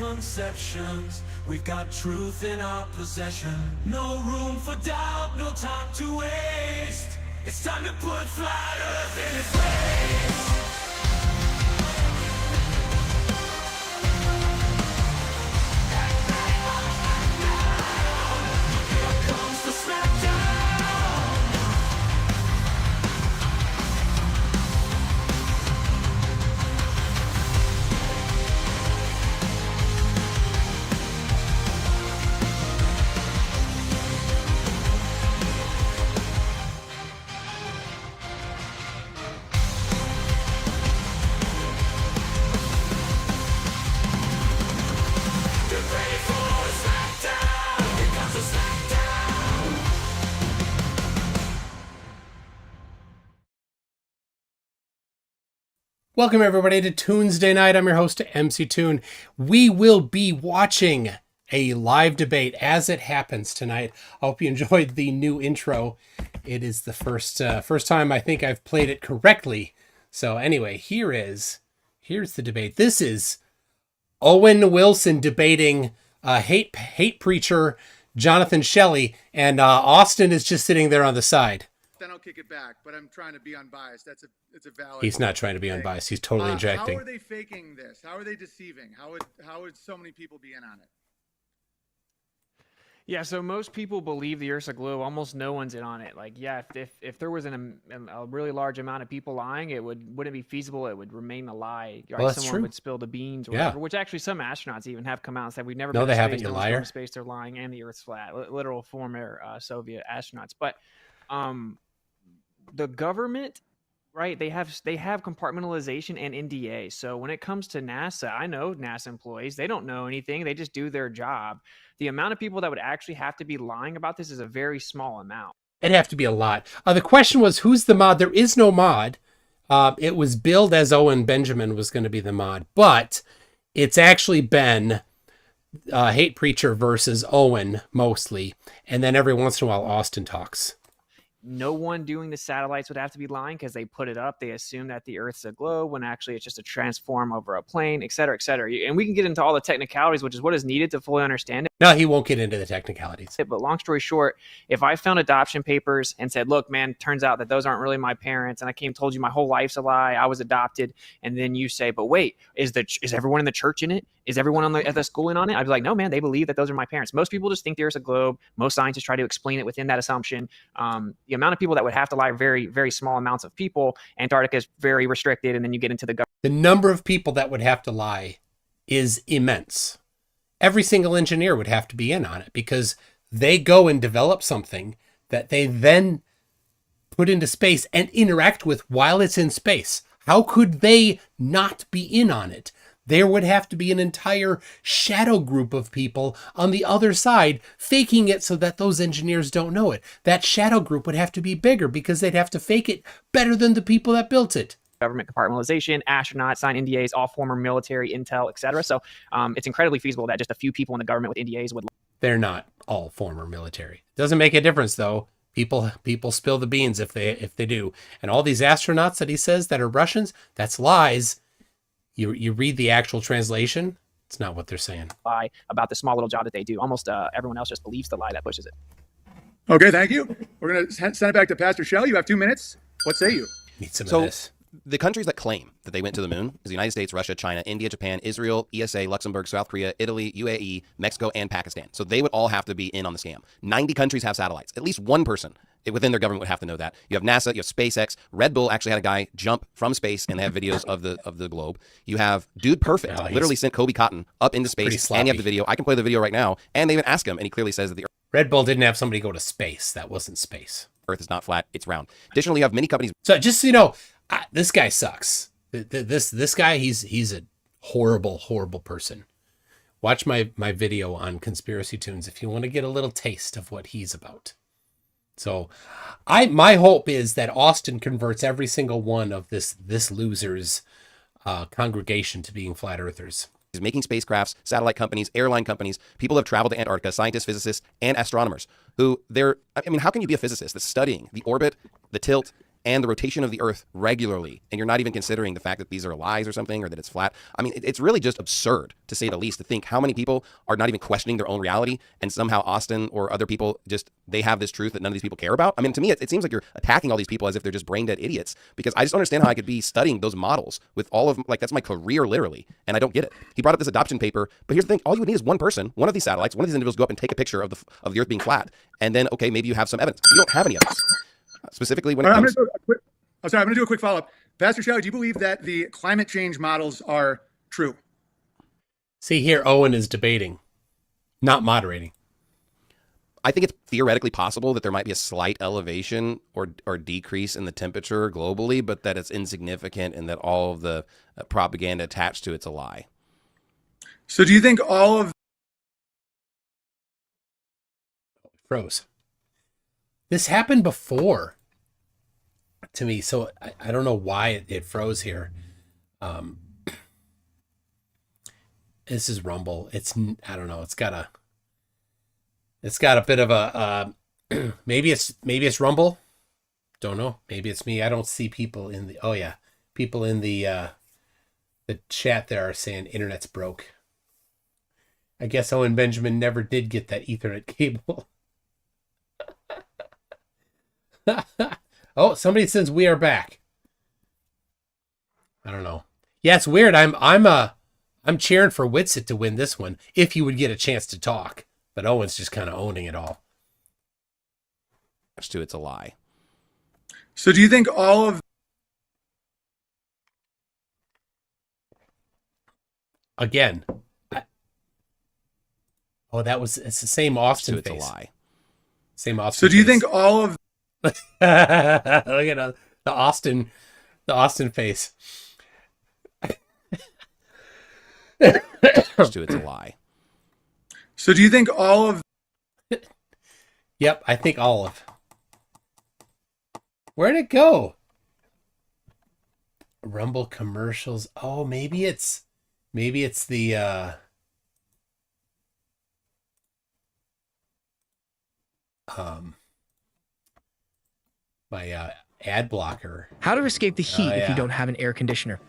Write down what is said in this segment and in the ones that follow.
misconceptions. We've got truth in our possession. No room for doubt, no time to waste. It's time to put flat earth in its place. Welcome everybody to Tuesday Night. I'm your host, MC Toon. We will be watching a live debate as it happens tonight. I hope you enjoyed the new intro. It is the first time I think I've played it correctly. So anyway, here's the debate. This is Owen Wilson debating hate preacher Jonathan Shelley, and Austin is just sitting there on the side. Then I'll kick it back, but I'm trying to be unbiased. It's a valid. He's not trying to be unbiased. He's totally injecting. How are they faking this? How are they deceiving? How would so many people be in on it? Yeah, so most people believe the Earth's a globe. Almost no one's in on it. Like, yeah, if there was a really large amount of people lying, it wouldn't be feasible. It would remain a lie. Right? Well, that's Someone true. would spill the beans or whatever. Which actually some astronauts even have come out and said we've never No, been they to haven't, space. you No one's liar. going to space. They're lying, and the Earth's flat. Literal former Soviet astronauts, but the government, right? They have compartmentalization and NDA. So when it comes to NASA, I know NASA employees, they don't know anything. They just do their job. The amount of people that would actually have to be lying about this is a very small amount. It'd have to be a lot. The question was, who's the mod? There is no mod. It was billed as Owen Benjamin was going to be the mod, but it's actually been Hate Preacher versus Owen mostly. And then every once in a while, Austin talks. No one doing the satellites would have to be lying because they put it up. They assume that the Earth's a globe when actually it's just a transform over a plane, et cetera, et cetera. And we can get into all the technicalities, which is what is needed to fully understand it. No, he won't get into the technicalities. But long story short, if I found adoption papers and said, look, man, turns out that those aren't really my parents, and I told you my whole life's a lie, I was adopted, and then you say, but wait, is everyone in the church in it? Is everyone at the school in on it? I'd be like, no, man, they believe that those are my parents. Most people just think there's a globe. Most scientists try to explain it within that assumption. The amount of people that would have to lie, very, very small amounts of people. Antarctica is very restricted, and then you get into the government. The number of people that would have to lie is immense. Every single engineer would have to be in on it because they go and develop something that they then put into space and interact with while it's in space. How could they not be in on it? There would have to be an entire shadow group of people on the other side faking it so that those engineers don't know it. That shadow group would have to be bigger because they'd have to fake it better than the people that built it. Government compartmentalization, astronauts, sign NDAs, all former military, intel, et cetera. So it's incredibly feasible that just a few people in the government with NDAs would. They're not all former military. Doesn't make a difference though. People spill the beans if they do. And all these astronauts that he says that are Russians, that's lies. You read the actual translation, it's not what they're saying. Lie about the small little job that they do. Almost everyone else just believes the lie that pushes it. Okay, thank you. We're going to send it back to Pastor Shelley. You have 2 minutes. What say you? Need some of So this. the countries that claim that they went to the moon is the United States, Russia, China, India, Japan, Israel, ESA, Luxembourg, South Korea, Italy, UAE, Mexico, and Pakistan. So they would all have to be in on the scam. 90 countries have satellites. At least one person within their government would have to know that. You have NASA, you have SpaceX. Red Bull actually had a guy jump from space, and they have videos of the globe. You have Dude Perfect, literally sent Kobe Cotton up into space, and you have the video. I can play the video right now, and they even ask him, and he clearly says that the Red Bull didn't have somebody go to space. That wasn't space. Earth is not flat, it's round. Additionally, you have many companies. So just so you know, this guy sucks. This guy, he's a horrible, horrible person. Watch my video on Conspiracy Tunes if you want to get a little taste of what he's about. So my hope is that Austin converts every single one of this loser's congregation to being flat earthers. He's making spacecrafts, satellite companies, airline companies, people have traveled to Antarctica, scientists, physicists, and astronomers who how can you be a physicist that's studying the orbit, the tilt, and the rotation of the Earth regularly, and you're not even considering the fact that these are lies or something, or that it's flat. I mean, it's really just absurd, to say the least, to think how many people are not even questioning their own reality, and somehow Austin or other people they have this truth that none of these people care about. I mean, to me, it seems like you're attacking all these people as if they're just brain dead idiots, because I just don't understand how I could be studying those models with all of, like, that's my career literally, and I don't get it. He brought up this adoption paper, but here's the thing: all you would need is one person, one of these satellites, one of these individuals go up and take a picture of the Earth being flat, and then okay, maybe you have some evidence. You don't have any evidence, specifically when it comes. I'm going to do a quick follow-up. Pastor Shelley, do you believe that the climate change models are true? See, here Owen is debating, not moderating. I think it's theoretically possible that there might be a slight elevation or decrease in the temperature globally, but that it's insignificant and that all of the propaganda attached to it's a lie. So do you think all of... Froze. This happened before to me, so I don't know why it froze here. This is Rumble. I don't know. It's got a bit of a maybe it's Rumble. Don't know. Maybe it's me. I don't see people in the people in the chat there are saying internet's broke. I guess Owen Benjamin never did get that Ethernet cable. Oh, somebody says we are back. I don't know. Yeah, it's weird. I'm cheering for Witsit to win this one if he would get a chance to talk. But Owen's just kind of owning it all. It's a lie. So do you think all of... Again. It's the same Austin it's face. A lie. Same Austin. So do you face. think all of... Look at the Austin face. It's a lie. So do you think all of... Yep, I think all of. Where'd it go? Rumble commercials. Oh, maybe it's the my ad blocker. How to escape the heat if yeah. you don't have an air conditioner.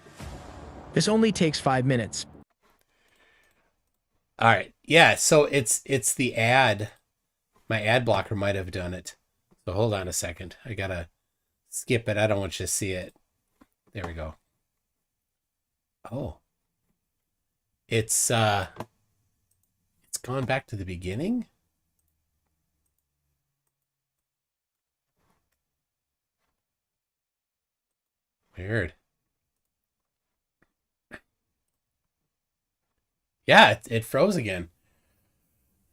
This only takes 5 minutes. All right. Yeah, so it's the ad. My ad blocker might have done it. So hold on a second. I got to skip it. I don't want you to see it. There we go. Oh. It's gone back to the beginning. Weird. Yeah, it froze again.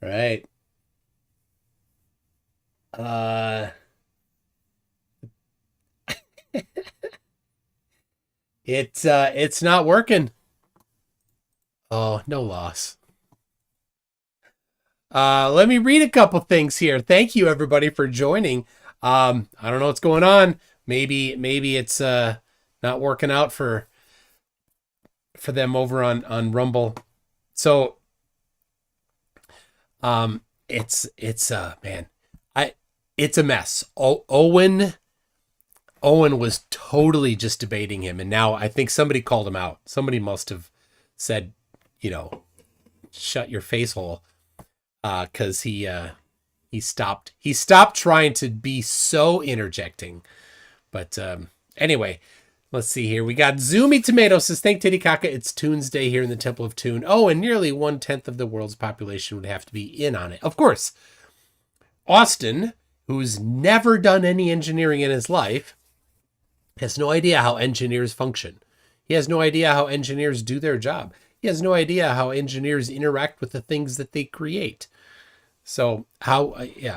Right. It's not working. Oh, no loss. Let me read a couple things here. Thank you everybody for joining. I don't know what's going on. Maybe it's not working out for them over on Rumble. So it's man, it's a mess. Owen was totally just debating him, and now I think somebody called him out. Somebody must have said, shut your face hole, because he stopped trying to be so interjecting. But anyway, let's see here. We got Zoomy Tomato says, thank Titicaca. It's Tunes Day here in the Temple of Tune. Oh, and nearly 1/10 of the world's population would have to be in on it. Of course, Austin, who's never done any engineering in his life, has no idea how engineers function. He has no idea how engineers do their job. He has no idea how engineers interact with the things that they create. So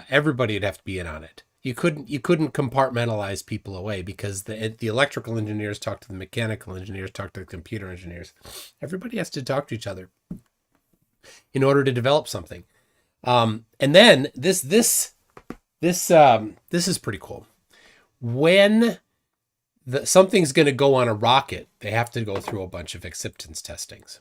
everybody would have to be in on it. You couldn't compartmentalize people away, because the electrical engineers talk to the mechanical engineers, talk to the computer engineers. Everybody has to talk to each other in order to develop something. And then this is pretty cool. When something's going to go on a rocket, they have to go through a bunch of acceptance testings.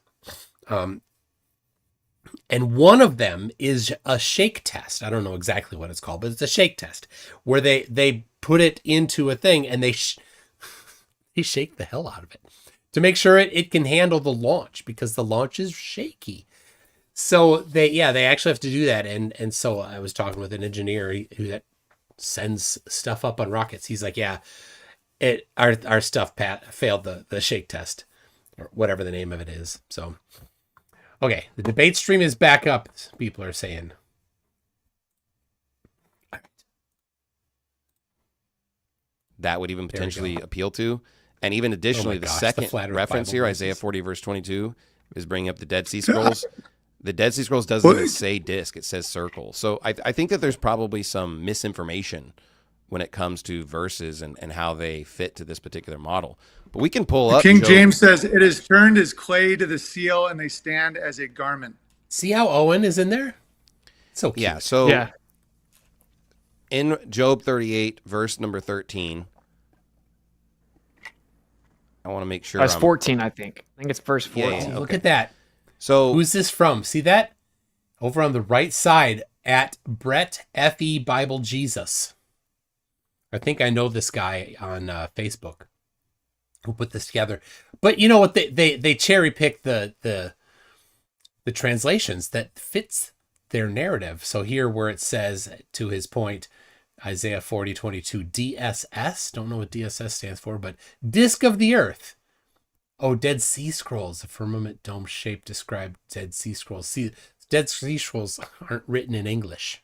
And one of them is a shake test. I don't know exactly what it's called, but it's a shake test where they put it into a thing, and they shake the hell out of it to make sure it can handle the launch, because the launch is shaky. So they actually have to do that. And so I was talking with an engineer who that sends stuff up on rockets. He's like, yeah, our stuff failed the shake test, or whatever the name of it is. So, okay, the debate stream is back up, people are saying. That would even potentially appeal to. And even additionally, the second reference here, Isaiah 40, verse 22, is bringing up the Dead Sea Scrolls. The Dead Sea Scrolls doesn't even say disk, it says circle. So I think that there's probably some misinformation when it comes to verses and how they fit to this particular model. But we can pull up. King James says, it is turned as clay to the seal, and they stand as a garment. See how Owen is in there? So cute. Yeah, so in Job 38, verse number 13, I want to make sure. That's 14, I think. I think it's verse 14. Yeah, look at that. So who's this from? See that? Over on the right side at Brett F.E. Bible Jesus. I think I know this guy on Facebook who put this together. But you know what? They cherry pick the translations that fits their narrative. So here where it says, to his point, Isaiah 40:22, DSS. Don't know what DSS stands for, but Disk of the Earth. Oh, Dead Sea Scrolls. A firmament dome shape described Dead Sea Scrolls. See, Dead Sea Scrolls aren't written in English.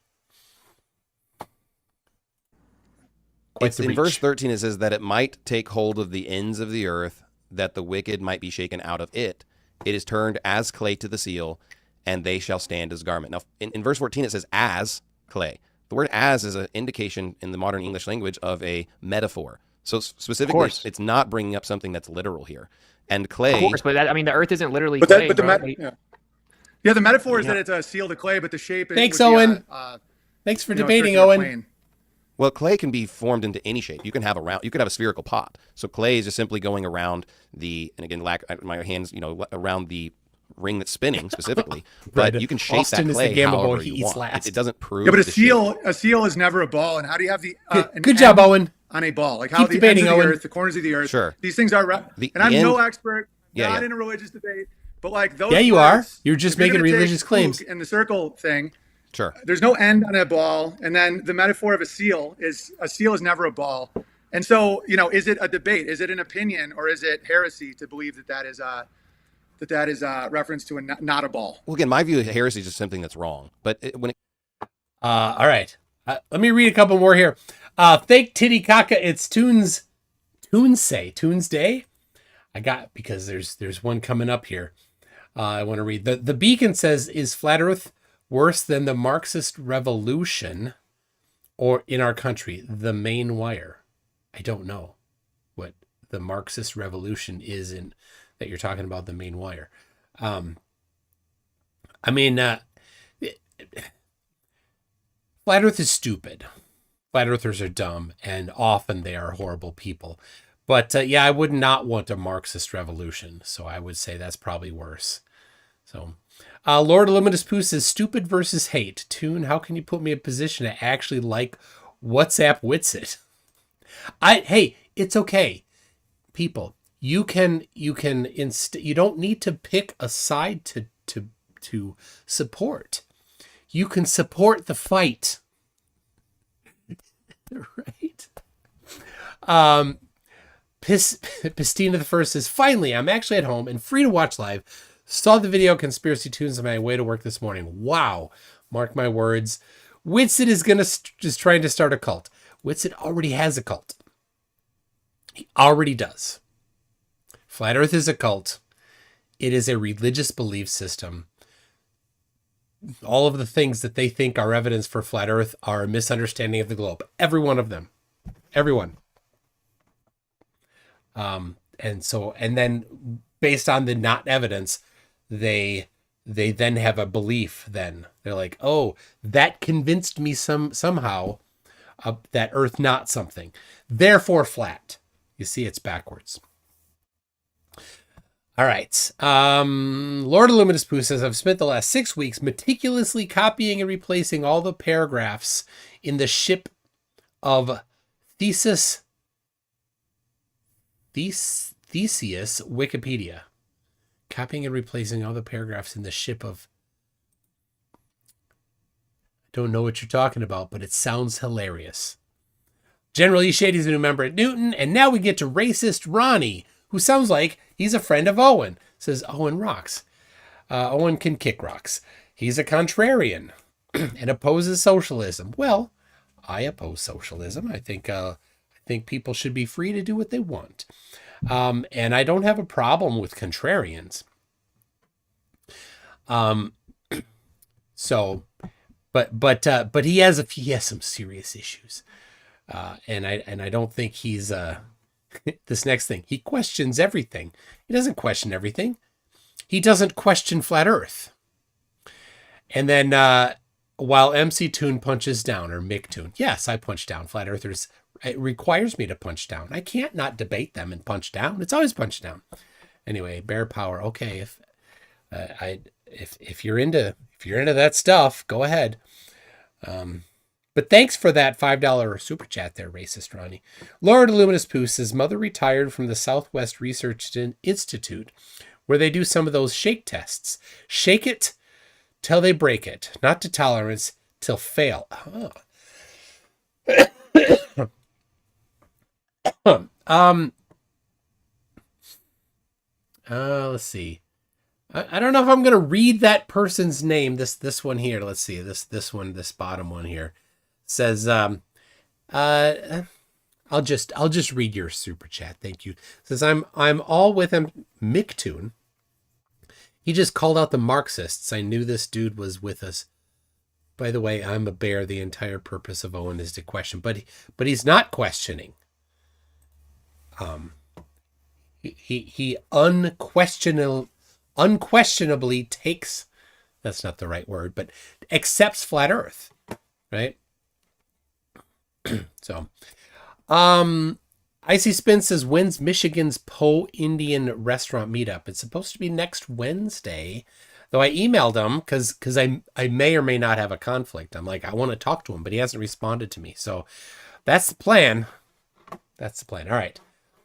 It's in verse 13, it says that it might take hold of the ends of the earth, that the wicked might be shaken out of it. It is turned as clay to the seal, and they shall stand as garment. Now, in verse 14, it says as clay. The word as is an indication in the modern English language of a metaphor. So specifically, it's not bringing up something that's literal here. And clay... Of course, but the earth isn't literally clay. The metaphor is that it's a seal to clay, but the shape... Thanks, Owen. Thanks for debating, Owen. Well, clay can be formed into any shape. You could have a spherical pot. So clay is just simply going around and again, my hands, around the ring that's spinning specifically. But you can shape Austin that clay is the game however boy he you eats want. last. It doesn't prove. Yeah, but a seal is never a ball. And how do you have good job, Owen? On a ball, like how Keep the ends debating, of the Owen. earth, the corners of the earth. Sure. These things are. And I'm no expert. Not in a religious debate. But like those. Yeah, you words, are. You're just making religious claims. In the circle thing. Sure. There's no end on a ball, and then the metaphor of a seal is never a ball. And so, is it a debate? Is it an opinion, or is it heresy to believe that is a reference to not a ball? Well, again, my view of heresy is just something that's wrong. But all right, let me read a couple more here. Fake titty caca. It's Tuesday. I got, because there's one coming up here. I want to read the Beacon says, is flat Earth worse than the Marxist revolution, or in our country, the main wire? I don't know what the Marxist revolution is that you're talking about, the main wire. Flat Earth is stupid. Flat Earthers are dumb, and often they are horrible people. But I would not want a Marxist revolution, so I would say that's probably worse. So, Lord Illuminous Pooh says, stupid versus hate. Tune, how can you put me in a position to actually like WhatsApp Witsit? Hey, it's okay. People, you don't need to pick a side to support. You can support the fight. Right? Pistina the First says, finally, I'm actually at home and free to watch live. Saw the video Conspiracy Tunes on my way to work this morning. Wow. Mark my words. Witsit is just trying to start a cult. Witsit already has a cult. He already does. Flat Earth is a cult. It is a religious belief system. All of the things that they think are evidence for flat Earth are a misunderstanding of the globe. Every one of them. Everyone. And then based on the not evidence, they then have a belief. Then they're like, oh, that convinced me somehow that Earth not something, therefore flat. You see, it's backwards. All right. Lord Illuminous Pooh says, I've spent the last 6 weeks meticulously copying and replacing all the paragraphs in the ship of Theseus Wikipedia. Copying and replacing all the paragraphs in the ship of... I don't know what you're talking about, but it sounds hilarious. General E. Shady's a new member at Newton, and now we get to racist Ronnie, who sounds like he's a friend of Owen. Says Owen rocks. Owen can kick rocks. He's a contrarian and opposes socialism. Well, I oppose socialism. I think people should be free to do what they want. And I don't have a problem with contrarians. But he has some serious issues. And I don't think he's this next thing. He questions everything. He doesn't question everything. He doesn't question flat Earth. And then while MC Toon punches down, or Mick Toon, yes, I punch down. Flat Earthers, it requires me to punch down. I can't not debate them and punch down. It's always punch down. Anyway, bear power. Okay, if you're into that stuff, go ahead. But thanks for that $5 super chat there, racist Ronnie. Lord Luminous Pooh says mother retired from the Southwest Research Institute, where they do some of those shake tests. Shake it till they break it, not to tolerance, till fail. Let's see. I don't know if I'm gonna read that person's name. This one here. Let's see. This bottom one here says. I'll just read your super chat. Thank you. It says I'm all with him. Micktoon. He just called out the Marxists. I knew this dude was with us. By the way, I'm a bear. The entire purpose of Owen is to question, but he's not questioning. He unquestionably takes, that's not the right word, but accepts flat Earth, right? So, Icy Spin says, when's Michigan's Po Indian restaurant meetup? It's supposed to be next Wednesday, though I emailed him because I may or may not have a conflict. I'm like, I want to talk to him, but he hasn't responded to me. So that's the plan. That's the plan. All right,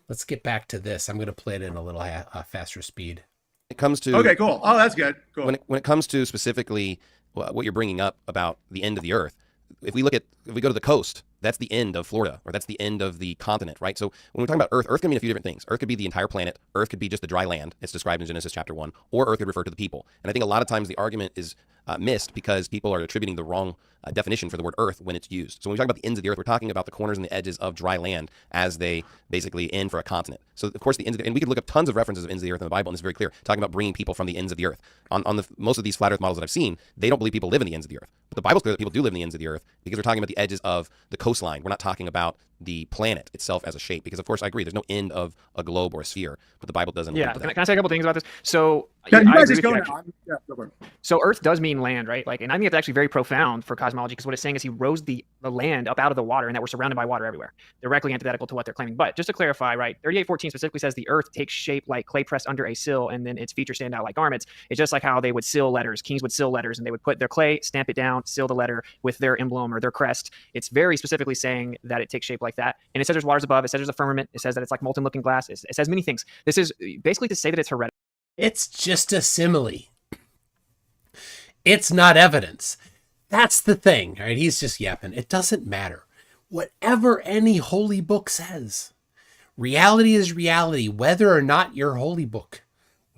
let's get back to this. I'm going to play it in a little faster speed. It comes to... Okay, cool. Oh, that's good. Cool. When it comes to specifically what you're bringing up about the end of the Earth, if we go to the coast, that's the end of Florida, or that's the end of the continent, right? So when we're talking about Earth can mean a few different things. Earth could be the entire planet. Earth could be just the dry land. It's described in Genesis chapter 1. Or Earth could refer to the people. And I think a lot of times the argument is missed because people are attributing the wrong definition for the word Earth when it's used. So when we talk about the ends of the Earth, we're talking about the corners and the edges of dry land as they basically end for a continent. So of course the ends of the, and we could look up tons of references of ends of the Earth in the Bible, and it's very clear, talking about bringing people from the ends of the Earth. On the most of these flat Earth models that I've seen, they don't believe people live in the ends of the Earth. But the Bible's clear that people do live in the ends of the Earth because we're talking about the edges of the coastline. We're not talking about the planet itself as a shape, because of course I agree there's no end of a globe or a sphere, but the Bible doesn't. Yeah, can I say a couple things about this? So Yeah, you I guys agree just with go you, now. actually. Yeah, go for it. So Earth does mean land, right? Like, and I think it's actually very profound for cosmology, because what it's saying is he rose the land up out of the water, and that we're surrounded by water everywhere. Directly antithetical to what they're claiming. But just to clarify, right, 38:14 specifically says the Earth takes shape like clay pressed under a sill, and then its features stand out like garments. It's just like how they would seal letters. Kings would seal letters, and they would put their clay, stamp it down, seal the letter with their emblem or their crest. It's very specifically saying that it takes shape like that. And it says there's waters above. It says there's a firmament. It says that it's like molten looking glass. It says many things. This is basically to say that it's hereditary. It's just a simile. It's not evidence. That's the thing, right? He's just yapping. It doesn't matter. Whatever any holy book says, reality is reality, whether or not your holy book,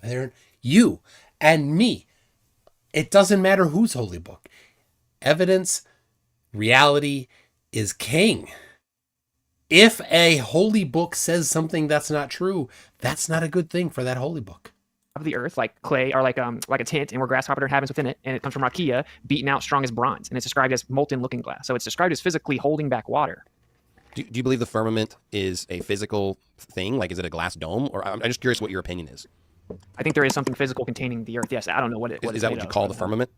whether you and me, it doesn't matter whose holy book. Evidence, reality is king. If a holy book says something that's not true, that's not a good thing for that holy book. Of the Earth, like clay, or like a tint, and where grasshopper inhabits within it, and it comes from rakia, beaten out strong as bronze, and it's described as molten looking glass. So it's described as physically holding back water. Do you believe the firmament is a physical thing? Like, is it a glass dome? Or I'm just curious what your opinion is. I think there is something physical containing the Earth. Yes, I don't know what it Is that what you call the firmament?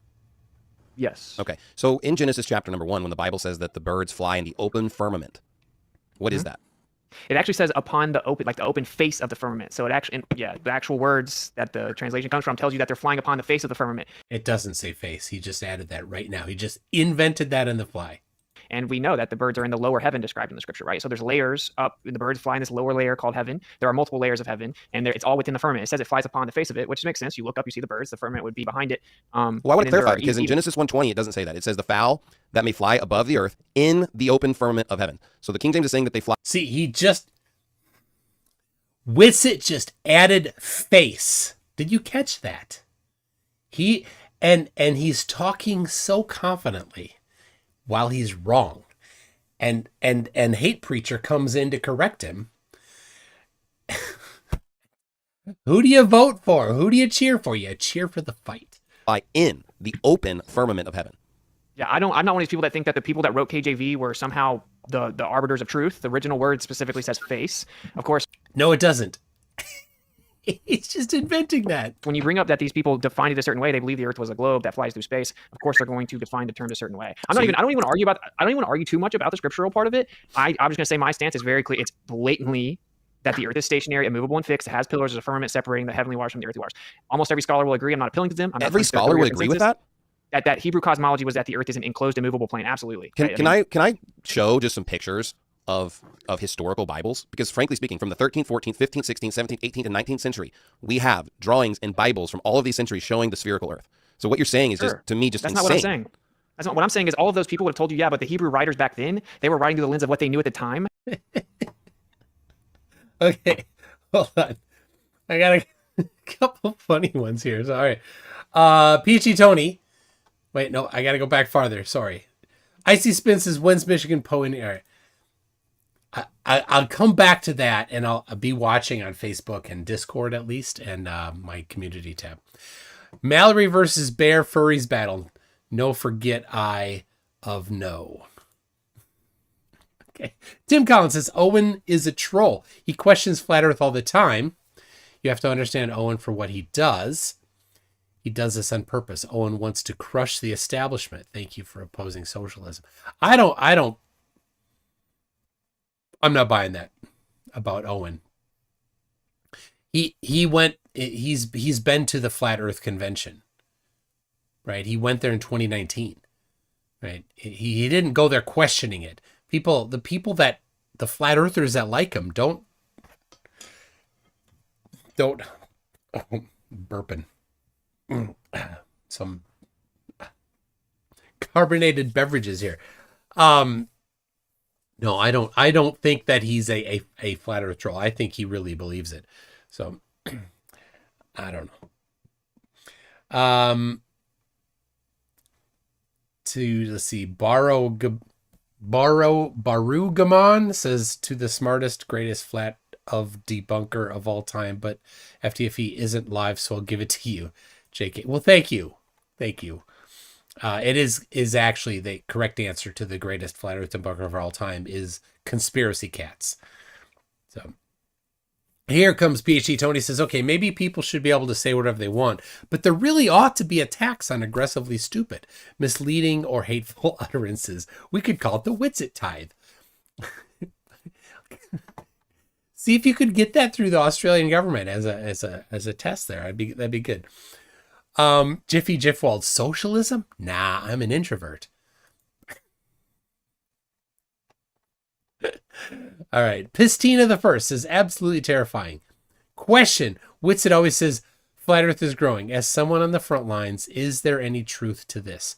Yes. Okay. So in Genesis chapter number 1, when the Bible says that the birds fly in the open firmament, what is that? It actually says upon the open, like the open face of the firmament. So it actually, the actual words that the translation comes from tells you that they're flying upon the face of the firmament. It doesn't say face. He just added that right now. He just invented that on the fly. And we know that the birds are in the lower heaven described in the scripture, right? So there's layers up, the birds fly in this lower layer called heaven. There are multiple layers of heaven, and it's all within the firmament. It says it flies upon the face of it, which makes sense. You look up, you see the birds, the firmament would be behind it. Well, I want to clarify, because in Genesis 1:20, it doesn't say that. It says the fowl that may fly above the earth in the open firmament of heaven. So the King James is saying that they fly. See, Witsit just added face. Did you catch that? And he's talking so confidently while he's wrong. And Hate Preacher comes in to correct him. Who do you vote for? Who do you cheer for? You cheer for the fight. Fly in the open firmament of heaven. Yeah, I'm not one of these people that think that the people that wrote KJV were somehow the arbiters of truth. The original word specifically says face. Of course. No, it doesn't. He's just inventing that. When you bring up that these people defined it a certain way, they believe the earth was a globe that flies through space. Of course, they're going to define the term a certain way. I don't even argue too much about the scriptural part of it. I'm just going to say my stance is very clear. It's blatantly that the earth is stationary, immovable, and fixed. It has pillars as a firmament separating the heavenly waters from the earthly waters. Almost every scholar will agree. I'm not appealing to them. Every scholar would agree with that? That Hebrew cosmology was that the earth is an enclosed, immovable plane. Absolutely. Can I show just some pictures of historical Bibles? Because frankly speaking, from the 13th, 14th, 15th, 16th, 17th, 18th, and 19th century, we have drawings and Bibles from all of these centuries showing the spherical earth. So what you're saying is just, to me, just That's insane. not what I'm saying. That's not what I'm saying. Is all of those people would have told you, yeah, but the Hebrew writers back then, they were writing through the lens of what they knew at the time. Okay, hold on. I got a couple funny ones here. Sorry. Peachy Tony. Wait, no, I got to go back farther. Sorry. Icy Spin says, when's Michigan Poe? All right. I'll come back to that, and I'll be watching on Facebook and Discord at least, and my community tab. Mallory versus Bear Furries battle. No forget I of no. Okay. Tim Collins says, Owen is a troll. He questions Flat Earth all the time. You have to understand Owen for what he does. He does this on purpose. Owen wants to crush the establishment. Thank you for opposing socialism. I'm not buying that about Owen. He's been to the Flat Earth Convention, right? He went there in 2019, right? He didn't go there questioning it. The Flat Earthers that like him don't burping. Some carbonated beverages here. No, I don't think that he's a Flat Earth troll. I think he really believes it. So I don't know. Let's see, Barugamon says, to the smartest, greatest flat of debunker of all time, but FTFE isn't live, so I'll give it to you, JK. Well, thank you. It is actually the correct answer to the greatest flat earth debunker of all time is conspiracy cats. So here comes PhD Tony says, okay, maybe people should be able to say whatever they want, but there really ought to be a tax on aggressively stupid, misleading, or hateful utterances. We could call it the Witsit tithe. See if you could get that through the Australian government as a test there. That'd be good. Jiffy Jiffwald, socialism? Nah, I'm an introvert. All right. Pistina the First is absolutely terrifying. Question. Witsit always says flat earth is growing. As someone on the front lines, is there any truth to this?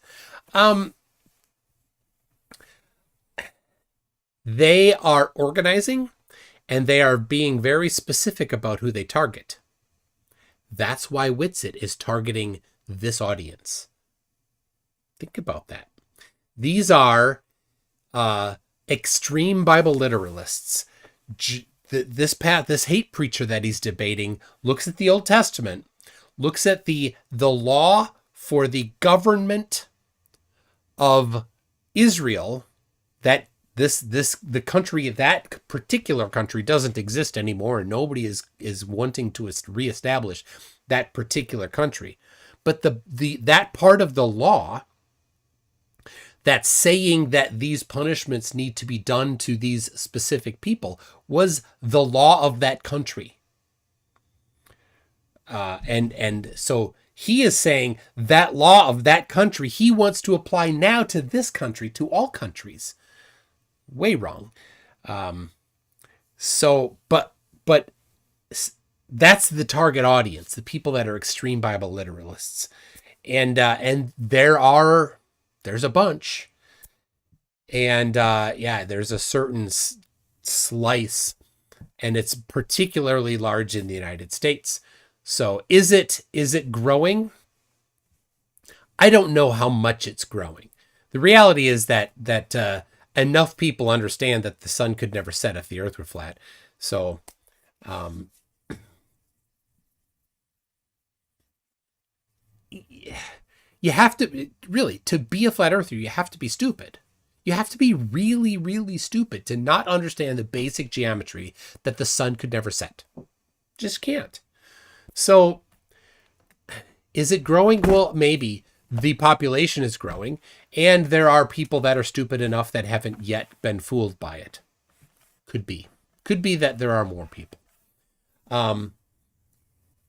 They are organizing, and they are being very specific about who they target. That's why Witsit is targeting this audience. Think about that. These are extreme Bible literalists. This hate preacher that he's debating looks at the Old Testament, looks at the law for the government of Israel, that the country, that particular country doesn't exist anymore, and nobody is wanting to reestablish that particular country. But that part of the law that's saying that these punishments need to be done to these specific people was the law of that country. And so he is saying that law of that country he wants to apply now to this country, to all countries. way wrong. But that's the target audience, the people that are extreme Bible literalists. And there's a bunch. And there's a certain slice, and it's particularly large in the United States. So is it growing? I don't know how much it's growing. The reality is that enough people understand that the sun could never set if the earth were flat. So you have to really, to be a flat earther, you have to be stupid. You have to be really, really stupid to not understand the basic geometry that the sun could never set. Just can't. So is it growing? Well, maybe. The population is growing, and there are people that are stupid enough that haven't yet been fooled by it. Could be that there are more people.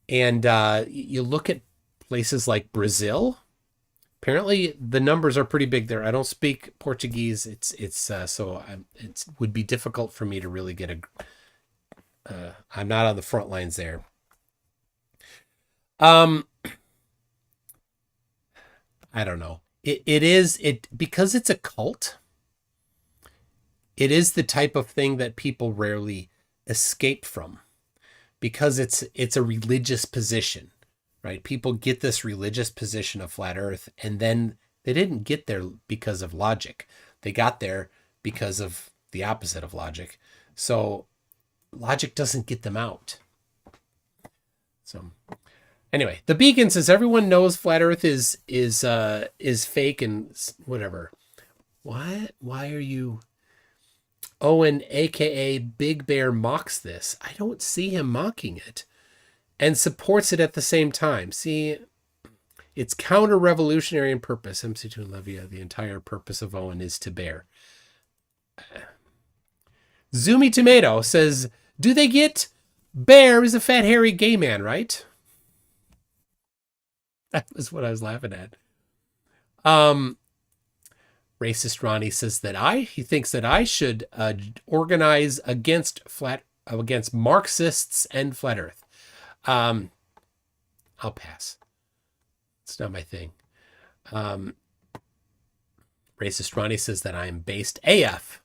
You look at places like Brazil. Apparently, the numbers are pretty big there. I don't speak Portuguese. So it would be difficult for me to really get I'm not on the front lines there. I don't know. It because it's a cult. It is the type of thing that people rarely escape from, because it's a religious position, right? People get this religious position of flat Earth, and then they didn't get there because of logic. They got there because of the opposite of logic. So logic doesn't get them out. So anyway, the Beacon says everyone knows flat Earth is fake and whatever. What? Why are you? Owen, aka Big Bear, mocks this. I don't see him mocking it, and supports it at the same time. See, it's counter-revolutionary in purpose. MC2 and Levia, the entire purpose of Owen is to bear. Zoomy Tomato says, "Do they get Bear is a fat hairy gay man, right?" That was what I was laughing at. Racist Ronnie says that he thinks that I should organize against Marxists and flat Earth. I'll pass. It's not my thing. Racist Ronnie says that I am based AF.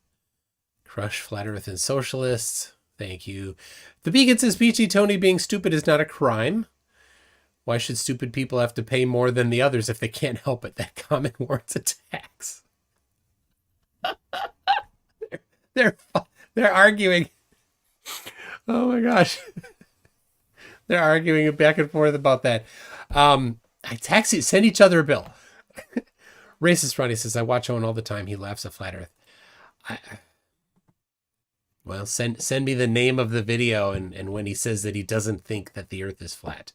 Crush flat Earth and socialists. Thank you. The Beacon says Peachy Tony being stupid is not a crime. Why should stupid people have to pay more than the others if they can't help it? That comment warrants a tax. They're arguing. Oh my gosh. They're arguing back and forth about that. Send each other a bill. Racist Ronnie says, I watch Owen all the time. He laughs at flat Earth. Well, send me the name of the video and when he says that he doesn't think that the Earth is flat.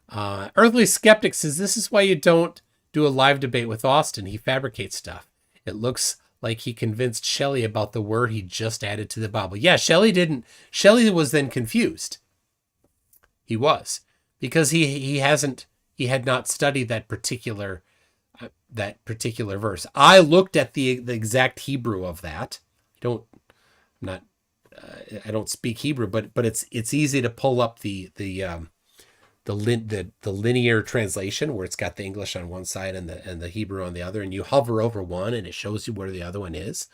Earthly Skeptic says, this is why you don't do a live debate with Austin. He fabricates stuff. It looks like he convinced Shelley about the word he just added to the Bible. Yeah, Shelley was then confused. He was, because he had not studied that particular verse. I looked at the exact Hebrew of that. I don't speak Hebrew, but it's easy to pull up the linear translation where it's got the English on one side and the Hebrew on the other, and you hover over one and it shows you where the other one is,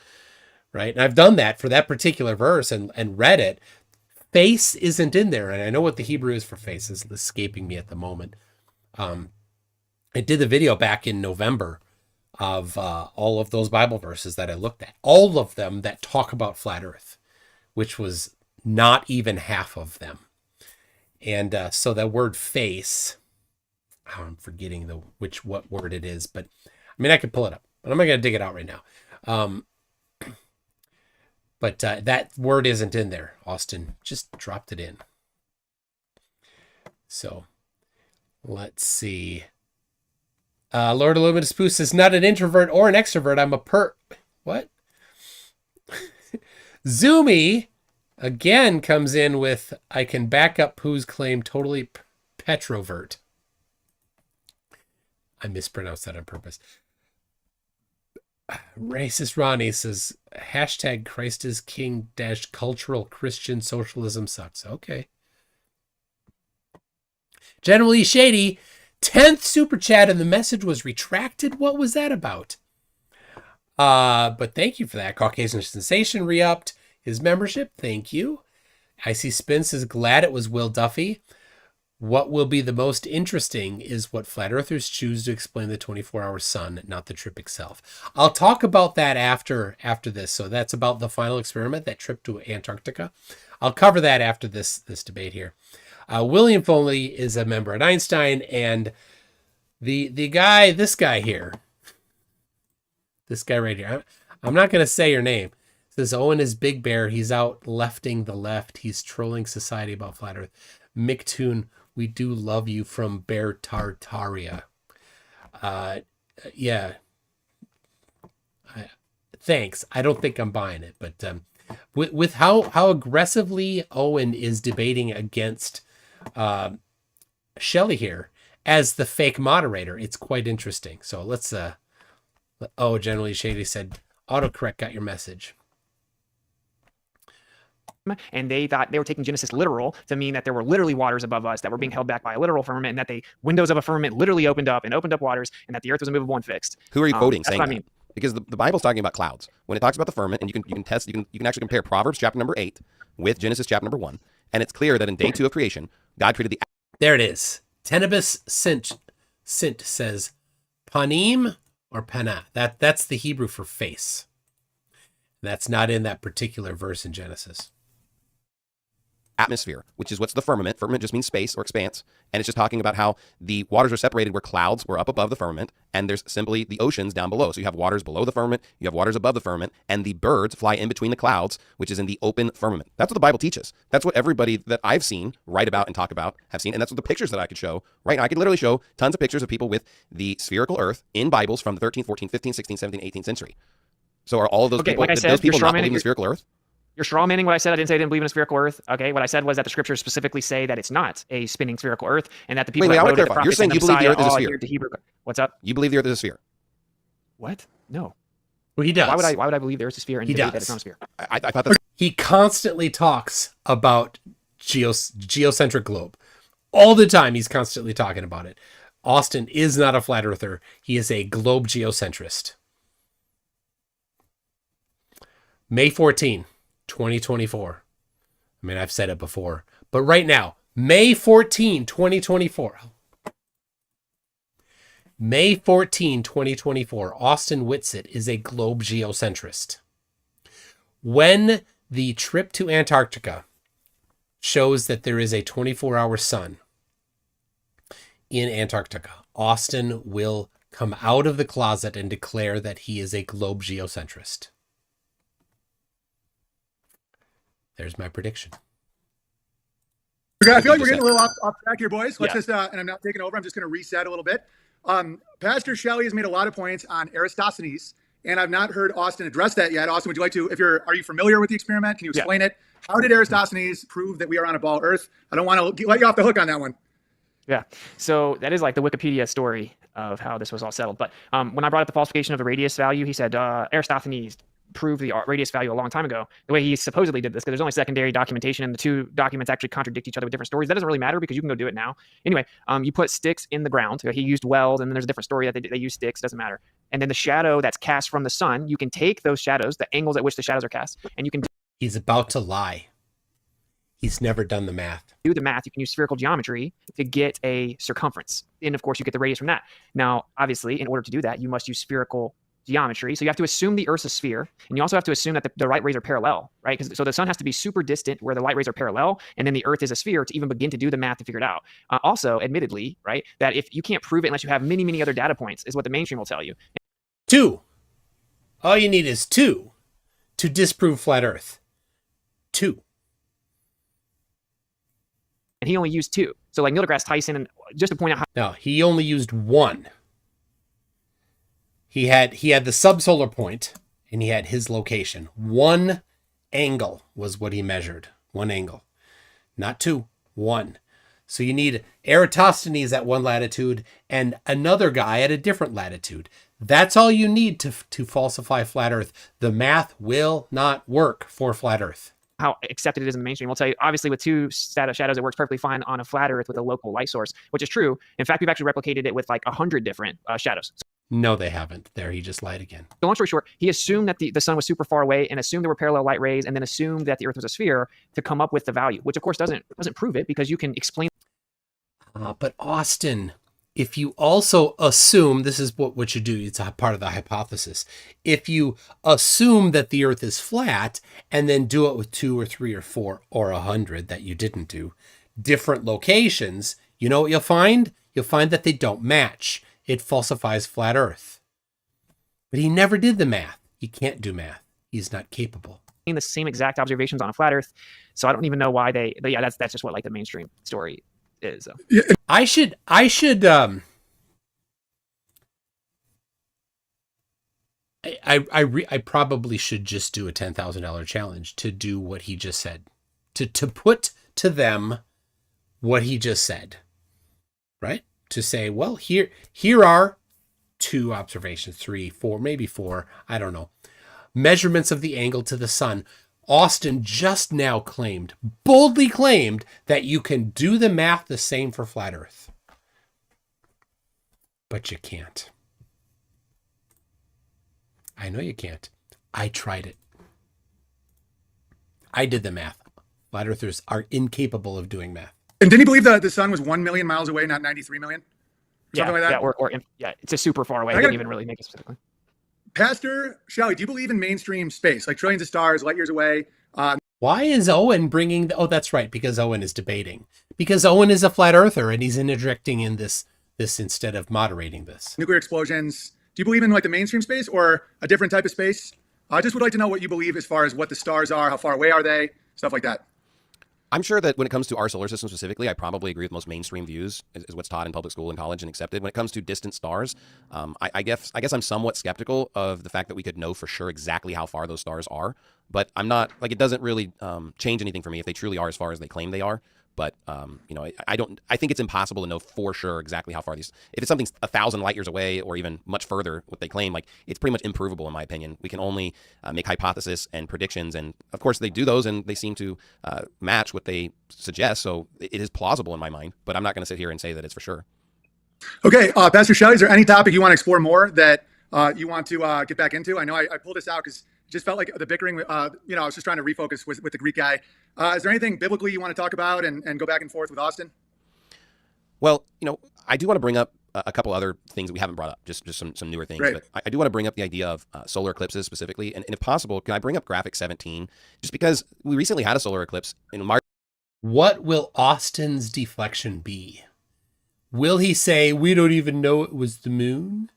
right? And I've done that for that particular verse and read it. Face isn't in there, and I know what the Hebrew is for face. Is escaping me at the moment. I did the video back in November of all of those Bible verses that I looked at, all of them that talk about flat Earth, which was not even half of them. And so that word face, I'm forgetting what word it is, but I mean, I could pull it up, but I'm not going to dig it out right now. But that word isn't in there. Austin just dropped it in. So let's see. Lord Illuminous Spoos is not an introvert or an extrovert. I'm a what? Zoomy again comes in with, I can back up Pooh's claim, totally petrovert. I mispronounced that on purpose. Racist Ronnie says, hashtag Christ is King dash cultural Christian socialism sucks. Okay. Generally shady. 10th super chat and the message was retracted. What was that about? But thank you for that. Caucasian Sensation re-upped his membership. Thank you. I see Spence is glad it was Will Duffy. What will be the most interesting is what flat earthers choose to explain the 24-hour sun, not the trip itself. I'll talk about that after this. So that's about the final experiment, that trip to Antarctica. I'll cover that after this debate here. William Foley is a member at Einstein, and the guy, this guy right here. I'm not going to say your name. It says Owen is Big Bear. He's out lefting the left. He's trolling society about flat earth. Mick Toon, we do love you from Bear Tartaria. Yeah. Thanks. I don't think I'm buying it, but with how aggressively Owen is debating against Shelley here as the fake moderator, it's quite interesting. So let's Generally Shady said autocorrect got your message. And they thought they were taking Genesis literal to mean that there were literally waters above us that were being held back by a literal firmament, and that the windows of a firmament literally opened up waters, and that the earth was immovable and fixed. Who are you quoting saying what I that? mean. Because the Bible's talking about clouds. When it talks about the firmament, and you can actually compare Proverbs chapter number 8 with Genesis chapter number 1, and it's clear that in day 2 of creation, God created the... There it is. Tenebus Sint says Paniym or Pana. That's the Hebrew for face. That's not in that particular verse in Genesis. Atmosphere, which is what's the firmament. Firmament just means space or expanse. And it's just talking about how the waters are separated where clouds were up above the firmament, and there's simply the oceans down below. So you have waters below the firmament, you have waters above the firmament, and the birds fly in between the clouds, which is in the open firmament. That's what the Bible teaches. That's what everybody that I've seen write about and talk about have seen. And that's what the pictures that I could show, right? I could literally show tons of pictures of people with the spherical earth in Bibles from the 13th, 14th, 15th, 16th, 17th, 18th century. So are all of those people, like I said, those people not believe in the spherical earth? You're straw manning what I said. I didn't say I didn't believe in a spherical earth. Okay, what I said was that the scriptures specifically say that it's not a spinning spherical earth, and that the people Wait, that I want wrote to it, the clarify. You're prophets saying and you the believe the Messiah, earth is a all sphere. adhered to Hebrew. What's up? You believe the earth is a sphere? What? No. Well, he does. Why would I believe the earth is a sphere and He debate does. that it's not a sphere? I thought that's... He constantly talks about geocentric globe. All the time he's constantly talking about it. Austin is not a flat earther. He is a globe geocentrist. May 14, 2024. I mean, I've said it before, but right now, May 14, 2024. May 14, 2024, Austin Witsit is a globe geocentrist. When the trip to Antarctica shows that there is a 24-hour sun in Antarctica, Austin will come out of the closet and declare that he is a globe geocentrist. There's my prediction. Okay, I feel like we're getting a little off track here, boys. Let's Yeah. just, and I'm not taking over. I'm just going to reset a little bit. Pastor Shelley has made a lot of points on Eratosthenes, and I've not heard Austin address that yet. Austin, would you like to, are you familiar with the experiment? Can you explain it? How did Eratosthenes prove that we are on a ball Earth? I don't want to let you off the hook on that one. Yeah. So that is like the Wikipedia story of how this was all settled. But when I brought up the falsification of the radius value, he said Eratosthenes proved the radius value a long time ago. The way he supposedly did this, because there's only secondary documentation, and the two documents actually contradict each other with different stories. That doesn't really matter because you can go do it now. Anyway, you put sticks in the ground. He used wells, and then there's a different story that they use sticks. Doesn't matter. And then the shadow that's cast from the sun, you can take those shadows, the angles at which the shadows are cast, and you can He's about to lie. He's never done the math. do the math. You can use spherical geometry to get a circumference. And of course, you get the radius from that. Now, obviously, in order to do that, you must use spherical geometry. So you have to assume the Earth's a sphere, and you also have to assume that the light rays are parallel, right? So the sun has to be super distant where the light rays are parallel, and then the Earth is a sphere to even begin to do the math to figure it out. Also, admittedly, right, that if you can't prove it unless you have many, many other data points, is what the mainstream will tell you. 2. All you need is 2 to disprove flat Earth. 2. And he only used 2. So like Neil deGrasse Tyson, and just to point out how No, he only used 1. He had the subsolar point, and he had his location. 1 angle was what he measured. 1 angle. Not 2. 1. So you need Eratosthenes at one latitude and another guy at a different latitude. That's all you need to falsify flat Earth. The math will not work for flat Earth. How accepted it is in the mainstream. We'll tell you, obviously, with two shadows, it works perfectly fine on a flat Earth with a local light source, which is true. In fact, we've actually replicated it with like 100 different shadows. No, they haven't. There, he just lied again. So long story short, he assumed that the sun was super far away and assumed there were parallel light rays, and then assumed that the Earth was a sphere to come up with the value, which of course doesn't prove it, because you can explain. But Austin, if you also assume, this is what you do, it's a part of the hypothesis. If you assume that the Earth is flat and then do it with 2 or 3 or 4 or 100 that you didn't do, different locations, you know what you'll find? You'll find that they don't match. It falsifies flat Earth. But he never did the math. He can't do math. He's not capable. The same exact observations on a flat Earth. So I don't even know why but yeah, that's just what like the mainstream story is. So. I probably should just do a $10,000 challenge to do what he just said, to put to them what he just said, right? To say, well, here are 2 observations, 3, 4, maybe 4, I don't know. Measurements of the angle to the sun. Austin just now boldly claimed that you can do the math the same for flat Earth. But you can't. I know you can't. I tried it. I did the math. Flat Earthers are incapable of doing math. And didn't he believe that the sun was 1 million miles away, not 93 million? Something like that? Yeah, it's a super far away. I didn't even really make it specifically. Pastor Shelley, do you believe in mainstream space, like trillions of stars, light years away? Why is Owen bringing... Oh, that's right, because Owen is debating. Because Owen is a flat earther, and he's interjecting in this instead of moderating this. Nuclear explosions. Do you believe in like the mainstream space or a different type of space? I just would like to know what you believe as far as what the stars are, how far away are they, stuff like that. I'm sure that when it comes to our solar system specifically, I probably agree with most mainstream views, is what's taught in public school and college and accepted. When it comes to distant stars, I guess I'm somewhat skeptical of the fact that we could know for sure exactly how far those stars are. But I'm not, like, it doesn't really change anything for me if they truly are as far as they claim they are. But, I think it's impossible to know for sure exactly how far if it's something 1,000 light years away or even much further, what they claim, like, it's pretty much improvable in my opinion. We can only make hypotheses and predictions. And of course they do those and they seem to match what they suggest. So it is plausible in my mind, but I'm not going to sit here and say that it's for sure. Okay. Pastor Shelley, is there any topic you want to explore more that you want to get back into? I know I pulled this out because it just felt like the bickering, I was just trying to refocus with the Greek guy. Is there anything biblically you want to talk about and go back and forth with Austin? Well, I do want to bring up a couple other things that we haven't brought up, just some newer things. Great. But I do want to bring up the idea of solar eclipses specifically. And if possible, can I bring up graphic 17? Just because we recently had a solar eclipse in March. What will Austin's deflection be? Will he say, we don't even know it was the moon?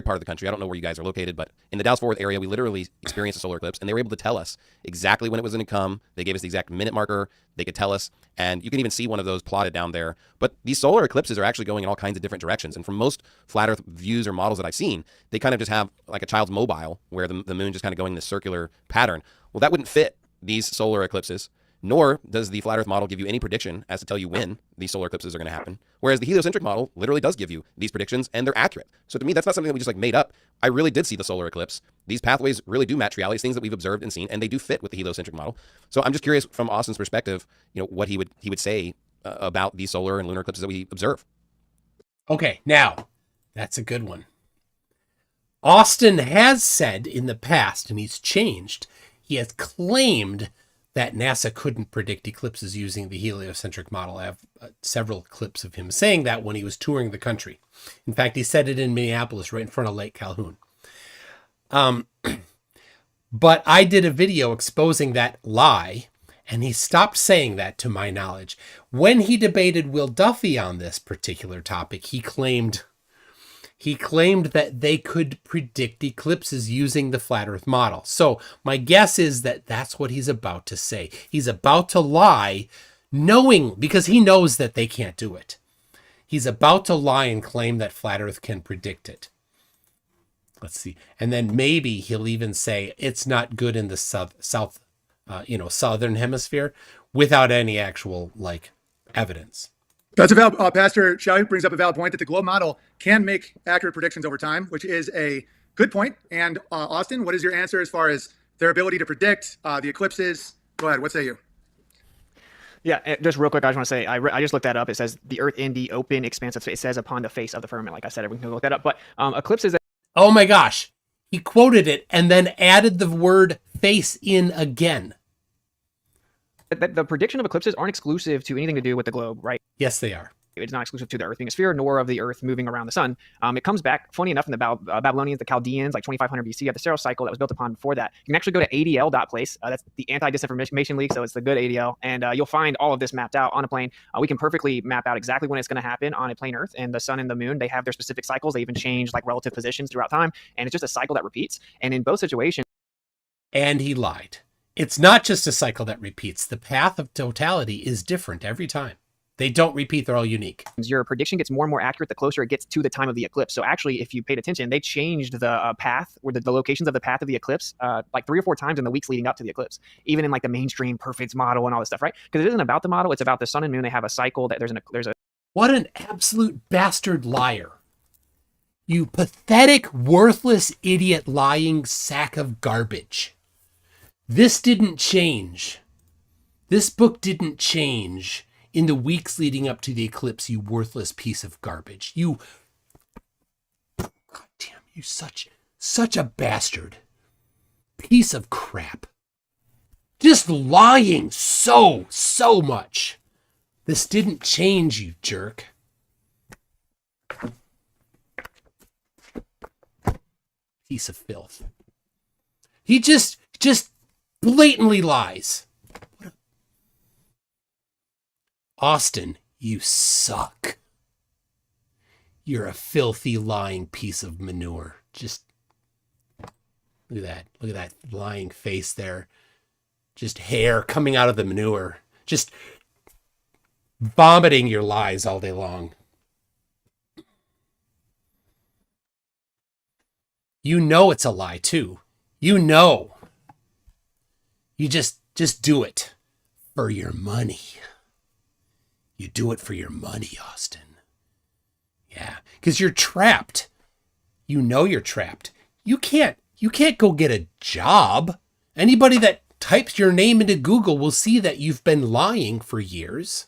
Part of the country. I don't know where you guys are located, but in the Dallas-Fort Worth area, we literally experienced a solar eclipse, and they were able to tell us exactly when it was going to come. They gave us the exact minute marker. They could tell us, and you can even see one of those plotted down there. But these solar eclipses are actually going in all kinds of different directions. And from most flat Earth views or models that I've seen, they kind of just have like a child's mobile where the moon just kind of going in this circular pattern. Well, that wouldn't fit these solar eclipses. Nor does the flat Earth model give you any prediction as to tell you when these solar eclipses are going to happen. Whereas the heliocentric model literally does give you these predictions, and they're accurate. So to me, that's not something that we just like made up. I really did see the solar eclipse. These pathways really do match reality, things that we've observed and seen, and they do fit with the heliocentric model. So I'm just curious from Austin's perspective, what he would say about these solar and lunar eclipses that we observe. Okay, now that's a good one. Austin has said in the past, and he's changed, he has claimed that NASA couldn't predict eclipses using the heliocentric model. I have several clips of him saying that when he was touring the country. In fact, he said it in Minneapolis, right in front of Lake Calhoun. But I did a video exposing that lie, and he stopped saying that to my knowledge. When he debated Will Duffy on this particular topic, he claimed that they could predict eclipses using the flat Earth model. So my guess is that that's what he's about to say. He's about to lie, because he knows that they can't do it. He's about to lie and claim that flat Earth can predict it. Let's see. And then maybe he'll even say it's not good in the southern hemisphere without any actual evidence. That's a valid, Pastor Shelley brings up a valid point that the globe model can make accurate predictions over time, which is a good point. And Austin, what is your answer as far as their ability to predict the eclipses? Go ahead. What say you? Yeah, just real quick, I just want to say, I just looked that up. It says the Earth in the open, expansive space. It says upon the face of the firmament. Like I said, we can look that up. But eclipses. Oh my gosh. He quoted it and then added the word face in again. The prediction of eclipses aren't exclusive to anything to do with the globe, right? Yes, they are. It's not exclusive to the Earth being a sphere, nor of the Earth moving around the sun. It comes back, funny enough, in the Babylonians, the Chaldeans, like 2500 BC, you have the Saros cycle that was built upon before that. You can actually go to ADL.place. That's the Anti-Disinformation League, so it's the good ADL. And you'll find all of this mapped out on a plane. We can perfectly map out exactly when it's going to happen on a plane Earth. And the sun and the moon, they have their specific cycles. They even change like relative positions throughout time. And it's just a cycle that repeats. And in both situations. And he lied. It's not just a cycle that repeats. The path of totality is different every time. They don't repeat. They're all unique. Your prediction gets more and more accurate the closer it gets to the time of the eclipse. So actually, if you paid attention, they changed the path or the locations of the path of the eclipse like 3 or 4 times in the weeks leading up to the eclipse, even in like the mainstream perfect model and all this stuff, right? Because it isn't about the model. It's about the sun and moon. They have a cycle that there's a. What an absolute bastard liar. You pathetic, worthless, idiot, lying sack of garbage. This didn't change. This book didn't change in the weeks leading up to the eclipse, you worthless piece of garbage. You, God damn, you such a bastard. Piece of crap. Just lying so much. This didn't change, you jerk. Piece of filth. He just blatantly lies. Austin, you suck. You're a filthy, lying piece of manure. Just look at that. Look at that lying face there. Just hair coming out of the manure. Just vomiting your lies all day long. You know it's a lie, too. You know. You just do it for your money. You do it for your money, Austin. Yeah, because you're trapped. You know you're trapped. You can't go get a job. Anybody that types your name into Google will see that you've been lying for years.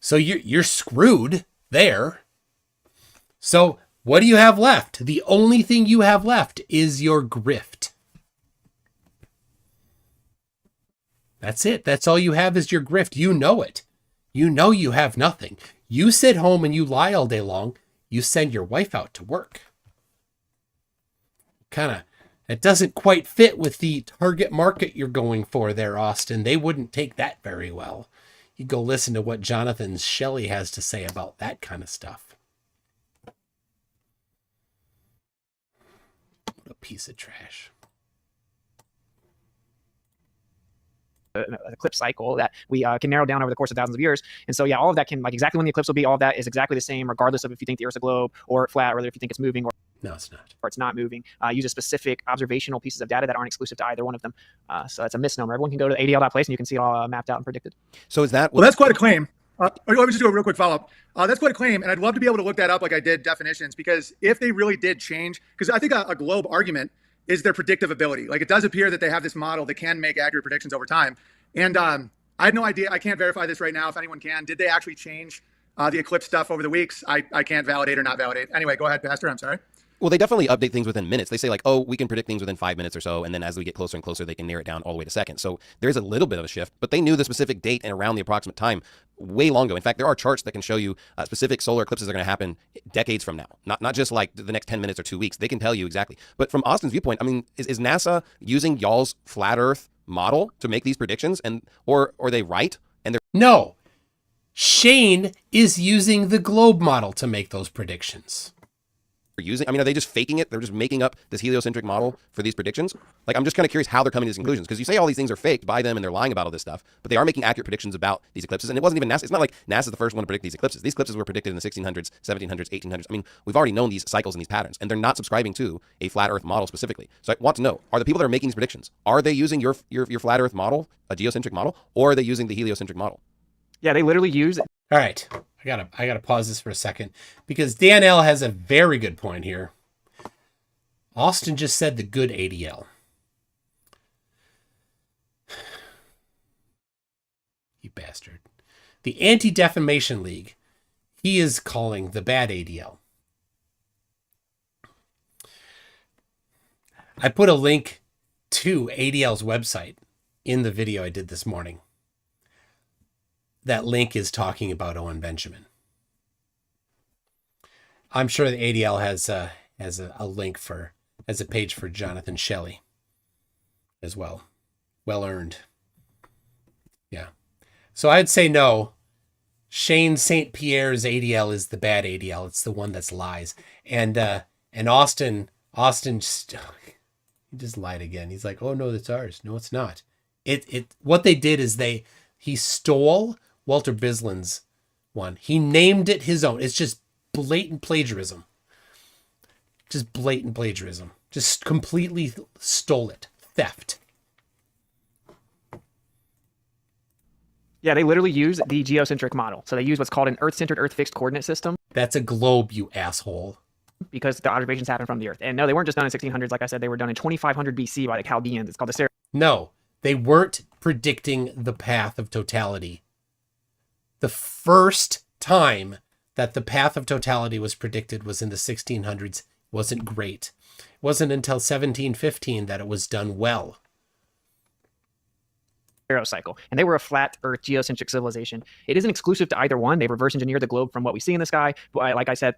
So you're screwed there. So what do you have left? The only thing you have left is your grift. That's it. That's all you have is your grift. You know it. You know you have nothing. You sit home and you lie all day long. You send your wife out to work. It doesn't quite fit with the target market you're going for there, Austin. They wouldn't take that very well. You go listen to what Jonathan Shelley has to say about that kind of stuff. What a piece of trash. An eclipse cycle that we can narrow down over the course of thousands of years. And so, yeah, all of that can, like, exactly when the eclipse will be, all of that is exactly the same, regardless of if you think the Earth's a globe or flat, or whether if you think it's moving or no, it's not, or it's not moving. Use specific observational pieces of data that aren't exclusive to either one of them. So that's a misnomer. Everyone can go to the ADL.place and you can see it all mapped out and predicted. So is that? Well, that's quite a claim. Let me just do a real quick follow-up. That's quite a claim, and I'd love to be able to look that up like I did definitions, because if they really did change, because I think a globe argument is their predictive ability. Like, it does appear that they have this model that can make accurate predictions over time. And I had no idea. I can't verify this right now if anyone can. Did they actually change the eclipse stuff over the weeks? I can't validate or not validate. Anyway, go ahead, Pastor. I'm sorry. Well, they definitely update things within minutes. They say like, oh, we can predict things within 5 minutes or so. And then as we get closer and closer, they can narrow it down all the way to seconds. So there's a little bit of a shift, but they knew the specific date and around the approximate time way long ago. In fact, there are charts that can show you specific solar eclipses are going to happen decades from now. Not just like the next 10 minutes or 2 weeks. They can tell you exactly. But from Austin's viewpoint, I mean, is NASA using y'all's flat Earth model to make these predictions, and or are they right? And they're no. Shane is using the globe model to make those predictions. Using, I mean, are they just faking it? They're just making up this heliocentric model for these predictions? Like, I'm just kind of curious how they're coming to these conclusions, because you say all these things are faked by them and they're lying about all this stuff, but they are making accurate predictions about these eclipses. And it wasn't even NASA. It's not like NASA's the first one to predict these eclipses. These eclipses were predicted in the 1600s, 1700s, 1800s. I mean, we've already known these cycles and these patterns, and they're not subscribing to a flat Earth model specifically. So I want to know, are the people that are making these predictions, are they using your flat Earth model, a geocentric model, or are they using the heliocentric model? Yeah, they literally use. All right. I gotta pause this for a second because Dan L has a very good point here. Austin just said the good ADL. You bastard. The Anti-Defamation League, he is calling the bad ADL. I put a link to ADL's website in the video I did this morning. That link is talking about Owen Benjamin. I'm sure the ADL has a link as a page for Jonathan Shelley as well. Well earned. Yeah. So I'd say no. Shane St. Pierre's ADL is the bad ADL. It's the one that's lies. And Austin just, he just lied again. He's like, oh no, that's ours. No, it's not. What they did is he stole Walter Bislin's one. He named it his own. It's just blatant plagiarism. Just blatant plagiarism. Just completely stole it. Theft. Yeah, they literally use the geocentric model. So they use what's called an Earth-centered, Earth-fixed coordinate system. That's a globe, you asshole. Because the observations happen from the Earth. And no, they weren't just done in 1600s. Like I said, they were done in 2500 BC by the Chaldeans. It's called the No, they weren't predicting the path of totality. The first time that the path of totality was predicted was in the 1600s. It wasn't great. It wasn't until 1715 that it was done well. cycle, and they were a flat Earth geocentric civilization. It isn't exclusive to either one. They reverse engineered the globe from what we see in the sky. But like I said,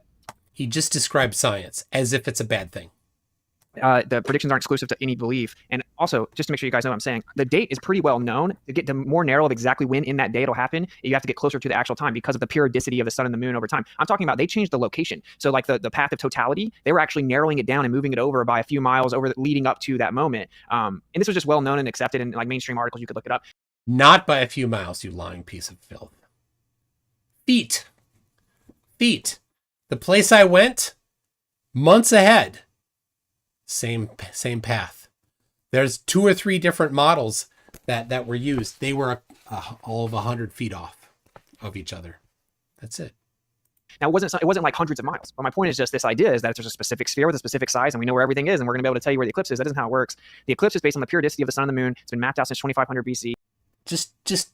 he just described science as if it's a bad thing. The predictions aren't exclusive to any belief. And also, just to make sure you guys know what I'm saying, the date is pretty well known. To get to more narrow of exactly when in that day it'll happen, you have to get closer to the actual time because of the periodicity of the sun and the moon over time. I'm talking about they changed the location. So like the path of totality, they were actually narrowing it down and moving it over by a few miles over leading up to that moment. And this was just well known and accepted in like mainstream articles. You could look it up. Not by a few miles, you lying piece of filth. Feet. The place I went, months ahead. Same path. There's 2 or 3 different models that were used. They were all of 100 feet off of each other. That's it. Now, it wasn't like hundreds of miles. But my point is just this idea is that there's a specific sphere with a specific size, and we know where everything is, and we're going to be able to tell you where the eclipse is. That isn't how it works. The eclipse is based on the periodicity of the sun and the moon. It's been mapped out since 2500 BC. Just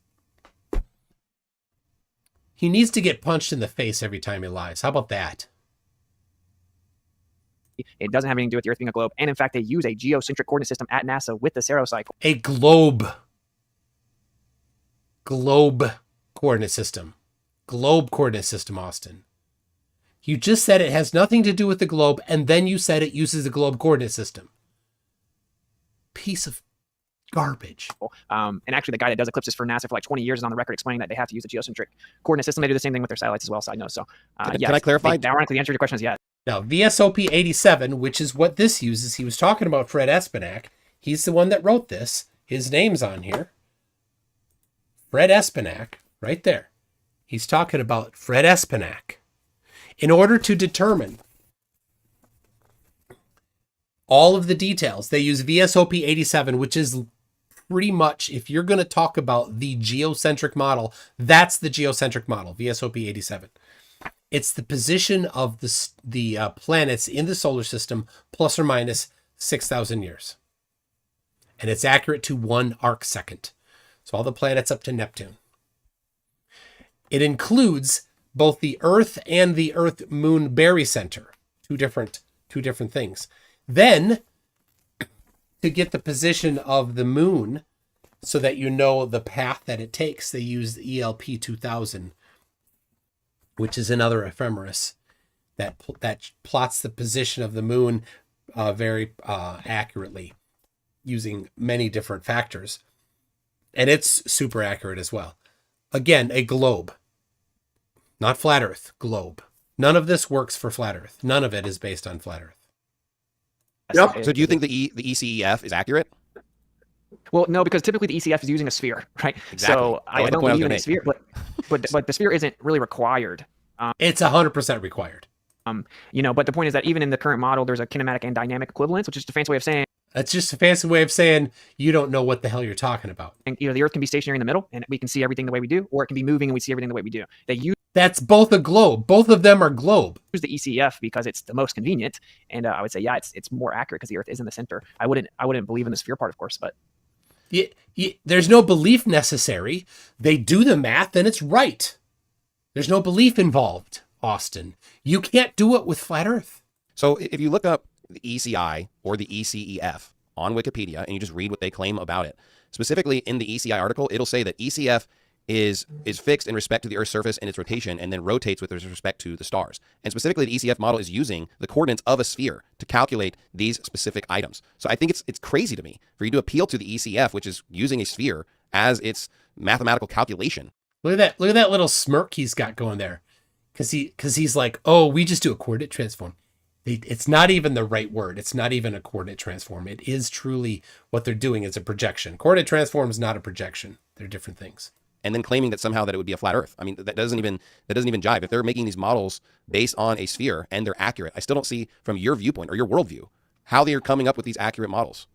he needs to get punched in the face every time he lies. How about that? It doesn't have anything to do with the Earth being a globe. And in fact, they use a geocentric coordinate system at NASA with the Saros cycle. A globe coordinate system. Globe coordinate system, Austin. You just said it has nothing to do with the globe, and then you said it uses a globe coordinate system. Piece of garbage. And actually, the guy that does eclipses for NASA for like 20 years is on the record explaining that they have to use a geocentric coordinate system. They do the same thing with their satellites as well, side note. So, can I clarify? Ironically, the answer to your question is yes. Now, VSOP 87, which is what this uses, he was talking about Fred Espenak. He's the one that wrote this. His name's on here. Fred Espenak, right there. He's talking about Fred Espenak. In order to determine all of the details, they use VSOP 87, which is pretty much, if you're going to talk about the geocentric model, that's the geocentric model, VSOP 87. It's the position of the planets in the solar system plus or minus 6,000 years. And it's accurate to 1 arc second. So all the planets up to Neptune. It includes both the Earth and the Earth-Moon barycenter, two different things. Then, to get the position of the moon so that you know the path that it takes, they use the ELP 2000, which is another ephemeris that plots the position of the moon very accurately using many different factors. And it's super accurate as well. Again, a globe. Not flat Earth, globe. None of this works for flat Earth. None of it is based on flat Earth. Yep. So do you think the ECEF is accurate? Well, no, because typically the ECF is using a sphere, right? Exactly. So I don't believe in a sphere, but the sphere isn't really required. It's 100% required. But the point is that even in the current model, there's a kinematic and dynamic equivalence, which is just a fancy way of saying That's just a fancy way of saying you don't know what the hell you're talking about. the Earth can be stationary in the middle, and we can see everything the way we do, or it can be moving and we see everything the way we do. They use That's both a globe. Both of them are globe. Use the ECF because it's the most convenient, and I would say, yeah, it's more accurate because the Earth is in the center. I wouldn't believe in the sphere part, of course, but There's no belief necessary. They do the math, and it's right. There's no belief involved, Austin. You can't do it with flat Earth. So if you look up the ECI or the ECEF on Wikipedia and you just read what they claim about it, specifically in the ECI article, it'll say that ECF is fixed in respect to the Earth's surface and its rotation, and then rotates with respect to the stars. And specifically, the ECF model is using the coordinates of a sphere to calculate these specific items. So I think it's crazy to me for you to appeal to the ECF, which is using a sphere as its mathematical calculation. Look at that little smirk he's got going there, because he's like, oh, we just do a coordinate transform. It's not even the right word. It's not even a coordinate transform. It is truly what they're doing is a projection. Coordinate transform is not a projection. They're different things. And then claiming that somehow that it would be a flat Earth. I mean, that doesn't even jive. If they're making these models based on a sphere and they're accurate, I still don't see from your viewpoint or your worldview how they are coming up with these accurate models.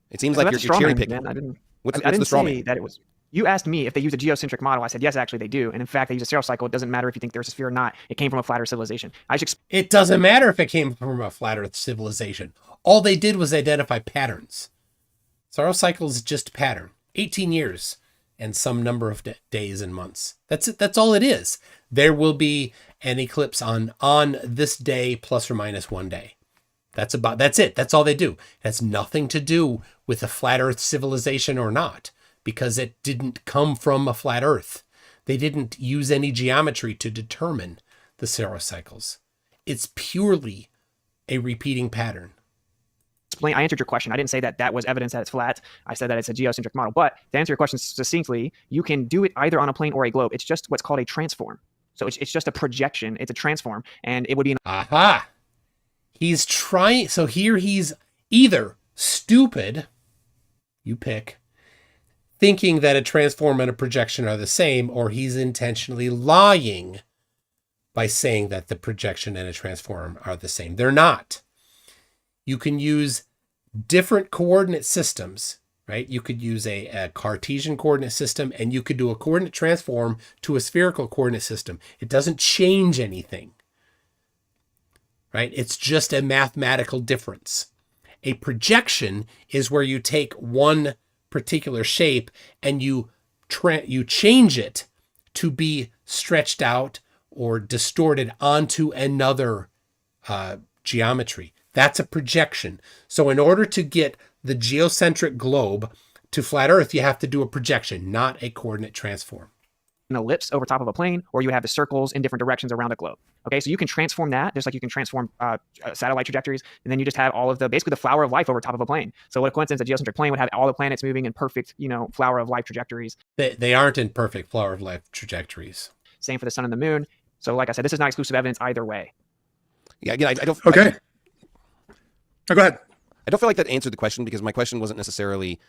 It seems like you're cherry picking. I didn't the straw say man? that it was. You asked me if they use a geocentric model. I said yes, actually they do. And in fact, they use a serial cycle. It doesn't matter if you think there's a sphere or not. It came from a flat Earth civilization. It doesn't matter if it came from a flat Earth civilization. All they did was identify patterns. Serial cycle is just a pattern. 18 years. And some number of days and months. That's it. That's all it is. There will be an eclipse on this day plus or minus 1 day. That's it. That's all they do. It has nothing to do with a flat Earth civilization or not, because it didn't come from a flat Earth. They didn't use any geometry to determine the serial cycles. It's purely a repeating pattern. I answered your question. I didn't say that was evidence that it's flat. I said that it's a geocentric model. But to answer your question succinctly, you can do it either on a plane or a globe. It's just what's called a transform. So it's just a projection. It's a transform, and it would be. Aha! He's trying. So here he's either stupid, you pick, thinking that a transform and a projection are the same, or he's intentionally lying by saying that the projection and a transform are the same. They're not. You can use different coordinate systems, right? You could use a Cartesian coordinate system, and you could do a coordinate transform to a spherical coordinate system. It doesn't change anything, right? It's just a mathematical difference. A projection is where you take one particular shape and you change it to be stretched out or distorted onto another geometry. That's a projection. So in order to get the geocentric globe to flat Earth, you have to do a projection, not a coordinate transform. An ellipse over top of a plane, or you would have the circles in different directions around a globe. Okay, so you can transform that just like you can transform satellite trajectories, and then you just have all of basically the flower of life over top of a plane. So what a coincidence, a geocentric plane would have all the planets moving in perfect, flower of life trajectories. They aren't in perfect flower of life trajectories. Same for the sun and the moon. So like I said, this is not exclusive evidence either way. Yeah, again, I don't. Okay. Go ahead. I don't feel like that answered the question, because my question wasn't necessarily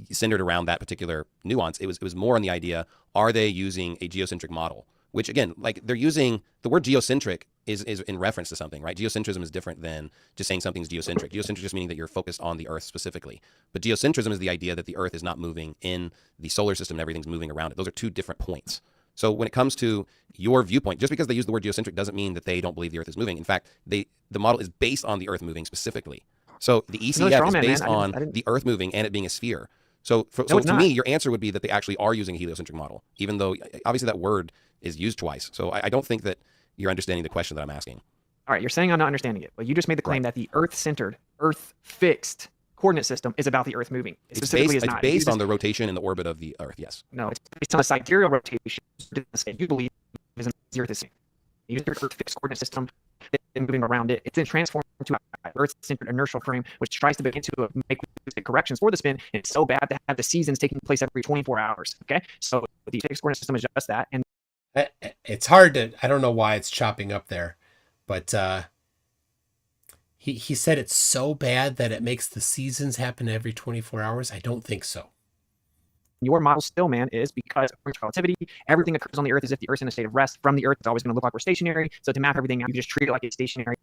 centered around that particular nuance. It was more on the idea, are they using a geocentric model? Which again, like they're using the word geocentric is in reference to something, right? Geocentrism is different than just saying something's geocentric. Geocentric just meaning that you're focused on the Earth specifically. But geocentrism is the idea that the Earth is not moving in the solar system and everything's moving around it. Those are two different points. So when it comes to your viewpoint, just because they use the word geocentric doesn't mean that they don't believe the Earth is moving. In fact, the model is based on the Earth moving specifically. So the ECF is based on the Earth moving and it being a sphere. So to me, your answer would be that they actually are using a heliocentric model, even though obviously that word is used twice. So I don't think that you're understanding the question that I'm asking. All right, you're saying I'm not understanding it, but you just made the claim that the Earth-centered, Earth-fixed coordinate system is about the Earth moving. It's based on the rotation and the orbit of the Earth, yes. No, it's based on a sidereal rotation. You believe the Earth is you use your Earth-fixed coordinate system and moving around it. It's then transformed to an Earth-centered inertial frame, which tries to begin to make corrections for the spin. And it's so bad to have the seasons taking place every 24 hours. Okay, so the fixed coordinate system is just that. And it's hard to. I don't know why it's chopping up there, but he said it's so bad that it makes the seasons happen every 24 hours. I don't think so. Your model still, man, is because of relativity, everything occurs on the Earth as if the Earth's in a state of rest. From the Earth, it's always going to look like we're stationary. So to map everything out, you just treat it like it's stationary.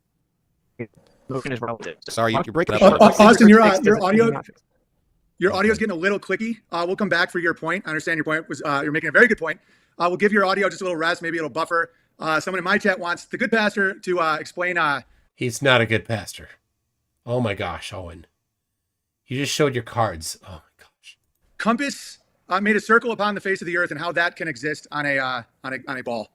Motion is relative. Sorry, you're breaking up. Austin, your audio is getting a little clicky. We'll come back for your point. I understand your point was you're making a very good point. We'll give your audio just a little rest. Maybe it'll buffer. Someone in my chat wants the good pastor to explain. He's not a good pastor. Oh my gosh, Owen. You just showed your cards. Oh my gosh. Compass made a circle upon the face of the earth and how that can exist on a ball.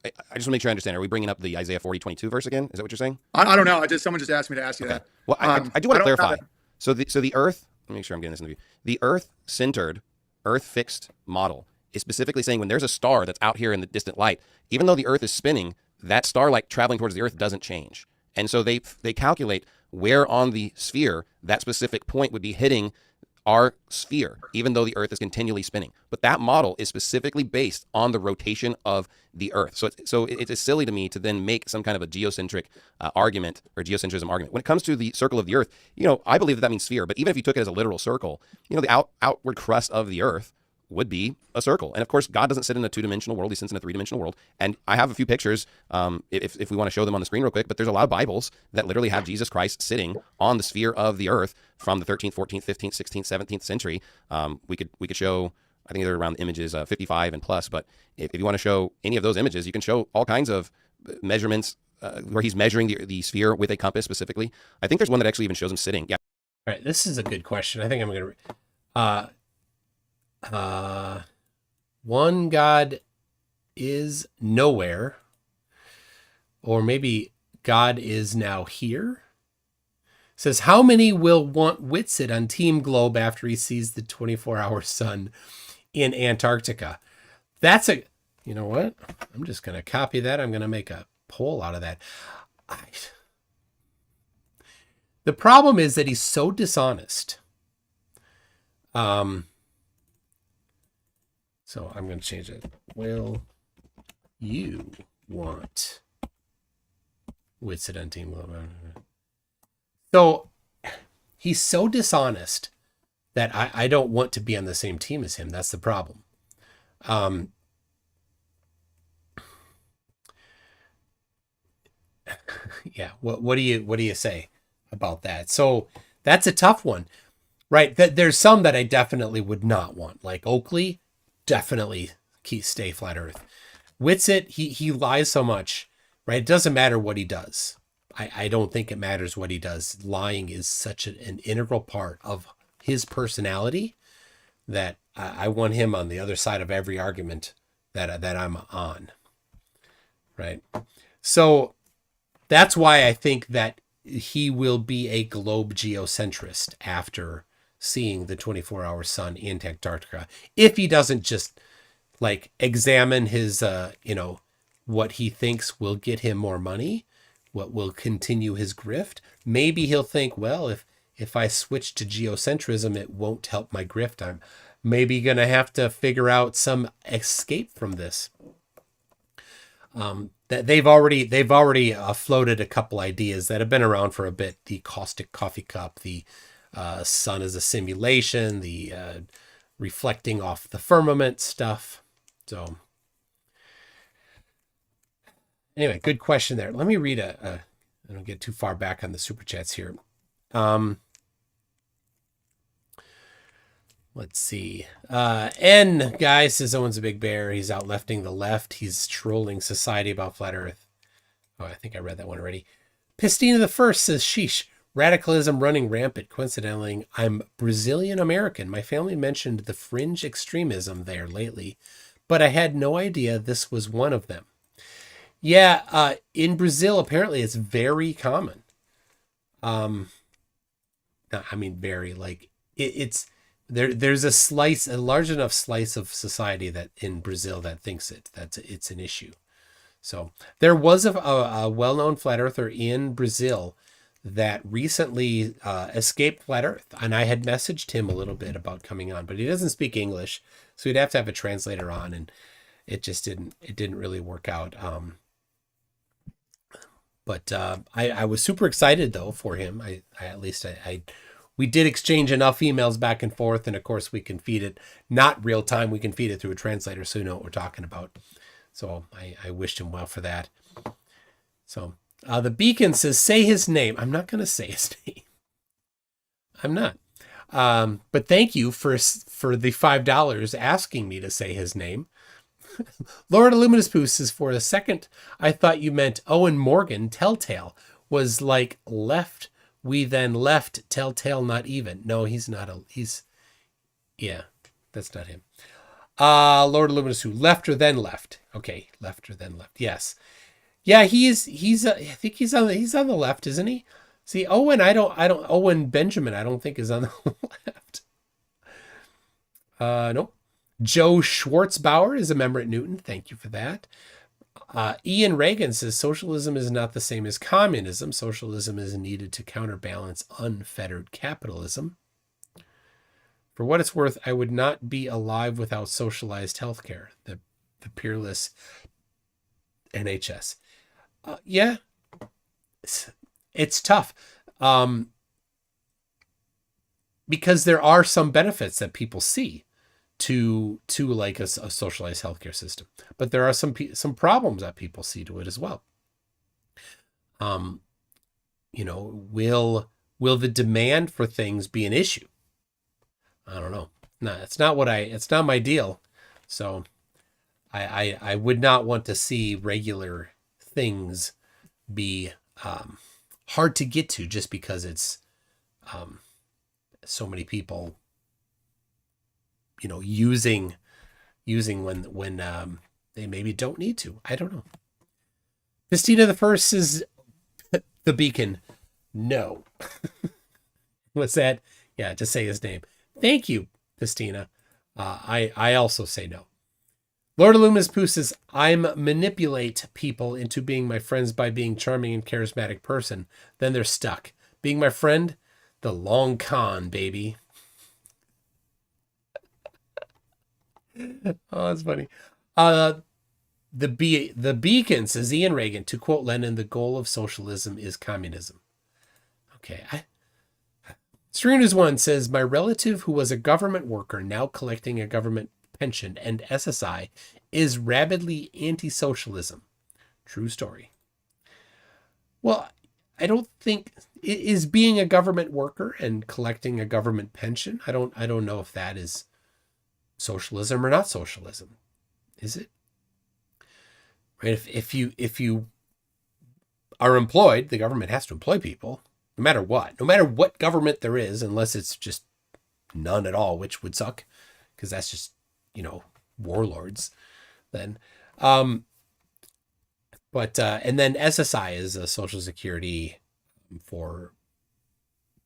I just want to make sure I understand. Are we bringing up the Isaiah 40:22 verse again? Is that what you're saying? I don't know. Someone just asked me to ask you that. Well, I do want to don't clarify. know. So the Earth, let me make sure I'm getting this in the view. The Earth-centered, Earth-fixed model is specifically saying when there's a star that's out here in the distant light, even though the Earth is spinning, that starlight traveling towards the Earth doesn't change. And so they calculate where on the sphere that specific point would be hitting our sphere, even though the Earth is continually spinning. But that model is specifically based on the rotation of the Earth. So it's silly to me to then make some kind of a geocentric argument or geocentrism argument. When it comes to the circle of the Earth, I believe that means sphere. But even if you took it as a literal circle, the outward crust of the Earth would be a circle. And of course, God doesn't sit in a two-dimensional world. He sits in a three-dimensional world. And I have a few pictures, if we want to show them on the screen real quick, but there's a lot of Bibles that literally have Jesus Christ sitting on the sphere of the earth from the 13th, 14th, 15th, 16th, 17th century. We could show, I think they're around the images 55 and plus, but if you want to show any of those images, you can show all kinds of measurements where he's measuring the sphere with a compass specifically. I think there's one that actually even shows him sitting. Yeah. All right, this is a good question. I think I'm going to... one God is nowhere, or maybe God is now here. Says, how many will want Witsit on Team Globe after he sees the 24-hour sun in Antarctica? You know what? I'm just going to copy that. I'm going to make a poll out of that. The problem is that he's so dishonest. So I'm going to change it. Will you want Witsit on Team Globe? So he's so dishonest that I don't want to be on the same team as him. That's the problem. Yeah. What do you say about that? So that's a tough one, right? There's some that I definitely would not want, like Oakley. Definitely stay flat earth. Witsit, he lies so much, right? It doesn't matter what he does. I don't think it matters what he does. Lying is such an integral part of his personality that I want him on the other side of every argument that I'm on, right? So that's why I think that he will be a globe geocentrist after seeing the 24-hour sun in Antarctica, if he doesn't just examine his what he thinks will get him more money, what will continue his grift. Maybe he'll think, well, if I switch to geocentrism, it won't help my grift. I'm maybe gonna have to figure out some escape from this. That they've already floated a couple ideas that have been around for a bit: the caustic coffee cup, the sun is a simulation, the reflecting off the firmament stuff. So anyway, good question there. Let me read I don't get too far back on the super chats here. Let's see. N guy says Owen's a big bear. He's out lefting the left. He's trolling society about flat earth. Oh, I think I read that one already. Pistina the First says, sheesh. Radicalism running rampant. Coincidentally, I'm Brazilian American. My family mentioned the fringe extremism there lately, but I had no idea this was one of them. Yeah, in Brazil, apparently it's very common. Very it's there's a large enough slice of society that in Brazil that thinks it's an issue. So there was a well-known flat earther in Brazil that recently escaped flat earth, and I had messaged him a little bit about coming on, but he doesn't speak English, so he'd have to have a translator on, and it just didn't really work out. But I was super excited though for him. We did exchange enough emails back and forth, and of course we can feed it not real time. We can feed it through a translator, so you know what we're talking about. So I wished him well for that. So. The Beacon says, say his name. I'm not going to say his name. I'm not. But thank you for the $5 asking me to say his name. Lord Illuminous Poo says, for a second, I thought you meant Owen Morgan, Telltale, was like left, we then left, Telltale not even. No, he's not. Yeah, that's not him. Lord Illuminous Poo, left or then left. Okay, left or then left. Yes. Yeah, I think he's on the left, isn't he? See, Owen Benjamin, I don't think is on the left. Nope. Joe Schwartzbauer is a member at Newton. Thank you for that. Ian Reagan says socialism is not the same as communism. Socialism is needed to counterbalance unfettered capitalism. For what it's worth, I would not be alive without socialized healthcare, the peerless NHS. Yeah, it's tough. Because there are some benefits that people see to like a socialized healthcare system, but there are some problems that people see to it as well. Will the demand for things be an issue? I don't know. No, it's not my deal. So I would not want to see regular things be hard to get to just because it's so many people using when they maybe don't need to. I don't know. Christina the First is the Beacon. No. What's that? Yeah, just say his name. Thank you, Christina. I also say no. Lord Illuminous Poo says, I manipulate people into being my friends by being charming and charismatic person. Then they're stuck. Being my friend, the long con, baby. Oh, that's funny. The Beacon says, Ian Reagan, to quote Lenin, the goal of socialism is communism. Okay. Serena's one says, my relative who was a government worker now collecting a government pension and SSI is rabidly anti-socialism. True story. Well, I don't think is being a government worker and collecting a government pension. I don't know if that is socialism or not socialism. Is it? Right? If you are employed, the government has to employ people, no matter what government there is, unless it's just none at all, which would suck, because that's just warlords. Then, and then SSI is a Social Security for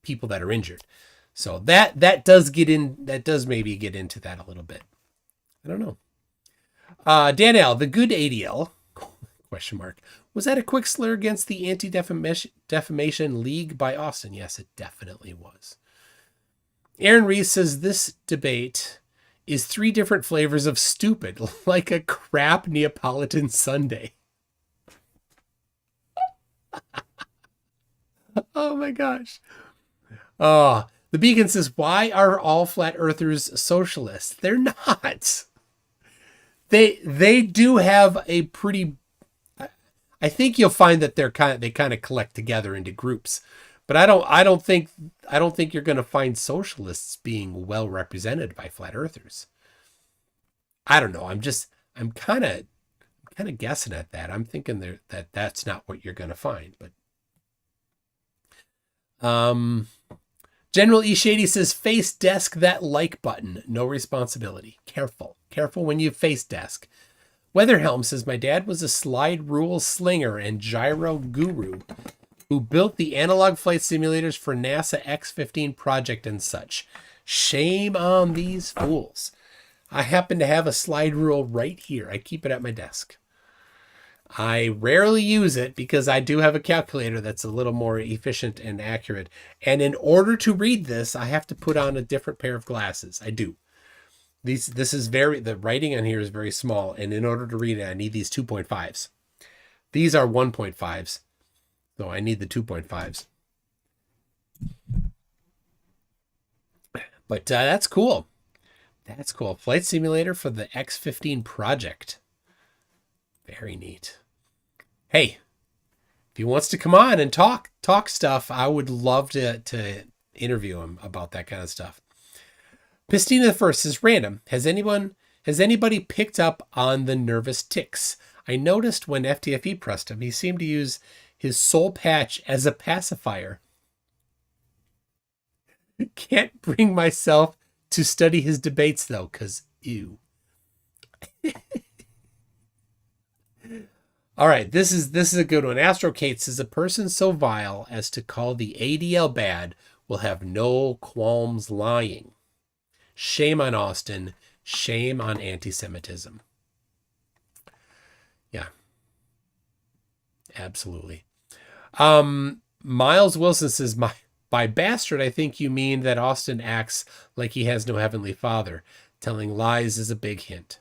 people that are injured. So that does maybe get into that a little bit. I don't know. Dan L, the good ADL, question mark. Was that a quick slur against the Anti-Defamation League by Austin? Yes, it definitely was. Aaron Reese says this debate is 3 different flavors of stupid, like a crap Neapolitan sundae. Oh my gosh. Oh, the Beacon says, why are all flat earthers socialists? They're not. They do have a pretty, I think you'll find that they kind of collect together into groups, but I don't think you're going to find socialists being well represented by flat earthers. I don't know. I'm kind of guessing at that. I'm thinking that's not what you're going to find, but General E. Shady says, face desk that like button. No responsibility. Careful when you face desk. Weatherhelm says, my dad was a slide rule slinger and gyro guru who built the analog flight simulators for NASA X-15 project and such. Shame on these fools. I happen to have a slide rule right here. I keep it at my desk. I rarely use it because I do have a calculator that's a little more efficient and accurate. And in order to read this, I have to put on a different pair of glasses. I do. The writing on here is very small. And in order to read it, I need these 2.5s. These are 1.5s. So I need the 2.5s. But that's cool. That's cool. Flight simulator for the X-15 project. Very neat. Hey, if he wants to come on and talk stuff, I would love to interview him about that kind of stuff. Pistina the First is random. Has anyone Has anybody picked up on the nervous tics? I noticed when FTFE pressed him, he seemed to use his soul patch as a pacifier. Can't bring myself to study his debates, though, because ew. All right, this is a good one. Astro Kate says, a person so vile as to call the ADL bad will have no qualms lying. Shame on Austin. Shame on anti-Semitism. Yeah. Absolutely. Miles Wilson says, by bastard, I think you mean that Austin acts like he has no heavenly father. Telling lies is a big hint.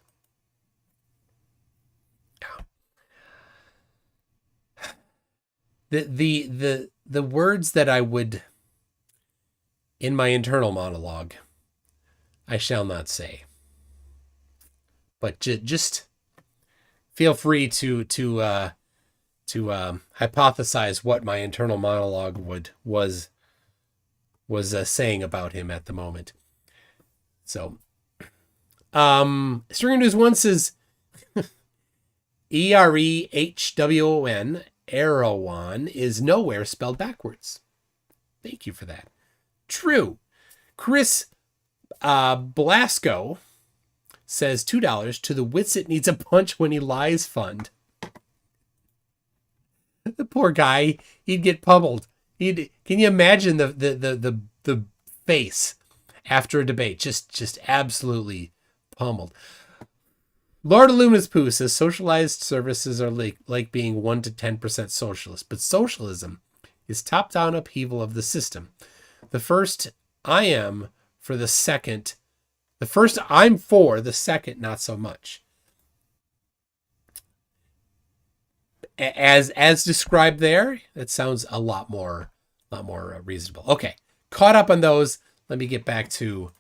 The words that I would, in my internal monologue, I shall not say. But just feel free to hypothesize what my internal monologue was saying about him at the moment. So, Stringer News 1 says, EREHWON, Erewhon, is nowhere spelled backwards. Thank you for that. True. Chris Blasco says $2 to the Witsit needs a punch when he lies fund. The poor guy, he'd get pummeled. Can you imagine the face after a debate? Just absolutely pummeled. Lord Illuminous Pooh says socialized services are like being 1 to 10% socialist, but socialism is top-down upheaval of the system. The first I am for the second. The first I'm for, the second not so much. As described there, that sounds a lot more reasonable. Okay, caught up on those. Let me get back to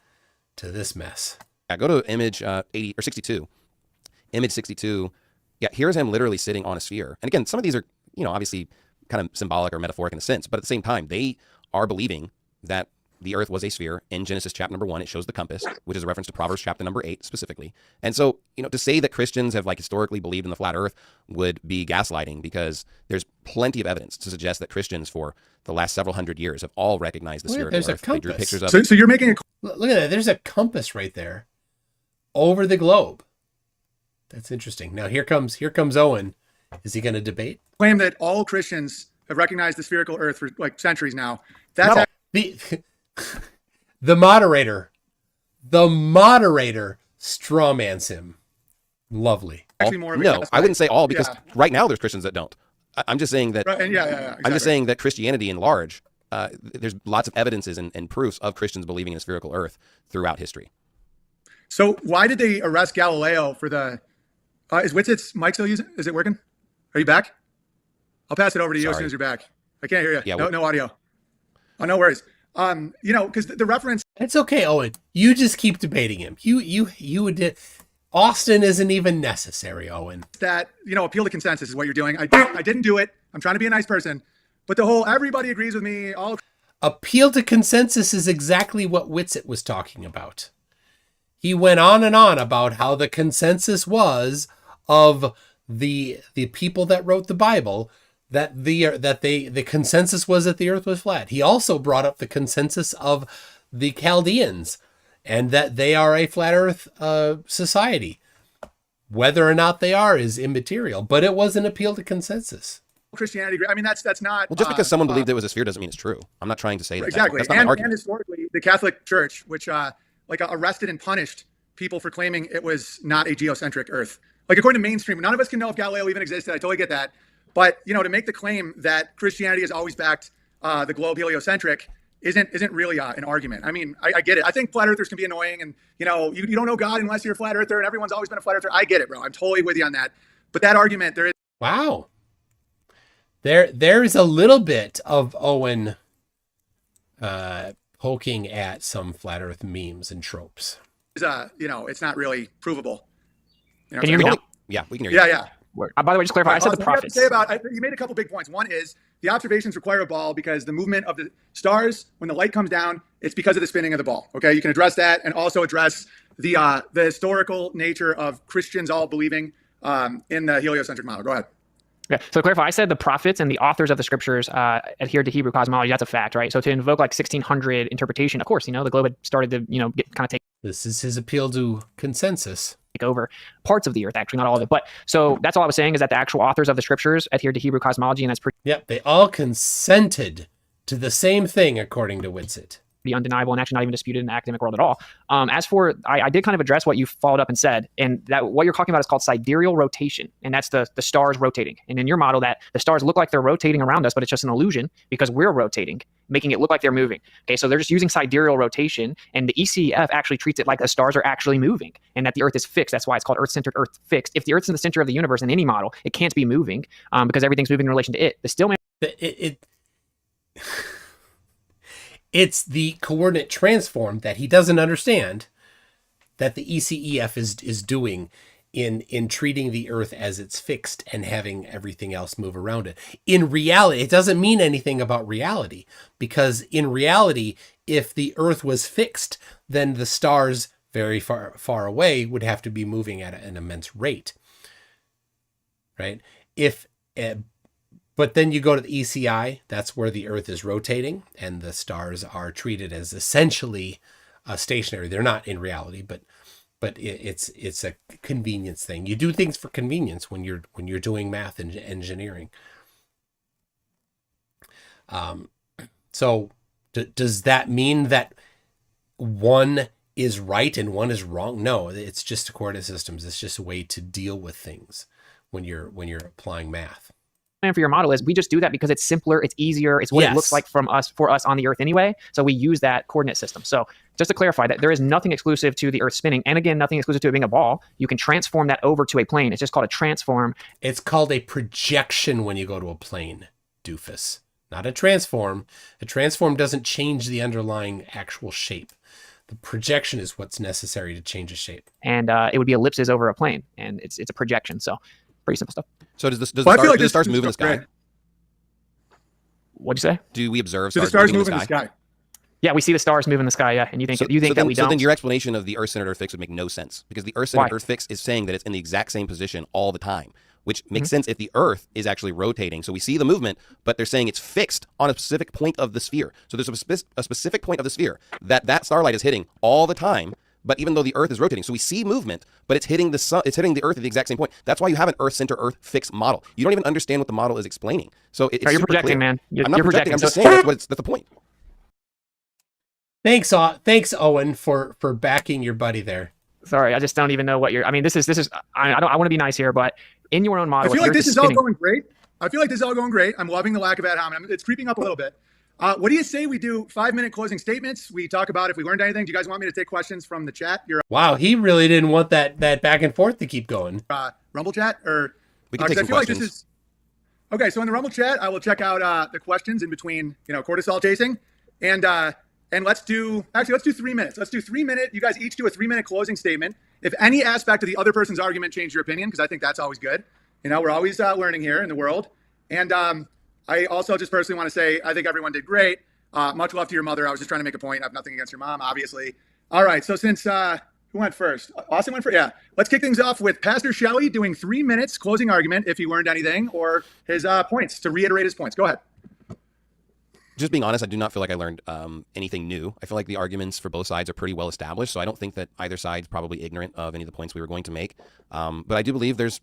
this mess. Yeah, go to image 80 or 62. Image 62. Yeah, here's him literally sitting on a sphere. And again, some of these are, obviously kind of symbolic or metaphoric in a sense, but at the same time, they are believing that the earth was a sphere. In Genesis chapter number 1, it shows the compass, which is a reference to Proverbs chapter number 8 specifically. And so, to say that Christians have historically believed in the flat earth would be gaslighting, because there's plenty of evidence to suggest that Christians for the last several hundred years have all recognized the sphere of the earth. They drew pictures of it. So you're making a... Look at that. There's a compass right there over the globe. That's interesting. Now here comes Owen. Is he going to debate? Claim that all Christians have recognized the spherical earth for centuries now. That's the moderator strawmans him. Lovely. Actually more of a no, I wouldn't say all, because right now there's Christians that don't. I'm just saying that. Right, and exactly. I'm just saying that Christianity in large, there's lots of evidences and proofs of Christians believing in a spherical earth throughout history. So why did they arrest Galileo for the? Is Witsit's mic still using? Is it working? Are you back? I'll pass it over to you as soon as you're back. I can't hear you. Yeah, no audio. Oh, no worries. Because the reference. It's okay, Owen. You just keep debating him. You would. Austin isn't even necessary, Owen. That appeal to consensus is what you're doing. I didn't do it. I'm trying to be a nice person, but the whole everybody agrees with me. All appeal to consensus is exactly what Witsit was talking about. He went on and on about how the consensus was of the people that wrote the Bible, that the consensus was that the earth was flat. He also brought up the consensus of the Chaldeans, and that they are a flat earth society. Whether or not they are is immaterial, but it was an appeal to consenses. Christianity. I mean, that's not. Well, just because someone believed it was a sphere doesn't mean it's true. I'm not trying to say that. Exactly. That's not my argument. And historically, the Catholic Church, which arrested and punished people for claiming it was not a geocentric Earth. According to mainstream, none of us can know if Galileo even existed. I totally get that. But to make the claim that Christianity has always backed the globe heliocentric isn't really an argument. I mean, I get it. I think flat earthers can be annoying, and you don't know God unless you're a flat earther, and everyone's always been a flat earther. I get it, bro. I'm totally with you on that. But that argument, there is. Wow. There's a little bit of Owen poking at some flat earth memes and tropes. It's not really provable. Can you hear me now? Yeah, we can hear you. Yeah. By the way, just clarify, I said the prophets. You made a couple big points. One is the observations require a ball because the movement of the stars, when the light comes down, it's because of the spinning of the ball. Okay, you can address that and also address the historical nature of Christians all believing in the heliocentric model. Go ahead. Yeah. So to clarify, I said the prophets and the authors of the scriptures adhered to Hebrew cosmology. That's a fact, right? So to invoke like 1600 interpretation, of course, the globe had started to, kind of take This is his appeal to consensus. over parts of the earth, actually, not all of it. But so that's all I was saying is that the actual authors of the scriptures adhered to Hebrew cosmology, and that's pretty Yep, they all consented to the same thing, according to Witsit. undeniable and actually not even disputed in the academic world at all. As for, I did kind of address what you followed up and said, and that what you're talking about is called sidereal rotation, and that's the stars rotating. And in your model, that the stars look like they're rotating around us, but it's just an illusion because we're rotating, making it look like they're moving. Okay, so they're just using sidereal rotation, and the ECF actually treats it like the stars are actually moving, and that the Earth is fixed. That's why it's called Earth-centered, Earth fixed. If the Earth's in the center of the universe in any model, it can't be moving because everything's moving in relation to it. The Stillman. It's the coordinate transform that he doesn't understand that the ECEF is doing in treating the Earth as it's fixed and having everything else move around it. In reality, it doesn't mean anything about reality, because in reality, if the Earth was fixed, then the stars very far away would have to be moving at an immense rate, right? But then you go to the ECI, that's where the Earth is rotating, and the stars are treated as essentially stationary. They're not in reality, but it's a convenience thing. You do things for convenience when you're doing math and engineering. So does that mean that one is right and one is wrong? No, it's just coordinate systems. It's just a way to deal with things when you're applying math. For your model is we just do that because it's simpler, it's easier, it's what it looks like for us on the Earth anyway. So we use that coordinate system. So just to clarify that there is nothing exclusive to the Earth spinning, and again, nothing exclusive to it being a ball. You can transform that over to a plane. It's just called a transform. It's called a projection when you go to a plane, doofus. Not a transform. A transform doesn't change the underlying actual shape. The projection is what's necessary to change a shape. And it would be ellipses over a plane, and it's a projection. So pretty simple stuff. So does the stars move in the sky? What'd you say? Do we observe Do the stars stars moving in the sky? Yeah, we see the stars move in the sky, yeah. And you think that we don't? So then your explanation of the Earth-centered Earth fixed would make no sense, because the Earth-centered Earth fixed is saying that it's in the exact same position all the time, which makes sense if the Earth is actually rotating. So we see the movement, but they're saying it's fixed on a specific point of the sphere. So there's a specific point of the sphere that starlight is hitting all the time. But even though the Earth is rotating, so we see movement, but it's hitting the sun, it's hitting the Earth at the exact same point. That's why you have an Earth-center, Earth-fixed model. You don't even understand what the model is explaining. So it's you're projecting, man. I'm not projecting. I'm just saying that's the point. Thanks, Owen, for backing your buddy there. Sorry, I just don't even know what you're. I mean, this is. I want to be nice here, but in your own model, I feel like this is all going great. I'm loving the lack of ad hominem. It's creeping up a little bit. What do you say we do 5-minute closing statements? We talk about if we learned anything. Do you guys want me to take questions from the chat? Wow, he really didn't want that back and forth to keep going. Rumble chat, or we can take some questions. Like this is okay. So in the Rumble chat, I will check out the questions in between, cortisol chasing, and let's do 3 minutes. Let's do 3 minute. You guys each do a 3-minute closing statement. If any aspect of the other person's argument changed your opinion, because I think that's always good. We're always learning here in the world, and I also just personally want to say I think everyone did great. Much love to your mother. I was just trying to make a point. I have nothing against your mom, obviously. All right. So since who went first? Austin went first. Yeah. Let's kick things off with Pastor Shelley doing 3 minutes closing argument if he learned anything, or his points to reiterate his points. Go ahead. Just being honest, I do not feel like I learned anything new. I feel like the arguments for both sides are pretty well established, so I don't think that either side's probably ignorant of any of the points we were going to make. But I do believe there's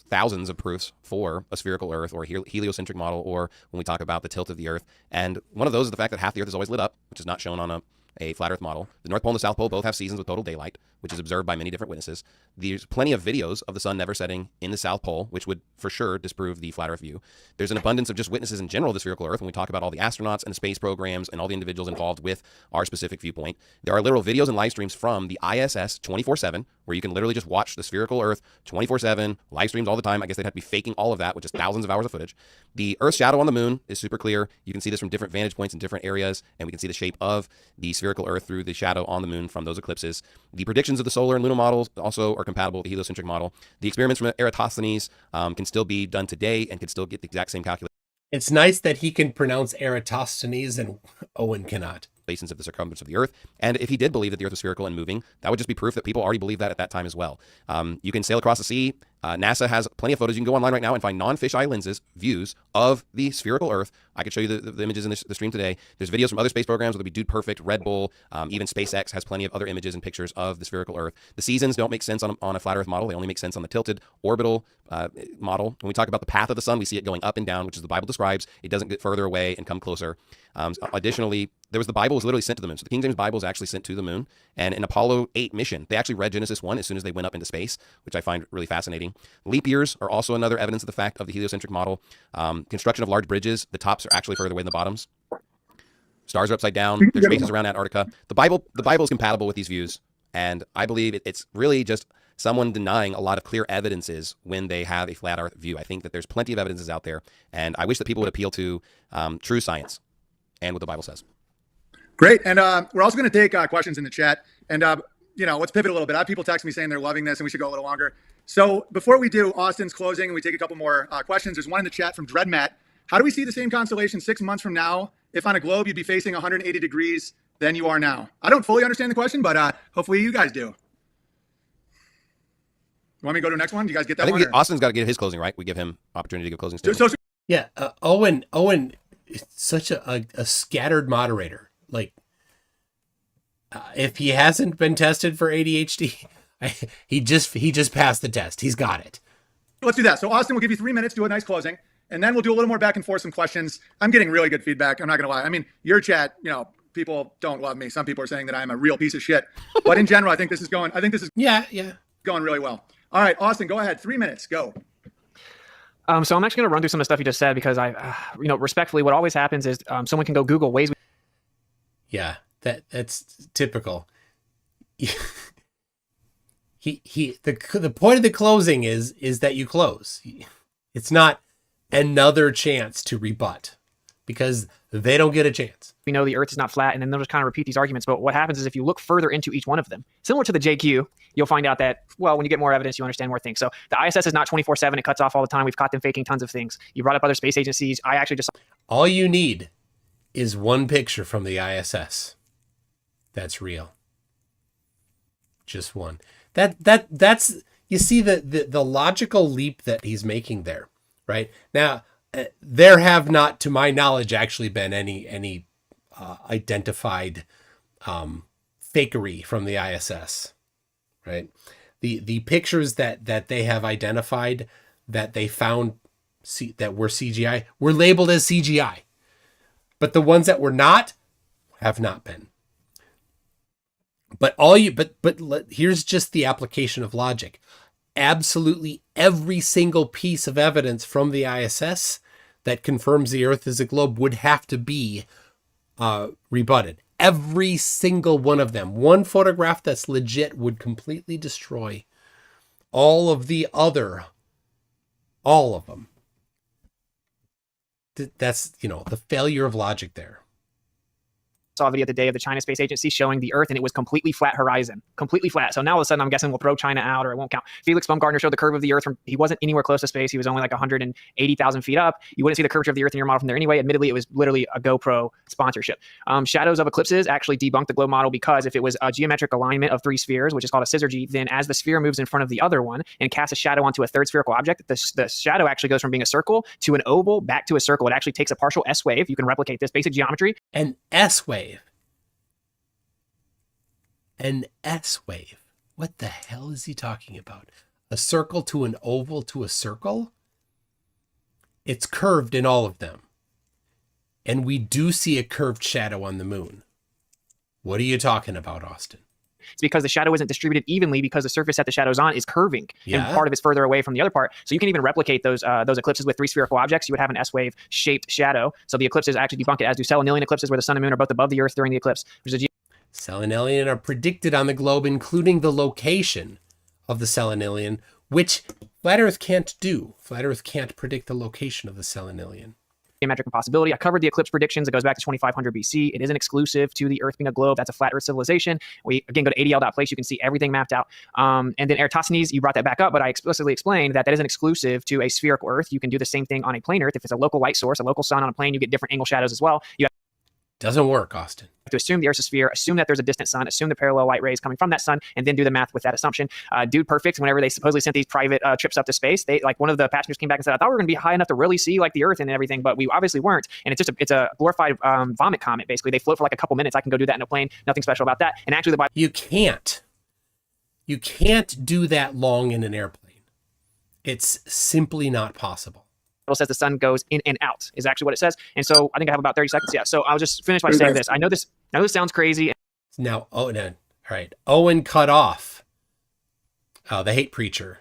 thousands of proofs for a spherical Earth or heliocentric model, or when we talk about the tilt of the Earth. And one of those is the fact that half the Earth is always lit up, which is not shown on a flat Earth model. The North Pole and the South Pole both have seasons with total daylight, which is observed by many different witnesses. There's plenty of videos of the sun never setting in the South Pole, which would for sure disprove the flat Earth view. There's an abundance of just witnesses in general of the spherical Earth when we talk about all the astronauts and the space programs and all the individuals involved with our specific viewpoint. There are literal videos and live streams from the ISS 24/7, where you can literally just watch the spherical Earth 24/7, live streams all the time. I guess they'd have to be faking all of that, which is thousands of hours of footage. The Earth's shadow on the moon is super clear. You can see this from different vantage points in different areas, and we can see the shape of the spherical Earth through the shadow on the moon from those eclipses. The predictions of the solar and lunar models also are compatible with the heliocentric model. The experiments from Eratosthenes can still be done today and can still get the exact same calculation. It's nice that he can pronounce Eratosthenes and Owen cannot. basins of the circumference of the Earth. And if he did believe that the Earth was spherical and moving, that would just be proof that people already believed that at that time as well. You can sail across the sea. NASA has plenty of photos. You can go online right now and find non-fisheye lenses views of the spherical Earth. I could show you the images in the stream today. There's videos from other space programs, whether it be Dude Perfect, Red Bull, even SpaceX has plenty of other images and pictures of the spherical Earth. The seasons don't make sense on a flat Earth model. They only make sense on the tilted orbital model. When we talk about the path of the sun, we see it going up and down, which is the Bible describes. It doesn't get further away and come closer. Additionally, the Bible was literally sent to the moon. So the King James Bible is actually sent to the moon. And in Apollo 8 mission, they actually read Genesis 1 as soon as they went up into space, which I find really fascinating. Leap years are also another evidence of the fact of the heliocentric model. Construction of large bridges, the tops are actually further away than the bottoms. Stars are upside down. There's spaces around Antarctica. The Bible is compatible with these views. And I believe it's really just someone denying a lot of clear evidences when they have a flat Earth view. I think that there's plenty of evidences out there. And I wish that people would appeal to true science and what the Bible says. Great. And we're also going to take questions in the chat. And, let's pivot a little bit. I have people text me saying they're loving this and we should go a little longer. So before we do Austin's closing and we take a couple more questions, there's one in the chat from DreadMatt. How do we see the same constellation 6 months from now? If on a globe you'd be facing 180 degrees than you are now? I don't fully understand the question, but hopefully you guys do. You want me to go to the next one? Do you guys get that one? Austin's got to get his closing, right? We give him opportunity to give closing statements. Yeah, Owen is such a scattered moderator. Like, if he hasn't been tested for ADHD, he just passed the test. He's got it. Let's do that. So Austin, we'll give you 3 minutes, do a nice closing, and then we'll do a little more back and forth, some questions. I'm getting really good feedback. I'm not going to lie. I mean, your chat, people don't love me. Some people are saying that I'm a real piece of shit. But in general, I think this is going really well. All right, Austin, go ahead. 3 minutes, go. So I'm actually going to run through some of the stuff you just said because respectfully, what always happens is someone can go Google ways. Yeah, that's typical. The point of the closing is that you close. It's not another chance to rebut because they don't get a chance. We know the Earth is not flat, and then they'll just kind of repeat these arguments. But what happens is if you look further into each one of them, similar to the JQ, you'll find out that, well, when you get more evidence, you understand more things. So the ISS is not 24/7. It cuts off all the time. We've caught them faking tons of things. You brought up other space agencies. I actually just... All you need is one picture from the ISS. That's real. Just one. That's you see the logical leap that he's making there, right? Now, there have not, to my knowledge, actually been any identified fakery from the ISS, right? The pictures that they have identified that they found that were CGI were labeled as CGI, but the ones that were not have not been. But here's just the application of logic. Absolutely every single piece of evidence from the ISS that confirms the Earth is a globe would have to be rebutted. Every single one of them. One photograph that's legit would completely destroy all of them. That's, the failure of logic there. Saw a video the day of the China Space Agency showing the Earth, and it was completely flat horizon, completely flat. So now all of a sudden, I'm guessing we'll throw China out, or it won't count. Felix Baumgartner showed the curve of the Earth he wasn't anywhere close to space. He was only like 180,000 feet up. You wouldn't see the curvature of the Earth in your model from there anyway. Admittedly, it was literally a GoPro sponsorship. Shadows of eclipses actually debunked the globe model because if it was a geometric alignment of three spheres, which is called a syzygy, then as the sphere moves in front of the other one and casts a shadow onto a third spherical object, the shadow actually goes from being a circle to an oval back to a circle. It actually takes a partial S wave. You can replicate this basic geometry. An S wave. An S wave. What the hell is he talking about? A circle to an oval to a circle? It's curved in all of them. And we do see a curved shadow on the moon. What are you talking about, Austin? It's because the shadow isn't distributed evenly because the surface that the shadow's on is curving. And part of it's further away from the other part. So you can even replicate those eclipses with three spherical objects. You would have an S-wave shaped shadow. So the eclipses actually debunk it, as do selenilian eclipses where the sun and moon are both above the Earth during the eclipse. Selenilian are predicted on the globe, including the location of the selenilian, which Flat Earth can't do. Flat Earth can't predict the location of the selenilian. Geometric impossibility. I covered the eclipse predictions. It goes back to 2500 BC. It isn't exclusive to the Earth being a globe. That's a flat Earth civilization. We, again, go to adl.place. You can see everything mapped out. And then Eratosthenes, you brought that back up, but I explicitly explained that isn't exclusive to a spherical Earth. You can do the same thing on a plane Earth. If it's a local light source, a local sun on a plane, you get different angle shadows as well. Doesn't work, Austin. To assume the Earth's a sphere, assume that there's a distant sun, assume the parallel light rays coming from that sun, and then do the math with that assumption. Dude Perfect, whenever they supposedly sent these private trips up to space, they like one of the passengers came back and said, I thought we were going to be high enough to really see like the Earth and everything, but we obviously weren't. And it's a glorified vomit comet, basically. They float for like a couple minutes. I can go do that in a plane. Nothing special about that. And actually the Bible... You can't do that long in an airplane. It's simply not possible. says the sun goes in and out is actually what it says. And so I think I have about 30 seconds. Yeah. So I'll just finish by saying this. I know this sounds crazy. Now, all right. Owen cut off the hate preacher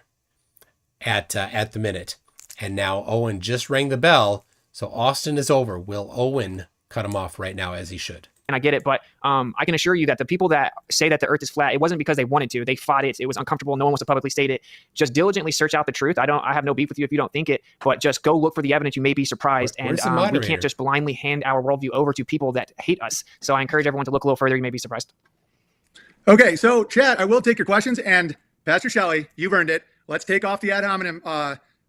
at the minute. And now Owen just rang the bell. So Austin is over. Will Owen cut him off right now as he should? And I get it, but I can assure you that the people that say that the earth is flat, it wasn't because they wanted to. They fought it. It was uncomfortable. No one wants to publicly state it. Just diligently search out the truth. I have no beef with you if you don't think it, but just go look for the evidence. You may be surprised. And we can't just blindly hand our worldview over to people that hate us. So I encourage everyone to look a little further. You may be surprised. Okay, so chat, I will take your questions. And Pastor Shelley, you've earned it. Let's take off the ad hominem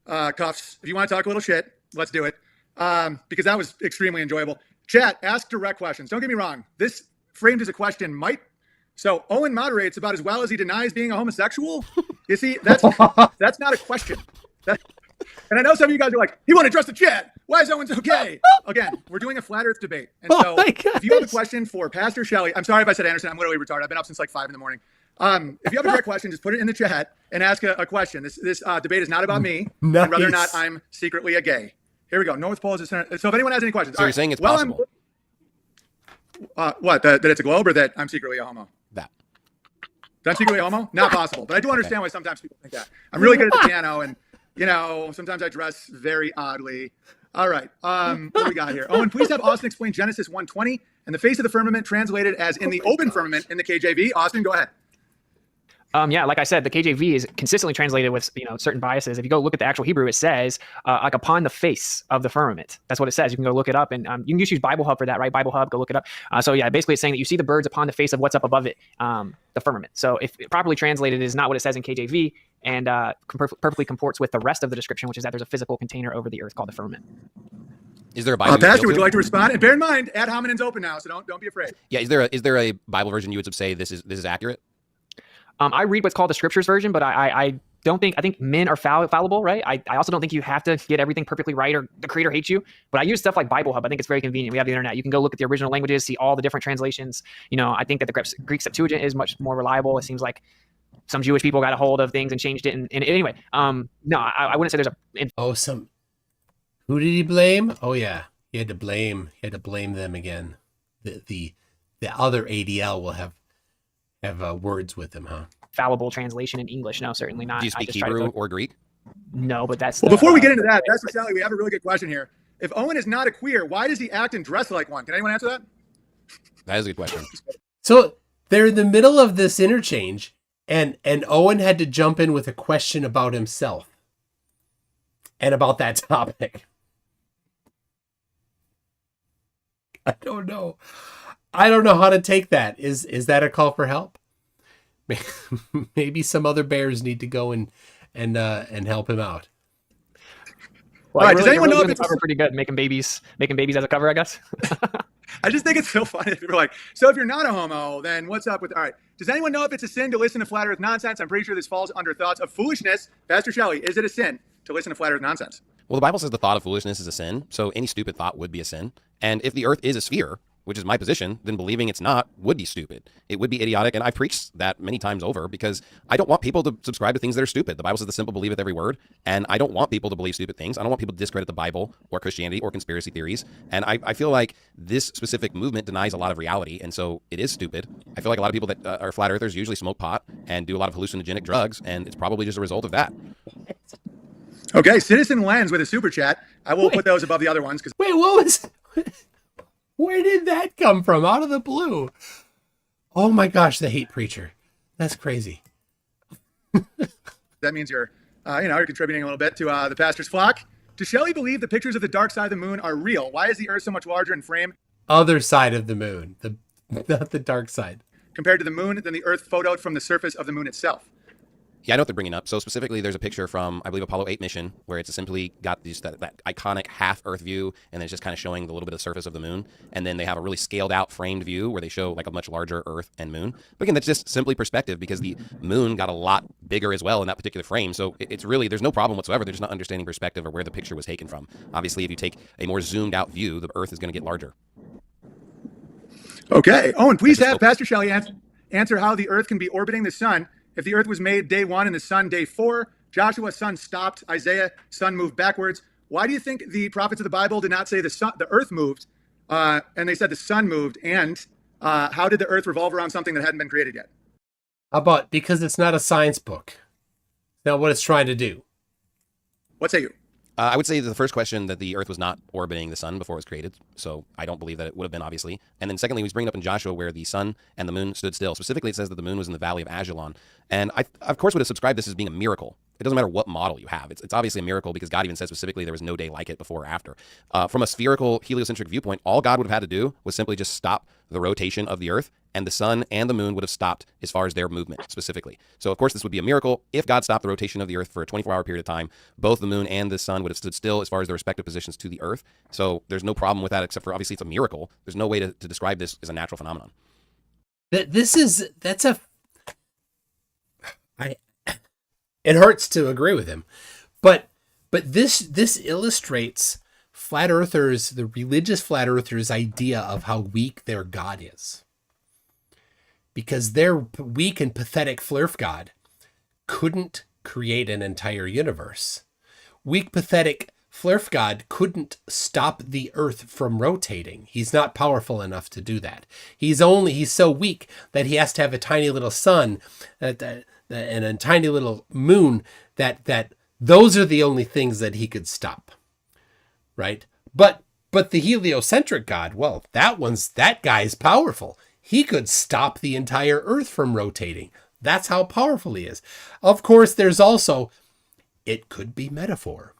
cuffs. If you want to talk a little shit, let's do it. Because that was extremely enjoyable. Chat, ask direct questions. Don't get me wrong. This framed as a question might. So Owen moderates about as well as he denies being a homosexual. You see, that's not a question. And I know some of you guys are like, he won't address the chat. Why is Owen so gay? Again, we're doing a flat earth debate. And so if you have a question for Pastor Shelley, I'm sorry if I said Anderson, I'm literally retarded. I've been up since like 5 a.m. If you have a direct question, just put it in the chat and ask a question. This debate is not about me, and whether or not I'm secretly a gay. Here we go. North Pole is a center. So if anyone has any questions. So you're saying it's possible? What? That it's a globe or that I'm secretly a homo? That I'm secretly a homo? Not possible. But I do understand why sometimes people think that. I'm really good at the piano and, sometimes I dress very oddly. All right. What do we got here? Owen, please have Austin explain Genesis 1:20 and the face of the firmament translated as in the open firmament in the KJV. Austin, go ahead. Yeah, like I said, the KJV is consistently translated with certain biases. If you go look at the actual Hebrew, it says like upon the face of the firmament. That's what it says. You can go look it up, and you can just use Bible Hub for that, right? Bible Hub, go look it up. So yeah, basically it's saying that you see the birds upon the face of what's up above it, the firmament. So if properly translated, it is not what it says in KJV, and perfectly comports with the rest of the description, which is that there's a physical container over the earth called the firmament. Is there a Bible? Pastor, would you like to respond? And bear in mind, ad hominem's open now, so don't be afraid. Yeah, is there a Bible version you would say this is accurate? I read what's called the scriptures version, but I think men are fallible, right? I also don't think you have to get everything perfectly right or the creator hates you, but I use stuff like Bible Hub. I think it's very convenient. We have the internet. You can go look at the original languages, see all the different translations. I think that the Greek Septuagint is much more reliable. It seems like some Jewish people got a hold of things and changed it. And anyway, no, I wouldn't say there's a... Who did he blame? Oh yeah, he had to blame them again. The other ADL will have words with him, huh? Fallible translation in English? No, certainly not. Do you speak Hebrew or Greek? No, but that's... Well, before we get into that, Pastor Sally, we have a really good question here. If Owen is not a queer, why does he act and dress like one? Can anyone answer that? That is a good question. So they're in the middle of this interchange, and Owen had to jump in with a question about himself and about that topic. I don't know how to take that. Is that a call for help? Maybe some other bears need to go and help him out. Well, all right, does anyone know if it's pretty good making babies as a cover, I guess? I just think it's so funny. People are like, so if you're not a homo, then what's up with... All right, does anyone know if it's a sin to listen to flat earth nonsense? I'm pretty sure this falls under thoughts of foolishness. Pastor Shelley, is it a sin to listen to flat earth nonsense? Well, the Bible says the thought of foolishness is a sin, so any stupid thought would be a sin. And if the earth is a sphere, which is my position, then believing it's not would be stupid. It would be idiotic, and I've preached that many times over because I don't want people to subscribe to things that are stupid. The Bible says the simple believeth every word, and I don't want people to believe stupid things. I don't want people to discredit the Bible or Christianity or conspiracy theories, and I feel like this specific movement denies a lot of reality, and so it is stupid. I feel like a lot of people that are flat earthers usually smoke pot and do a lot of hallucinogenic drugs, and it's probably just a result of that. Okay, Citizen Lens with a super chat. I will put those above the other ones. Wait, what was... Where did that come from? Out of the blue. Oh my gosh, the hate preacher. That's crazy. That means you're contributing a little bit to the pastor's flock. Does Shelley believe the pictures of the dark side of the moon are real? Why is the Earth so much larger in frame? Other side of the moon, not the dark side. Compared to the moon than the Earth photoed from the surface of the moon itself. Yeah, I know what they're bringing up. So specifically, there's a picture from, I believe, Apollo 8 mission where it's simply got that iconic half-Earth view, and then it's just kind of showing the little bit of the surface of the moon. And then they have a really scaled-out framed view where they show like a much larger Earth and moon. But again, that's just simply perspective because the moon got a lot bigger as well in that particular frame. So it's really, there's no problem whatsoever. They're just not understanding perspective or where the picture was taken from. Obviously, if you take a more zoomed-out view, the Earth is going to get larger. Okay. Oh, and please have Pastor Shelley answer how the Earth can be orbiting the sun. If the Earth was made day 1 and the sun day 4, Joshua's sun stopped, Isaiah, sun moved backwards. Why do you think the prophets of the Bible did not say the Earth moved, and they said the sun moved? And how did the Earth revolve around something that hadn't been created yet? How about because it's not a science book? Now, what it's trying to do? What say you? I would say the first question that the Earth was not orbiting the sun before it was created, so I don't believe that it would have been, obviously. And then secondly, he's bringing up in Joshua where the sun and the moon stood still. Specifically, it says that the moon was in the valley of Ajalon. And I, of course, would have subscribed this as being a miracle. It doesn't matter what model you have. It's obviously a miracle because God even says specifically there was no day like it before or after. From a spherical heliocentric viewpoint, all God would have had to do was simply just stop the rotation of the Earth, and the sun and the moon would have stopped as far as their movement specifically. So, of course, this would be a miracle. If God stopped the rotation of the Earth for a 24-hour period of time, both the moon and the sun would have stood still as far as their respective positions to the Earth. So there's no problem with that except for obviously it's a miracle. There's no way to describe this as a natural phenomenon. It hurts to agree with him, but this illustrates flat earthers, the religious flat earthers' idea of how weak their God is, because their weak and pathetic flurf God couldn't create an entire universe. Weak, pathetic flurf God couldn't stop the Earth from rotating. He's not powerful enough to do that. He's so weak that he has to have a tiny little sun and a tiny little moon that those are the only things that he could stop. Right? But the heliocentric God, well, that guy's powerful. He could stop the entire Earth from rotating. That's how powerful he is. Of course, there's also, it could be metaphor.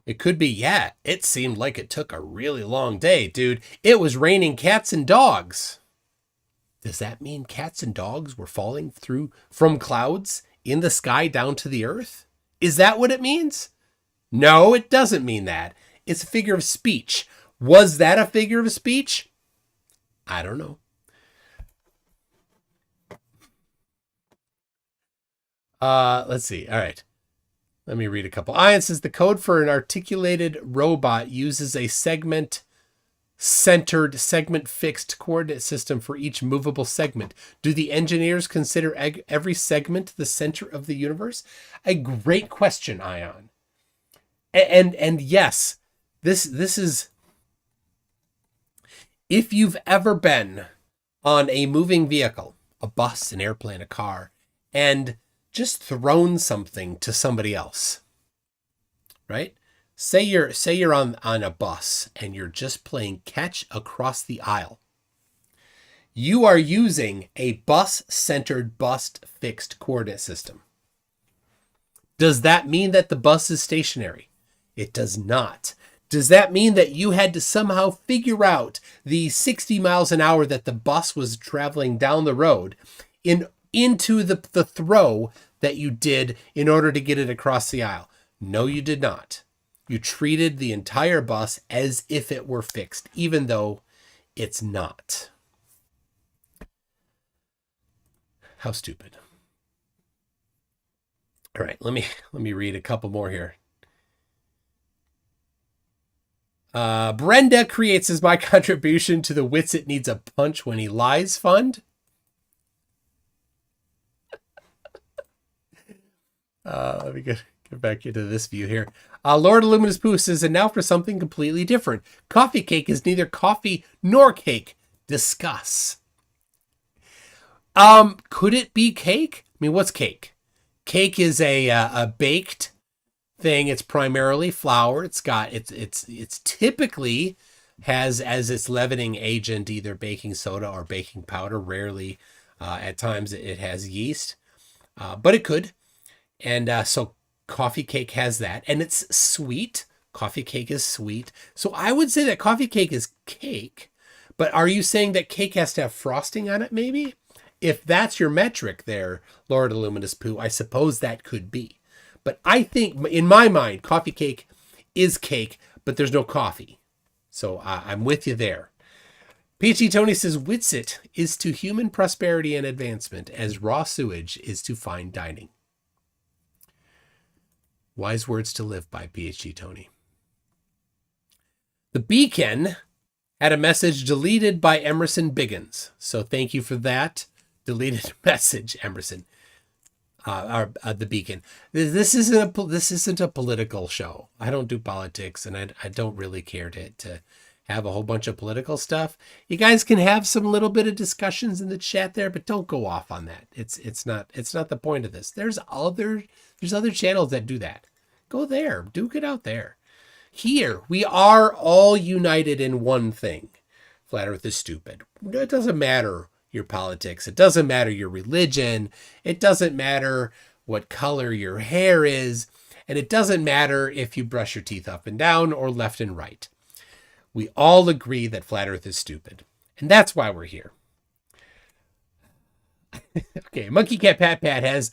It could be, yeah, it seemed like it took a really long day, dude. It was raining cats and dogs. Does that mean cats and dogs were falling through from clouds in the sky down to the Earth? Is that what it means? No, it doesn't mean that. It's a figure of speech. Was that a figure of speech? I don't know. Let's see. All right. Let me read a couple. Ian says the code for an articulated robot uses a segment-centered, segment-fixed coordinate system for each movable segment. Do the engineers consider every segment the center of the universe? A great question, Ion. And yes, this is, if you've ever been on a moving vehicle, a bus, an airplane, a car, and just thrown something to somebody else, right? Say you're on a bus and you're just playing catch across the aisle. You are using a bus-centered, bus-fixed coordinate system. Does that mean that the bus is stationary? It does not. Does that mean that you had to somehow figure out the 60 miles an hour that the bus was traveling down the road into the throw that you did in order to get it across the aisle? No, you did not. You treated the entire bus as if it were fixed, even though it's not. How stupid. All right, let me read a couple more here. Brenda creates as my contribution to the Witsit Needs a Punch When He Lies Fund. Let me get back into this view here. Lord Illuminous Pooh says, and now for something completely different. Coffee cake is neither coffee nor cake. Discuss. Could it be cake? I mean, what's cake? Cake is a baked thing. It's primarily flour. It's typically has as its leavening agent either baking soda or baking powder. Rarely, at times it has yeast, but it could. And so coffee cake has that, and it's sweet. Coffee cake is sweet. So I would say that coffee cake is cake, but are you saying that cake has to have frosting on it maybe? if that's your metric there, Lord Illuminous Pooh, I suppose that could be. But I think, in my mind, coffee cake is cake, but there's no coffee. So I'm with you there. PhD Tony says, Witsit is to human prosperity and advancement as raw sewage is to fine dining. Wise words to live by, PhD Tony. The Beacon had a message deleted by Emerson Biggins. So thank you for that. Deleted message, Emerson. The Beacon. This isn't a political show. I don't do politics, and I don't really care to have a whole bunch of political stuff. You guys can have some little bit of discussions in the chat there, but don't go off on that. It's not the point of this. There's other channels that do that. Go there, duke it out there. Here, we are all united in one thing. Flat Earth is stupid. It doesn't matter your politics. It doesn't matter your religion. It doesn't matter what color your hair is. And it doesn't matter if you brush your teeth up and down or left and right. We all agree that Flat Earth is stupid. And that's why we're here. Okay, Monkey Cat Pat Pat has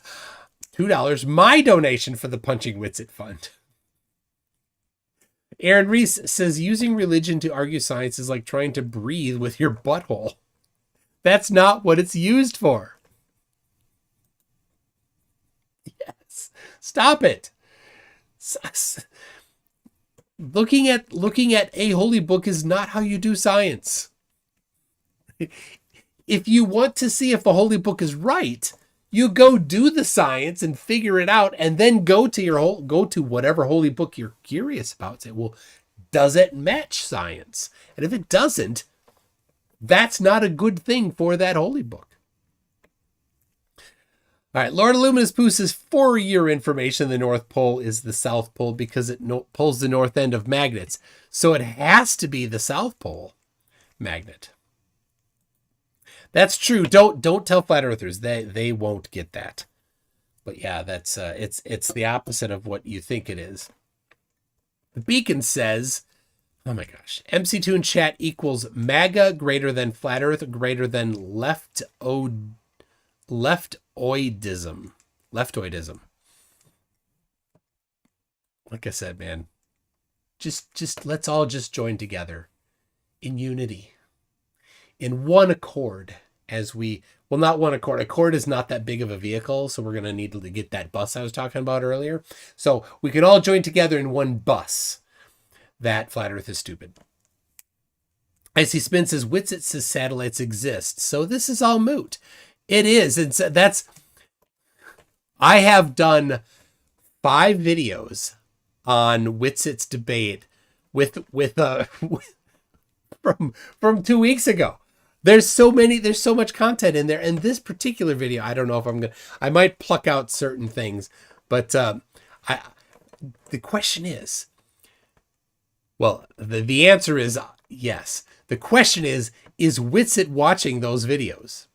$2. My donation for the Punching Witsit Fund. Aaron Reese says, using religion to argue science is like trying to breathe with your butthole. That's not what it's used for. Yes. Stop it. Looking at a holy book is not how you do science. If you want to see if the holy book is right, you go do the science and figure it out, and then go to whatever holy book you're curious about. Say, well, does it match science? And if it doesn't, that's not a good thing for that holy book. All right, Lord Illuminous Pooh says, for your information, the North Pole is the South Pole because it pulls the north end of magnets. So it has to be the South Pole magnet. That's true. Don't tell flat earthers. They won't get that. But yeah, that's it's the opposite of what you think it is. The Beacon says, oh my gosh, MC2 in chat equals MAGA greater than flat earth greater than leftoidism. Leftoidism. Like I said, man, just let's all just join together in unity, in one accord, not one accord. Accord is not that big of a vehicle, so we're going to need to get that bus I was talking about earlier. So we can all join together in one bus that flat earth is stupid. Icy Spin says, Witsit says satellites exist, so this is all moot. It is, and so I have done 5 videos on Witsit's debate from 2 weeks ago. There's so much content in there. And this particular video, I don't know if I might pluck out certain things, but the question is, well, the answer is yes. The question is Witsit watching those videos?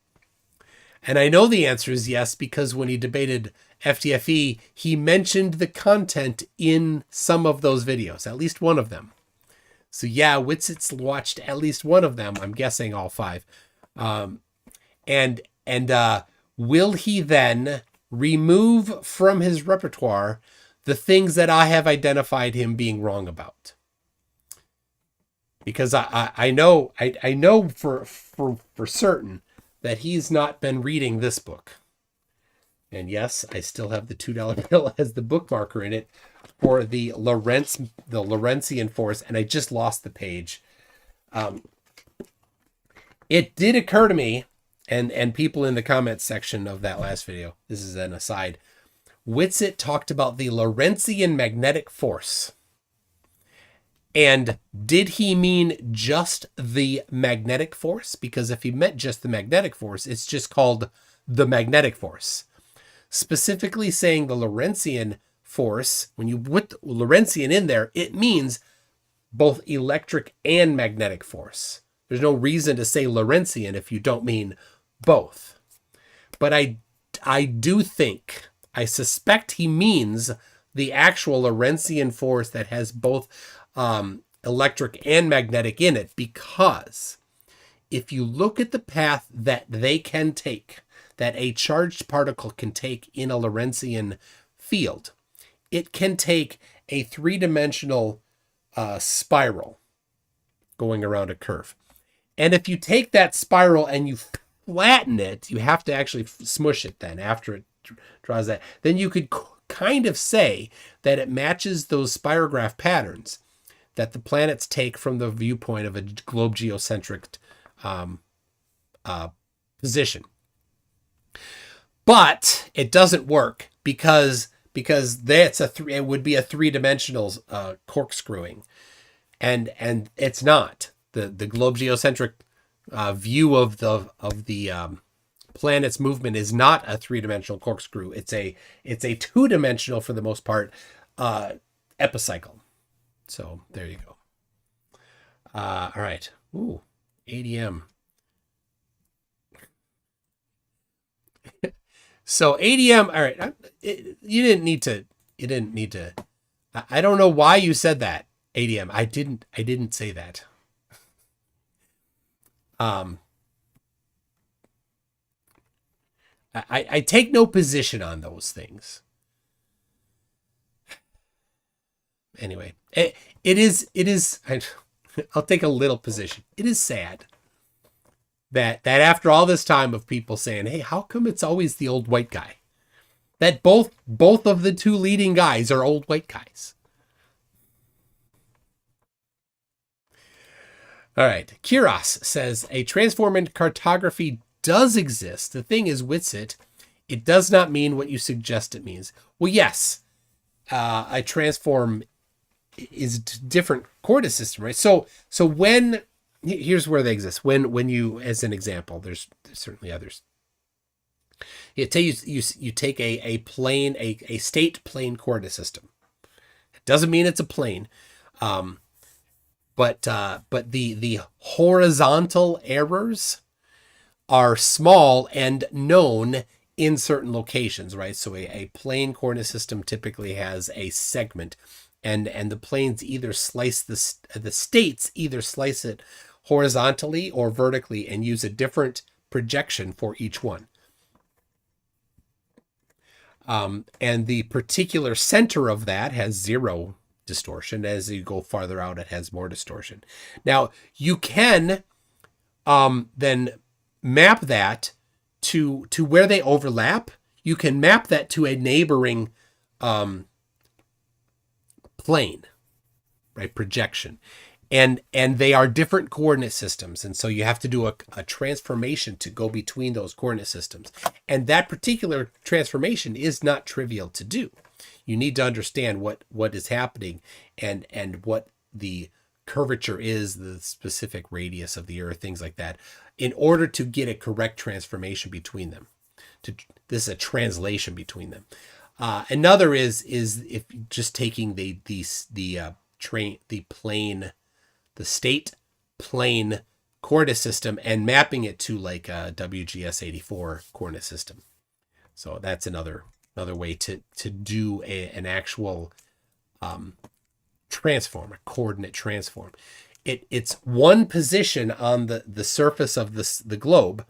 And I know the answer is yes, because when he debated FTFE, he mentioned the content in some of those videos, at least one of them. So yeah, Witsit's watched at least one of them. I'm guessing all 5. And will he then remove from his repertoire the things that I have identified him being wrong about? Because I know for certain that he's not been reading this book. And yes, I still have the $2 bill as the bookmarker in it for the Lorentzian force, and I just lost the page. It did occur to me, and people in the comments section of that last video, this is an aside, Witsit talked about the Lorentzian magnetic force. And did he mean just the magnetic force? Because if he meant just the magnetic force, it's just called the magnetic force. Specifically saying the Lorentzian force, when you put Lorentzian in there, it means both electric and magnetic force. There's no reason to say Lorentzian if you don't mean both. But I do think, I suspect he means the actual Lorentzian force that has both electric and magnetic in it, because if you look at the path that they can take, that a charged particle can take in a Lorentzian field. It can take a three-dimensional spiral going around a curve. And if you take that spiral and you flatten it, you have to actually smush it then after it draws that. Then you could kind of say that it matches those spirograph patterns that the planets take from the viewpoint of a globe geocentric position. But it doesn't work because it would be a three-dimensional corkscrewing, and it's not. The globe geocentric view of the planet's movement is not a three-dimensional corkscrew. It's a two-dimensional, for the most part, epicycle. So there you go. All right. Ooh, ADM. So ADM. All right. You didn't need to. I don't know why you said that, ADM. I didn't say that. I take no position on those things. Anyway, it is. I'll take a little position. It is sad that after all this time of people saying, "Hey, how come it's always the old white guy?" That both of the two leading guys are old white guys. All right. Kiros says a transform in cartography does exist. The thing is, Witsit, it does not mean what you suggest it means. Well, yes, a transform is different coordinate system, right? So when, here's where they exist. When you, as an example, there's certainly others. You take a plane, a state plane coordinate system. It doesn't mean it's a plane. But the horizontal errors are small and known in certain locations, right? So a plane coordinate system typically has a segment, and the planes either slice the states either slice it horizontally or vertically and use a different projection for each one. And the particular center of that has zero distortion. As you go farther out, it has more distortion. Now, you can then map that to where they overlap. You can map that to a neighboring plane, right? Projection. And they are different coordinate systems. And so you have to do a transformation to go between those coordinate systems. And that particular transformation is not trivial to do. You need to understand what is happening and what the curvature is, the specific radius of the Earth, things like that, in order to get a correct transformation between them. This is a translation between them. Another is if just taking the state plane coordinate system and mapping it to like a WGS 84 coordinate system. So that's another way to do an actual transform, a coordinate transform. It's one position on the surface of the globe,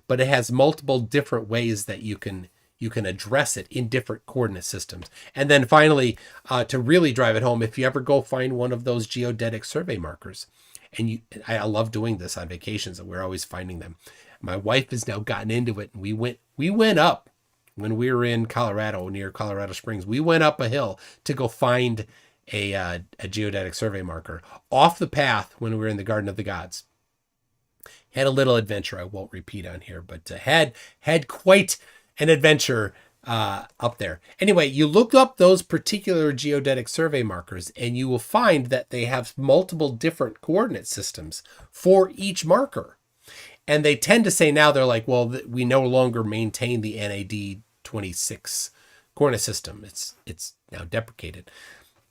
but it has multiple different ways that you can address it in different coordinate systems. And then finally, to really drive it home, if you ever go find one of those geodetic survey markers, and I love doing this on vacations, and we're always finding them. My wife has now gotten into it, and we went up when we were in Colorado, near Colorado Springs. We went up a hill to go find a geodetic survey marker off the path when we were in the Garden of the Gods. Had a little adventure I won't repeat on here, but had quite an adventure up there. Anyway, you look up those particular geodetic survey markers and you will find that they have multiple different coordinate systems for each marker. And they tend to say now, they're like, well, we no longer maintain the NAD 26 coordinate system. It's now deprecated.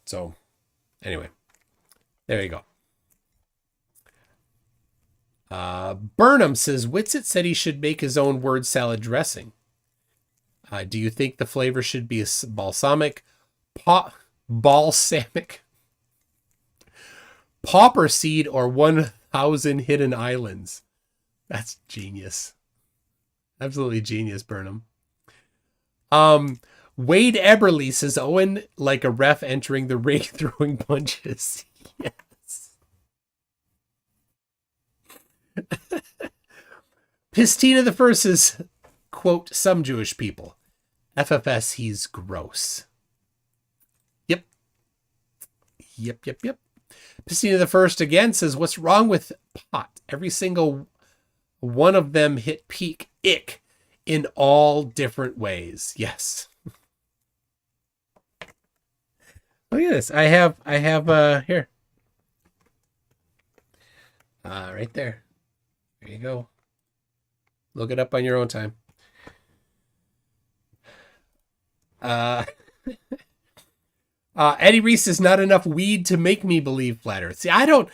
So anyway, there you go. Burnham says, Witsit said he should make his own word salad dressing. Do you think the flavor should be balsamic, pauper seed, or 1,000 hidden islands? That's genius. Absolutely genius, Burnham. Wade Eberly says Owen like a ref entering the ring throwing punches. Yes. Pistina the First is, quote, some Jewish people. FFS, he's gross. Yep. Pistina the First again says, what's wrong with pot? Every single one of them hit peak ick in all different ways. Yes. Look at this. I have here. Right there. There you go. Look it up on your own time. Eddie Reese is not enough weed to make me believe flat Earth. See, I don't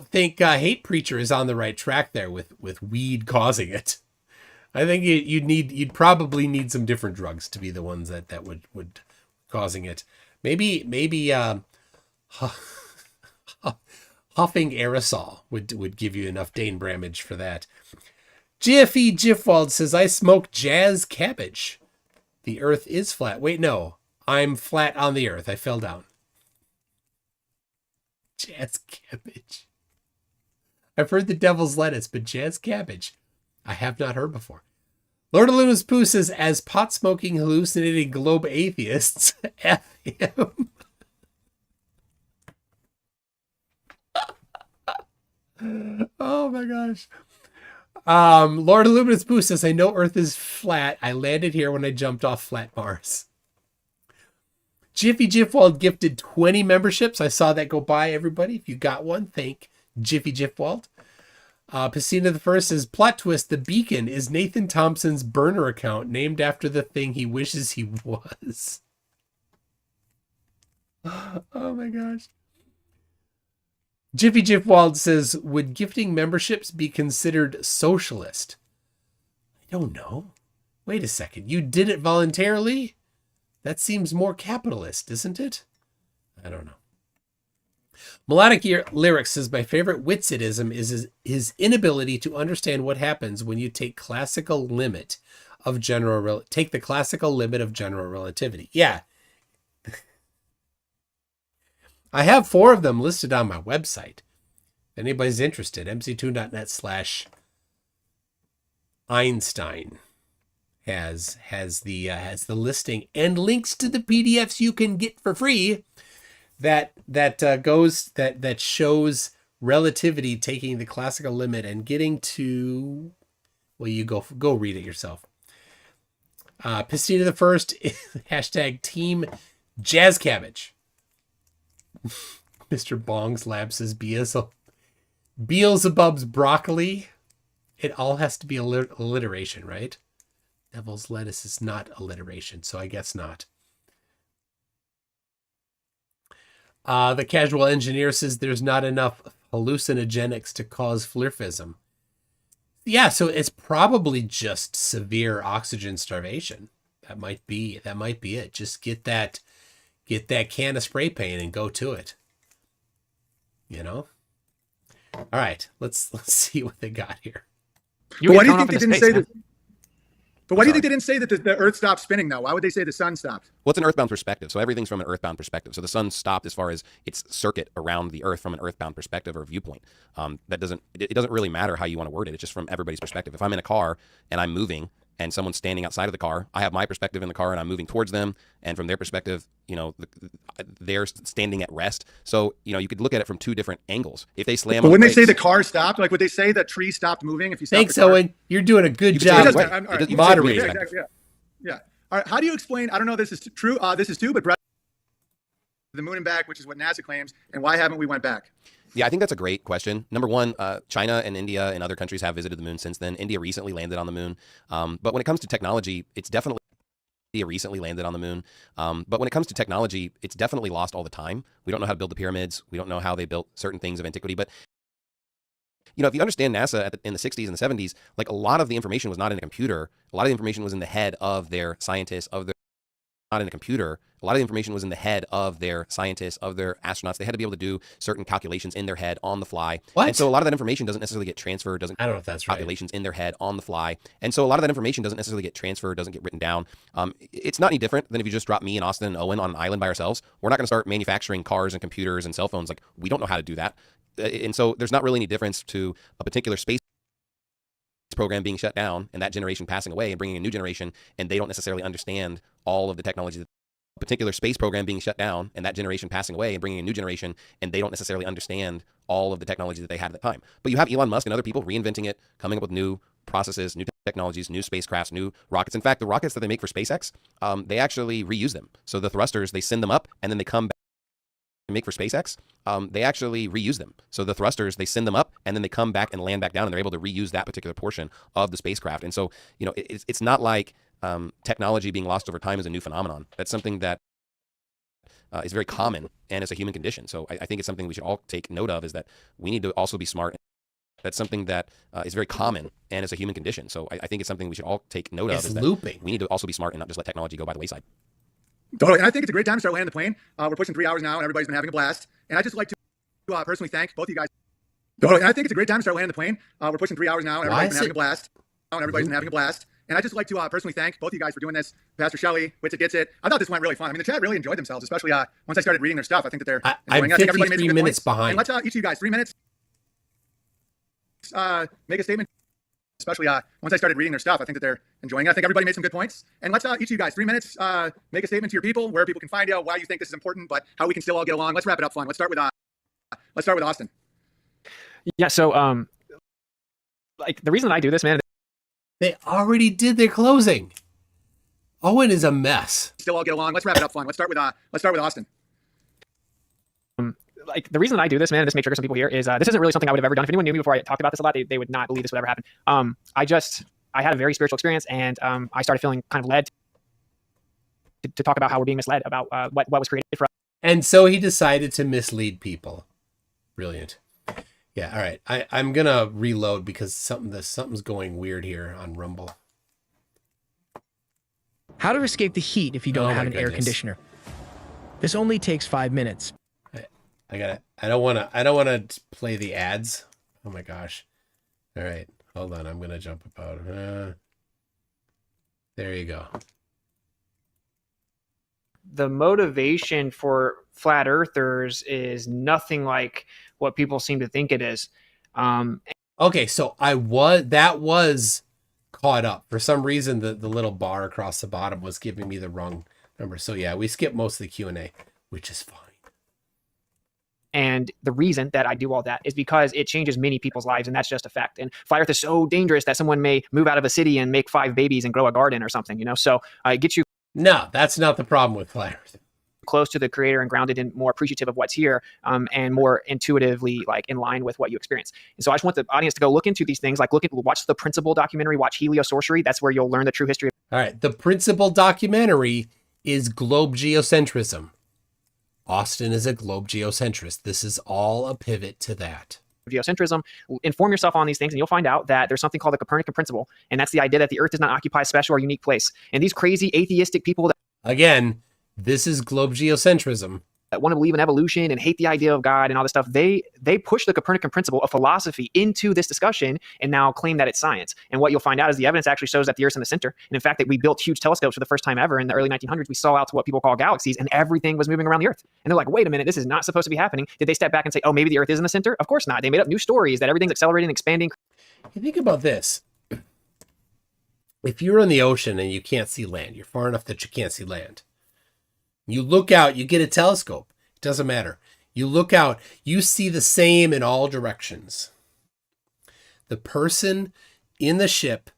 think Hate Preacher is on the right track there with weed causing it. I think you'd probably need some different drugs to be the ones that would causing it. Maybe huffing aerosol would give you enough Dane Bramage for that. GFE Jiffwald says, I smoke jazz cabbage. The earth is flat. Wait, no. I'm flat on the earth. I fell down. Jazz cabbage. I've heard the devil's lettuce, but jazz cabbage, I have not heard before. Lord of Luna's Pooh says, as pot-smoking, hallucinating globe atheists, F him. Oh my gosh. Lord Illuminous Pooh says, I know Earth is flat. I landed here when I jumped off flat Mars. Jiffy Jiffwald gifted 20 memberships. I saw that go by, everybody. If you got one, thank Jiffy Jiffwald. Piscina the First says, plot twist, the beacon is Nathan Thompson's burner account named after the thing he wishes he was. Oh my gosh. Jiffy Jiffwald says, would gifting memberships be considered socialist? I don't know. Wait a second. You did it voluntarily? That seems more capitalist, isn't it? I don't know. Melodic Lyrics says, my favorite Witsitism is his inability to understand what happens when you take the classical limit of general relativity. Yeah. I have 4 of them listed on my website. If anybody's interested, mc2.net/Einstein has the listing and links to the PDFs you can get for free that shows relativity taking the classical limit and getting to, well, you go read it yourself. Pistina the First, hashtag Team Jazz Cabbage. Mr. Bong's Lab says Beelzebub's broccoli. It all has to be alliteration, right? Devil's lettuce is not alliteration, so I guess not. The casual engineer says there's not enough hallucinogenics to cause flirfism. Yeah, so it's probably just severe oxygen starvation. That might be it. Just get that can of spray paint and go to it. You know? All right, let's see what they got here. But why do you think they didn't say that? But why do you think they didn't say that the Earth stopped spinning, though? Why would they say the sun stopped? Well, it's an earthbound perspective. So everything's from an earthbound perspective. So the sun stopped as far as its circuit around the Earth from an earthbound perspective or viewpoint. It doesn't really matter how you want to word it. It's just from everybody's perspective. If I'm in a car and I'm moving and someone's standing outside of the car, I have my perspective in the car and I'm moving towards them. And from their perspective, they're standing at rest. So, you could look at it from 2 different angles. If they slam but on when the they say brakes, the car stopped, like would they say the tree stopped moving if you stopped Thanks, the car? Owen. You're doing a good You job. can say it I'm- right. all right. You Moderate. can say it Exactly, yeah. All right. How do you explain? I don't know. This is true. This is too, but the moon and back, which is what NASA claims, and why haven't we went back? Yeah, I think that's a great question. Number one, China and India and other countries have visited the moon since then. India recently landed on the moon. But when it comes to technology, it's definitely India recently landed on the moon. But when it comes to technology, it's definitely lost all the time. We don't know how to build the pyramids. We don't know how they built certain things of antiquity. But if you understand NASA in the 60s and the 70s, like a lot of the information was not in a computer. A lot of the information was in the head of their scientists, of their not in a computer. A lot of the information was in the head of their scientists, of their astronauts. They had to be able to do certain calculations in their head on the fly. What? And so a lot of that information doesn't necessarily get transferred, I don't know if that's right. calculations in their head on the fly. And so a lot of that information doesn't necessarily get transferred, doesn't get written down. It's not any different than if you just drop me and Austin and Owen on an island by ourselves. We're not going to start manufacturing cars and computers and cell phones. Like, we don't know how to do that. And so there's not really any difference to a particular space program being shut down and that generation passing away and bringing a new generation, and they don't necessarily understand all of the technology. A particular space program being shut down and that generation passing away and bringing a new generation, and they don't necessarily understand all of the technology that they had at the time. But you have Elon Musk and other people reinventing it, coming up with new processes, new technologies, new spacecrafts, new rockets. In fact, the rockets that they make for SpaceX, they actually reuse them. So the thrusters, they send them up and then they come back. Make for SpaceX, they actually reuse them. So the thrusters, they send them up and then they come back and land back down, and they're able to reuse that particular portion of the spacecraft. And so, you know, it's not like technology being lost over time is a new phenomenon. That's something that is very common and is a human condition. So I think it's something we should all take note of, is that we need to also be smart. That's something that is very common and is a human condition. So I think it's something we should all take note of. It's is that looping. we need to also be smart and not just let technology go by the wayside. Totally. And I think it's a great time to start landing the plane. We're pushing 3 hours now, and everybody's been having a blast. And I'd just like to personally thank both of you guys. Totally. And I think it's a great time to start landing the plane. We're pushing 3 hours now, and everybody's been having a blast. And I'd just like to personally thank both of you guys for doing this. Pastor Shelley, Witsit. I thought this went really fun. I mean, the chat really enjoyed themselves, especially once I started reading their stuff. I think that they're I'm enjoying it. I think everybody made 53 some good minutes points. behind. And let's each of you guys 3 minutes. Make a statement. Especially once I started reading their stuff, I think that they're enjoying it. I think everybody made some good points. And let's each of you guys 3 minutes make a statement to your people, where people can find you, why you think this is important, but how we can still all get along. Let's wrap it up fun. Let's start with Austin. Yeah. So, like, the reason I do this, man. They already did their closing. Owen is a mess. Still all get along. Let's wrap it up fun. Let's start with Austin. Like, the reason I do this, man, this may trigger some people here, is this isn't really something I would have ever done. If anyone knew me before I talked about this a lot, they would not believe this would ever happen. I had a very spiritual experience, and I started feeling kind of led to talk about how we're being misled about what was created for us. And so he decided to mislead people. Brilliant. Yeah, all right. I'm going to reload because something's going weird here on Rumble. How to escape the heat if you don't have an air conditioner. This only takes 5 minutes. I don't want to play the ads. Oh my gosh. All right. Hold on. I'm going to jump about. There you go. The motivation for flat earthers is nothing like what people seem to think it is. Okay, so that was caught up. For some reason, the little bar across the bottom was giving me the wrong number. So yeah, we skipped most of the Q&A, which is fine. And the reason that I do all that is because it changes many people's lives, and that's just a fact. And flat earth is so dangerous that someone may move out of a city and make 5 babies and grow a garden or something, you know? So it gets you... No, that's not the problem with flat earth. Close to the creator and grounded and more appreciative of what's here, and more intuitively like in line with what you experience. And so I just want the audience to go look into these things, like watch the Principle documentary, watch Heliosorcery. That's where you'll learn the true history. All right. The Principle documentary is globe geocentrism. Austin is a globe geocentrist. This is all a pivot to that. Geocentrism. Inform yourself on these things, and you'll find out that there's something called the Copernican principle, and that's the idea that the Earth does not occupy a special or unique place. And these crazy atheistic people that again, this is globe geocentrism. That want to believe in evolution and hate the idea of God and all this stuff, they push the Copernican principle of philosophy into this discussion and now claim that it's science. And what you'll find out is the evidence actually shows that the Earth's in the center. And in fact, that we built huge telescopes for the first time ever in the early 1900s. We saw out to what people call galaxies, and everything was moving around the Earth. And they're like, wait a minute, this is not supposed to be happening. Did they step back and say, oh, maybe the Earth is in the center? Of course not. They made up new stories that everything's accelerating and expanding. You think about this. If you're in the ocean and you can't see land, you're far enough that you can't see land. You look out, you get a telescope. It doesn't matter. You look out, you see the same in all directions. The person in the ship,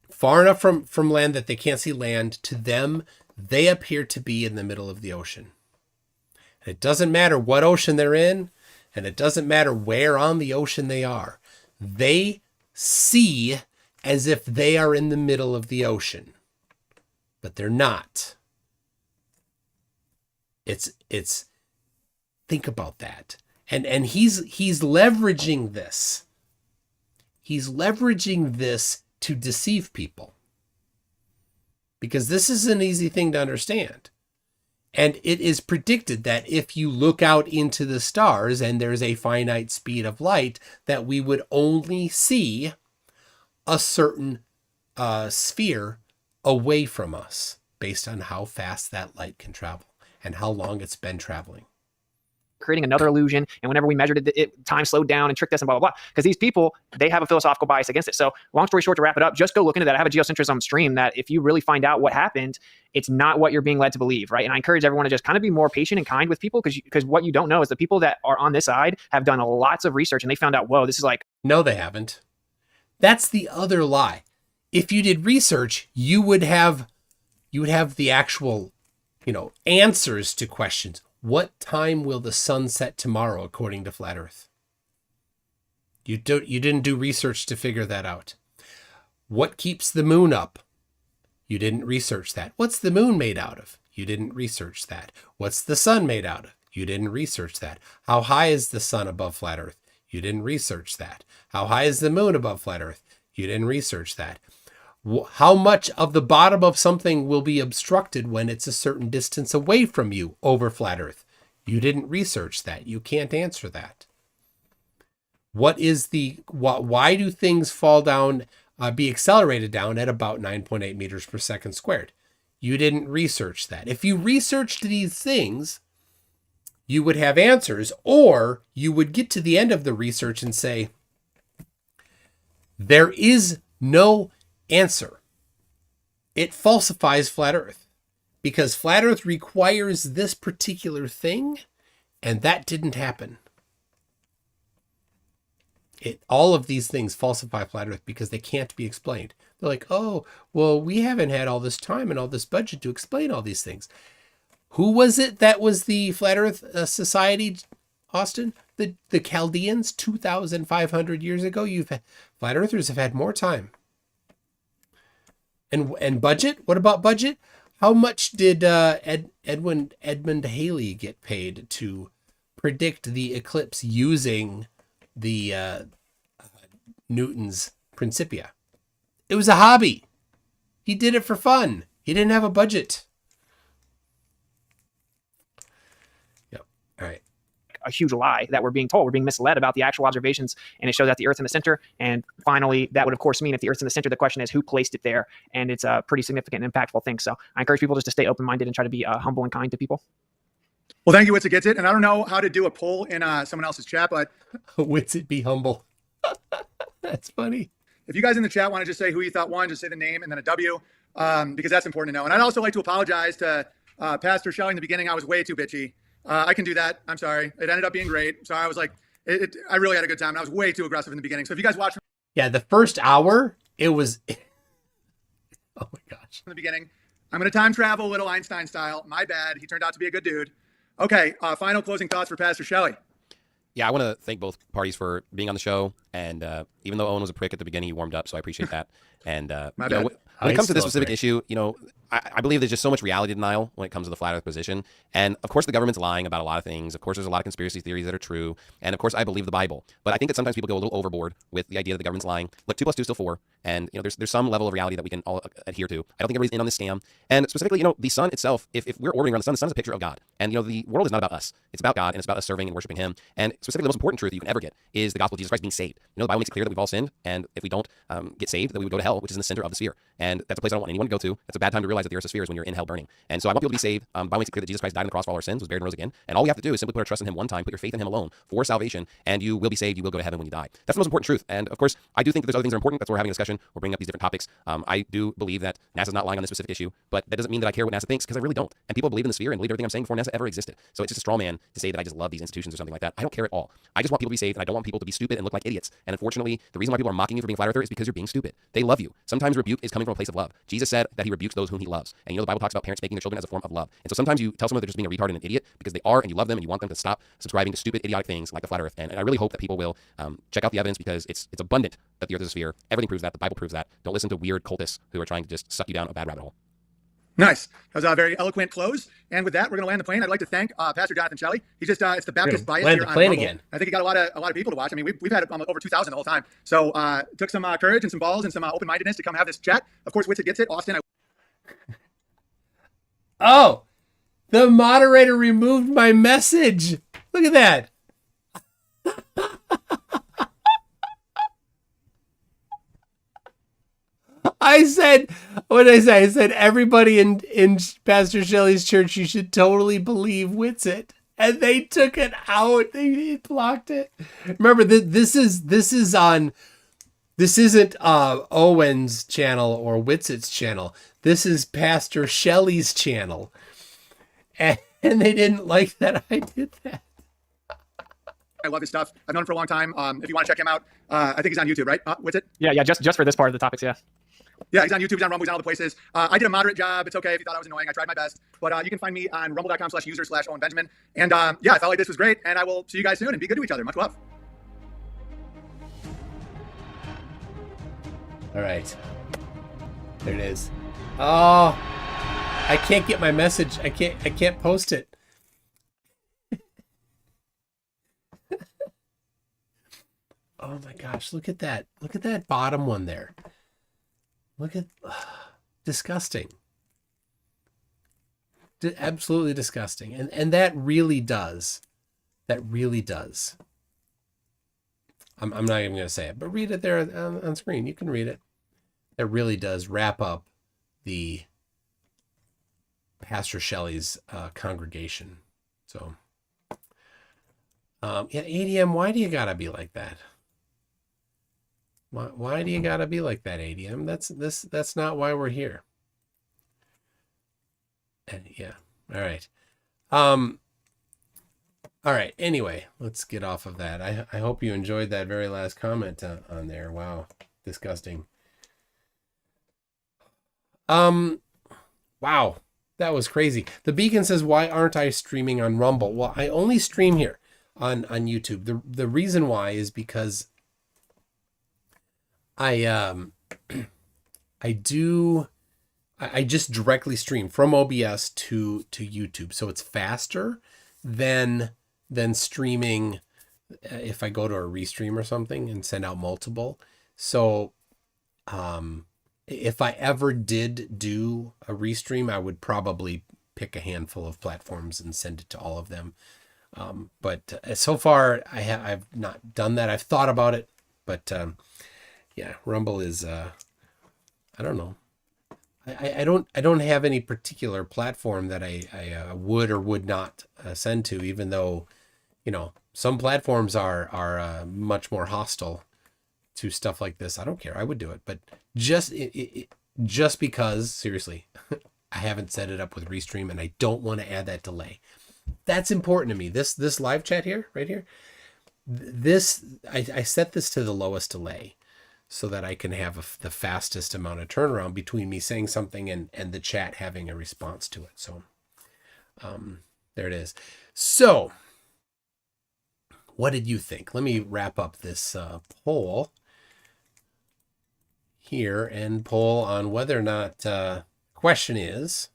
far enough from land that they can't see land, to them, they appear to be in the middle of the ocean. And it doesn't matter what ocean they're in, and it doesn't matter where on the ocean they are. They see as if they are in the middle of the ocean, but they're not. It's think about that. And he's leveraging this. He's leveraging this to deceive people. because this is an easy thing to understand. And it is predicted that if you look out into the stars and there's a finite speed of light, that we would only see a certain sphere away from us based on how fast that light can travel and how long it's been traveling. Creating another illusion, and whenever we measured it, time slowed down and tricked us and blah blah blah. Because these people, they have a philosophical bias against it. So, long story short, to wrap it up, just go look into that. I have a geocentrism stream that if you really find out what happened, it's not what you're being led to believe, right? And I encourage everyone to just kind of be more patient and kind with people, because what you don't know is the people that are on this side have done lots of research and they found out, whoa, this is like. No, they haven't. That's the other lie. If you did research, you would have the actual, answers to questions. What time will the sun set tomorrow, according to Flat Earth? You didn't do research to figure that out. What keeps the moon up? You didn't research that. What's the moon made out of? You didn't research that. What's the sun made out of? You didn't research that. How high is the sun above Flat Earth? You didn't research that. How high is the moon above Flat Earth? You didn't research that. How much of the bottom of something will be obstructed when it's a certain distance away from you over Flat Earth? You didn't research that. You can't answer that. Why do things fall down, be accelerated down at about 9.8 meters per second squared? You didn't research that. If you researched these things, you would have answers, or you would get to the end of the research and say, there is no answer. It falsifies Flat Earth because Flat Earth requires this particular thing, and that didn't happen. All of these things falsify Flat Earth because they can't be explained. They're like, oh, well, we haven't had all this time and all this budget to explain all these things. Who was it that was the Flat Earth Society, Austin? The Chaldeans 2,500 years ago? Flat Earthers have had more time. And budget? What about budget? How much did Edmund Halley get paid to predict the eclipse using the Newton's Principia? It was a hobby. He did it for fun. He didn't have a budget. Yep. All right. A huge lie that we're being told. We're being misled about the actual observations, and it shows that the Earth's in the center. And finally, that would of course mean if the Earth's in the center, the question is who placed it there, and it's a pretty significant and impactful thing. So I encourage people just to stay open-minded and try to be humble and kind to people. Well, thank you, Witsit Gets It. And I don't know how to do a poll in someone else's chat, but Witsit be humble. That's funny. If you guys in the chat want to just say who you thought won, just say the name and then a W, because that's important to know. And I'd also like to apologize to Pastor Shelley in the beginning. I was way too bitchy. I can do that. I'm sorry. It ended up being great. So I was like, I really had a good time. And I was way too aggressive in the beginning. So if you guys watch Yeah, the first hour, it was... Oh my gosh. from the beginning, I'm going to time travel a little Einstein style. My bad. He turned out to be a good dude. Okay, final closing thoughts for Pastor Shelley. Yeah, I want to thank both parties for being on the show. And even though Owen was a prick at the beginning, he warmed up, so I appreciate that. And My bad. When it comes to this specific issue, I believe there's just so much reality denial when it comes to the flat earth position. And of course, the government's lying about a lot of things. Of course, there's a lot of conspiracy theories that are true. And of course, I believe the Bible. But I think that sometimes people go a little overboard with the idea that the government's lying. Look, 2 + 2 is still 4. And there's some level of reality that we can all adhere to. I don't think everybody's in on this scam. And specifically, the sun itself, if we're orbiting around the sun is a picture of God. And the world is not about us. It's about God, and it's about us serving and worshiping Him. And specifically, the most important truth that you can ever get is the gospel of Jesus Christ being saved. The Bible makes it clear that we've all sinned, and if we don't get saved, that we would go to hell, which is in the center of the sphere. And that's a place I don't want anyone to go to. That's a bad time to realize that the earth's a sphere is when you're in hell burning. And so I want people to be saved. The Bible makes it clear that Jesus Christ died on the cross for all our sins, was buried and rose again. And all we have to do is simply put our trust in Him one time, put your faith in Him alone for salvation, and you will be saved. You will go to heaven when you die. That's the most important truth. And of course, I do think that there's other things that are important. That's why we're having a discussion. We're bringing up these different topics. I do believe that NASA's not lying on this specific issue, but that doesn't mean that I care what NASA thinks, because I really don't. And people believe in the sphere and believe everything I'm saying before NASA ever existed. So it's just a straw man to say that I just love these institutions or something like that. I don't care at all. I just want people to be saved, and I don't want people to be stupid and look like idiots. And unfortunately, the reason why people are mocking you for being a flat earther is because you're being stupid. They love you. Sometimes rebuke is coming from a place of love. Jesus said that He rebukes those whom He loves. And the Bible talks about parents making their children as a form of love. And so sometimes you tell someone they're just being a retard and an idiot because they are, and you love them and you want them to stop subscribing to stupid, idiotic things like the flat earth. And I really hope that people will check out the evidence, because it's abundant that the earth is a sphere. Everything proves that. The Bible proves that. Don't listen to weird cultists who are trying to just suck you down a bad rabbit hole. Nice. That was a very eloquent close. And with that, we're going to land the plane. I'd like to thank Pastor Jonathan Shelley. He just, it's the Baptist bias land here the on plane Rumble. again. I think he got a lot of people to watch. I mean, we've had over 2,000 the whole time. So it took some courage and some balls and some open-mindedness to come have this chat. Of course, Witsit Gets It. Austin, Oh, the moderator removed my message. Look at that. I said, what did I say? I said, everybody in Pastor Shelley's church, you should totally believe Witsit. And they took it out. They blocked it. Remember, this isn't Owen's channel or Witsit's channel. This is Pastor Shelley's channel. And they didn't like that I did that. I love his stuff. I've known him for a long time. If you want to check him out, I think he's on YouTube, right? Witsit? Yeah, just for this part of the topics, yeah. Yeah, he's on YouTube, he's on Rumble, he's on all the places. I did a moderate job. It's okay if you thought I was annoying. I tried my best. But you can find me on rumble.com/user/Owen Benjamin. And yeah, I felt like this was great. And I will see you guys soon and be good to each other. Much love. All right. There it is. Oh, I can't get my message. I can't post it. Oh my gosh, look at that. Look at that bottom one there. Look at disgusting. Absolutely disgusting. And that really does. That really does. I'm not even going to say it, but read it there on screen. You can read it. That really does wrap up the Pastor Shelley's congregation. So, yeah, ADM, why do you gotta be like that? Why do you gotta be like that, ADM? That's not why we're here. And yeah, all right. All right. Anyway, let's get off of that. I hope you enjoyed that very last comment on there. Wow, disgusting. Wow, that was crazy. The Beacon says, "Why aren't I streaming on Rumble?" Well, I only stream here on YouTube. The reason why is because I just directly stream from OBS to YouTube, so it's faster than streaming if I go to a restream or something and send out multiple. So if I ever did do a restream, I would probably pick a handful of platforms and send it to all of them. But so far I've not done that. I've thought about it, but yeah, Rumble is I don't know. I don't have any particular platform that I would or would not send to, even though, you know, some platforms are much more hostile to stuff like this. I don't care. I would do it, but just because, seriously, I haven't set it up with Restream and I don't want to add that delay. That's important to me. This live chat here, right here, I set this to the lowest delay so that I can have the fastest amount of turnaround between me saying something and the chat having a response to it. So there it is. So what did you think? Let me wrap up this poll here and poll on whether or not question is,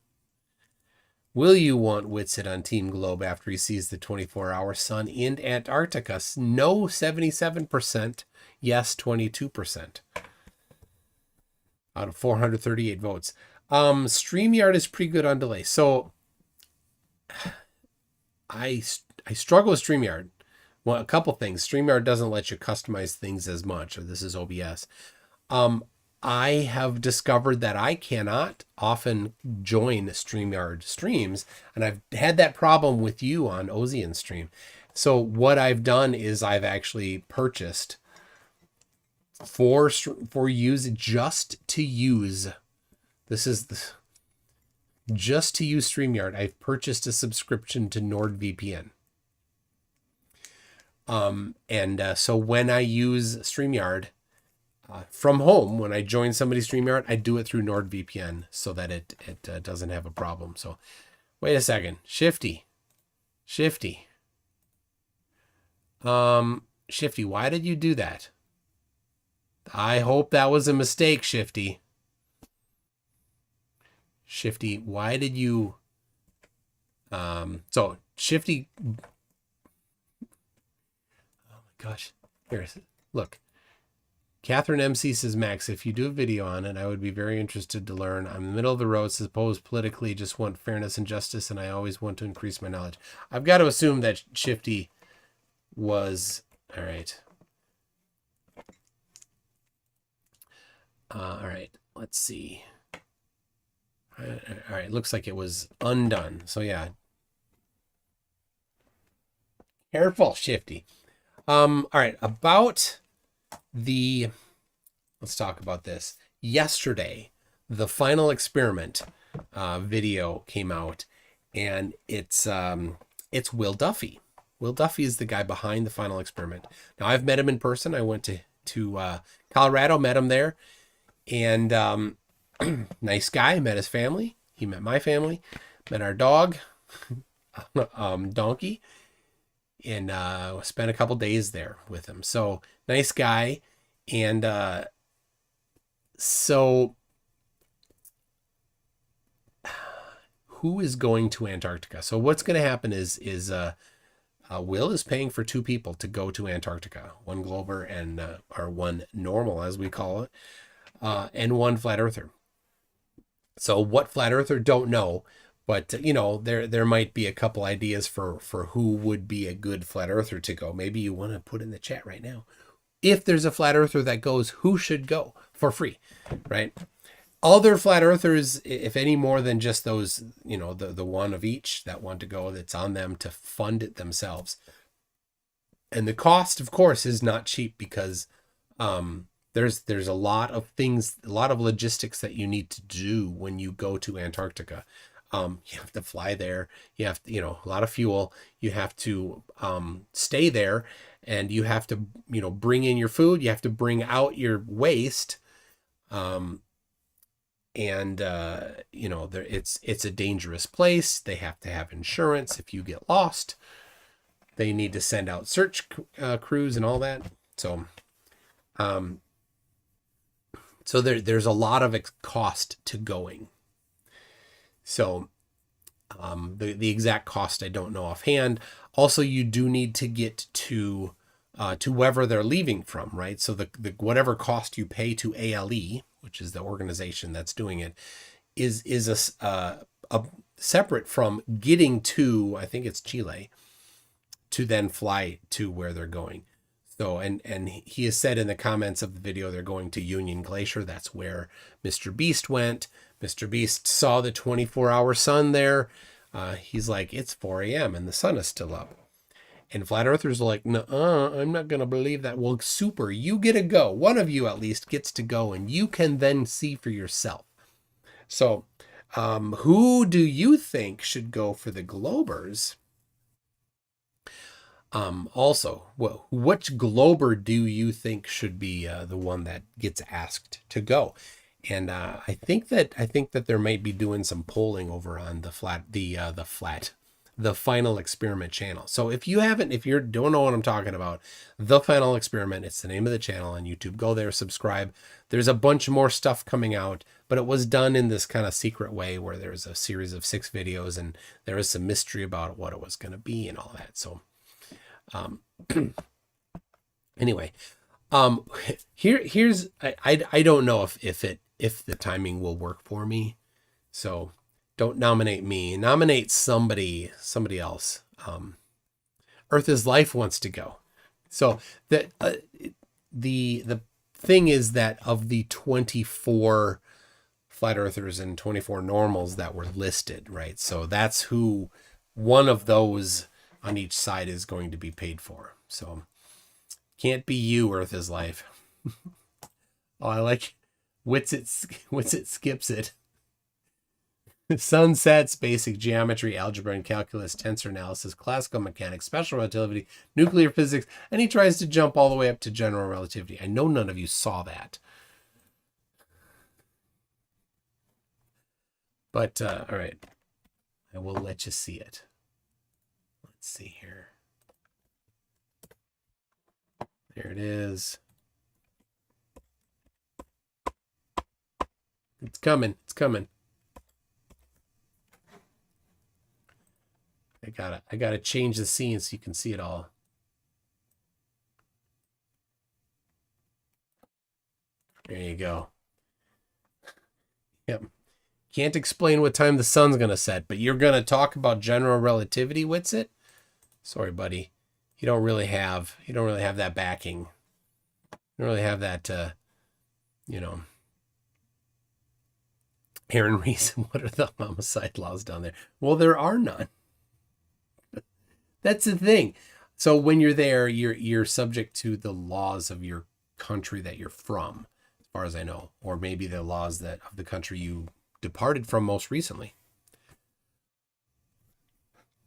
will you want Witsit on Team Globe after he sees the 24-hour sun in Antarctica? No, 77%. Yes, 22%. Out of 438 votes. StreamYard is pretty good on delay. So I struggle with StreamYard. Well, a couple things. StreamYard doesn't let you customize things as much. Or this is OBS. I have discovered that I cannot often join StreamYard streams, and I've had that problem with you on Ozian's stream. So what I've done is I've actually purchased for use, just to use StreamYard. I've purchased a subscription to NordVPN. So when I use StreamYard from home, when I join somebody's StreamYard, I do it through NordVPN so that it doesn't have a problem. So wait a second. Shifty. Shifty, why did you do that? I hope that was a mistake, Shifty. Shifty, why did you... So, Shifty... Oh my gosh. Here, look. Catherine MC says, Max, if you do a video on it, I would be very interested to learn. I'm in the middle of the road, suppose politically, just want fairness and justice, and I always want to increase my knowledge. I've got to assume that Shifty was... All right. All right, let's see. All right, looks like it was undone. So, yeah. Careful, Shifty. All right, about the... Let's talk about this. Yesterday, the final experiment video came out, and it's Will Duffy. Will Duffy is the guy behind the final experiment. Now, I've met him in person. I went to Colorado, met him there, and nice guy. Met his family. He met my family. Met our dog, Donkey, and spent a couple days there with him. So nice guy, and so who is going to Antarctica? So what's going to happen is Will is paying for 2 people to go to Antarctica, one Glober and or one normal, as we call it, and one flat earther. So what flat earther, don't know, but you know, there might be a couple ideas for who would be a good flat earther to go. Maybe you want to put in the chat right now. If there's a flat earther that goes, who should go for free, right? Other flat earthers, if any more than just those, you know, the one of each that want to go, that's on them to fund it themselves. And the cost, of course, is not cheap because there's a lot of things, a lot of logistics that you need to do when you go to Antarctica. You have to fly there. You have to, you know, a lot of fuel. You have to stay there, and you have to, you know, bring in your food. You have to bring out your waste. You know, it's a dangerous place. They have to have insurance. If you get lost, they need to send out search crews and all that. So, there's a lot of cost to going. So, the exact cost I don't know offhand. Also, you do need to get to wherever they're leaving from, right? So the whatever cost you pay to ALE, which is the organization that's doing it, is a separate from getting to, I think it's Chile, to then fly to where they're going. So, and he has said in the comments of the video, they're going to Union Glacier. That's where Mr. Beast went. Mr. Beast saw the 24-hour sun there. He's like, it's 4 a.m. and the sun is still up. And flat earthers are like, nuh-uh, I'm not going to believe that. Well, super, you get to go. One of you at least gets to go, and you can then see for yourself. So who do you think should go for the Globers? Also, well, which Glober do you think should be the one that gets asked to go? And I think that there might be doing some polling over on the Final Experiment channel. So if you don't know what I'm talking about, the Final Experiment, it's the name of the channel on YouTube. Go there, subscribe. There's a bunch more stuff coming out, but it was done in this kind of secret way where there's a series of 6 videos and there is some mystery about what it was going to be and all that. So, anyway, here's I don't know if the timing will work for me. So don't nominate me. Nominate somebody else. Earth is Life wants to go. So the thing is that of the 24 flat earthers and 24 normals that were listed, right? So that's who one of those on each side is going to be paid for. So can't be you, Earth is Life. Oh, I like Witsit skips it. Sunsets, basic geometry, algebra and calculus, tensor analysis, classical mechanics, special relativity, nuclear physics, and he tries to jump all the way up to general relativity. I know none of you saw that. But, all right. I will let you see it. Let's see here. There it is. It's coming. It's coming. I gotta change the scene so you can see it all. There you go. Yep. Can't explain what time the sun's going to set, but you're going to talk about general relativity, Witsit? Sorry, buddy. You don't really have that backing. You don't really have that, Aaron Reason, what are the homicide laws down there? Well, there are none. That's the thing. So when you're there, you're subject to the laws of your country that you're from, as far as I know, or maybe the laws of the country you departed from most recently.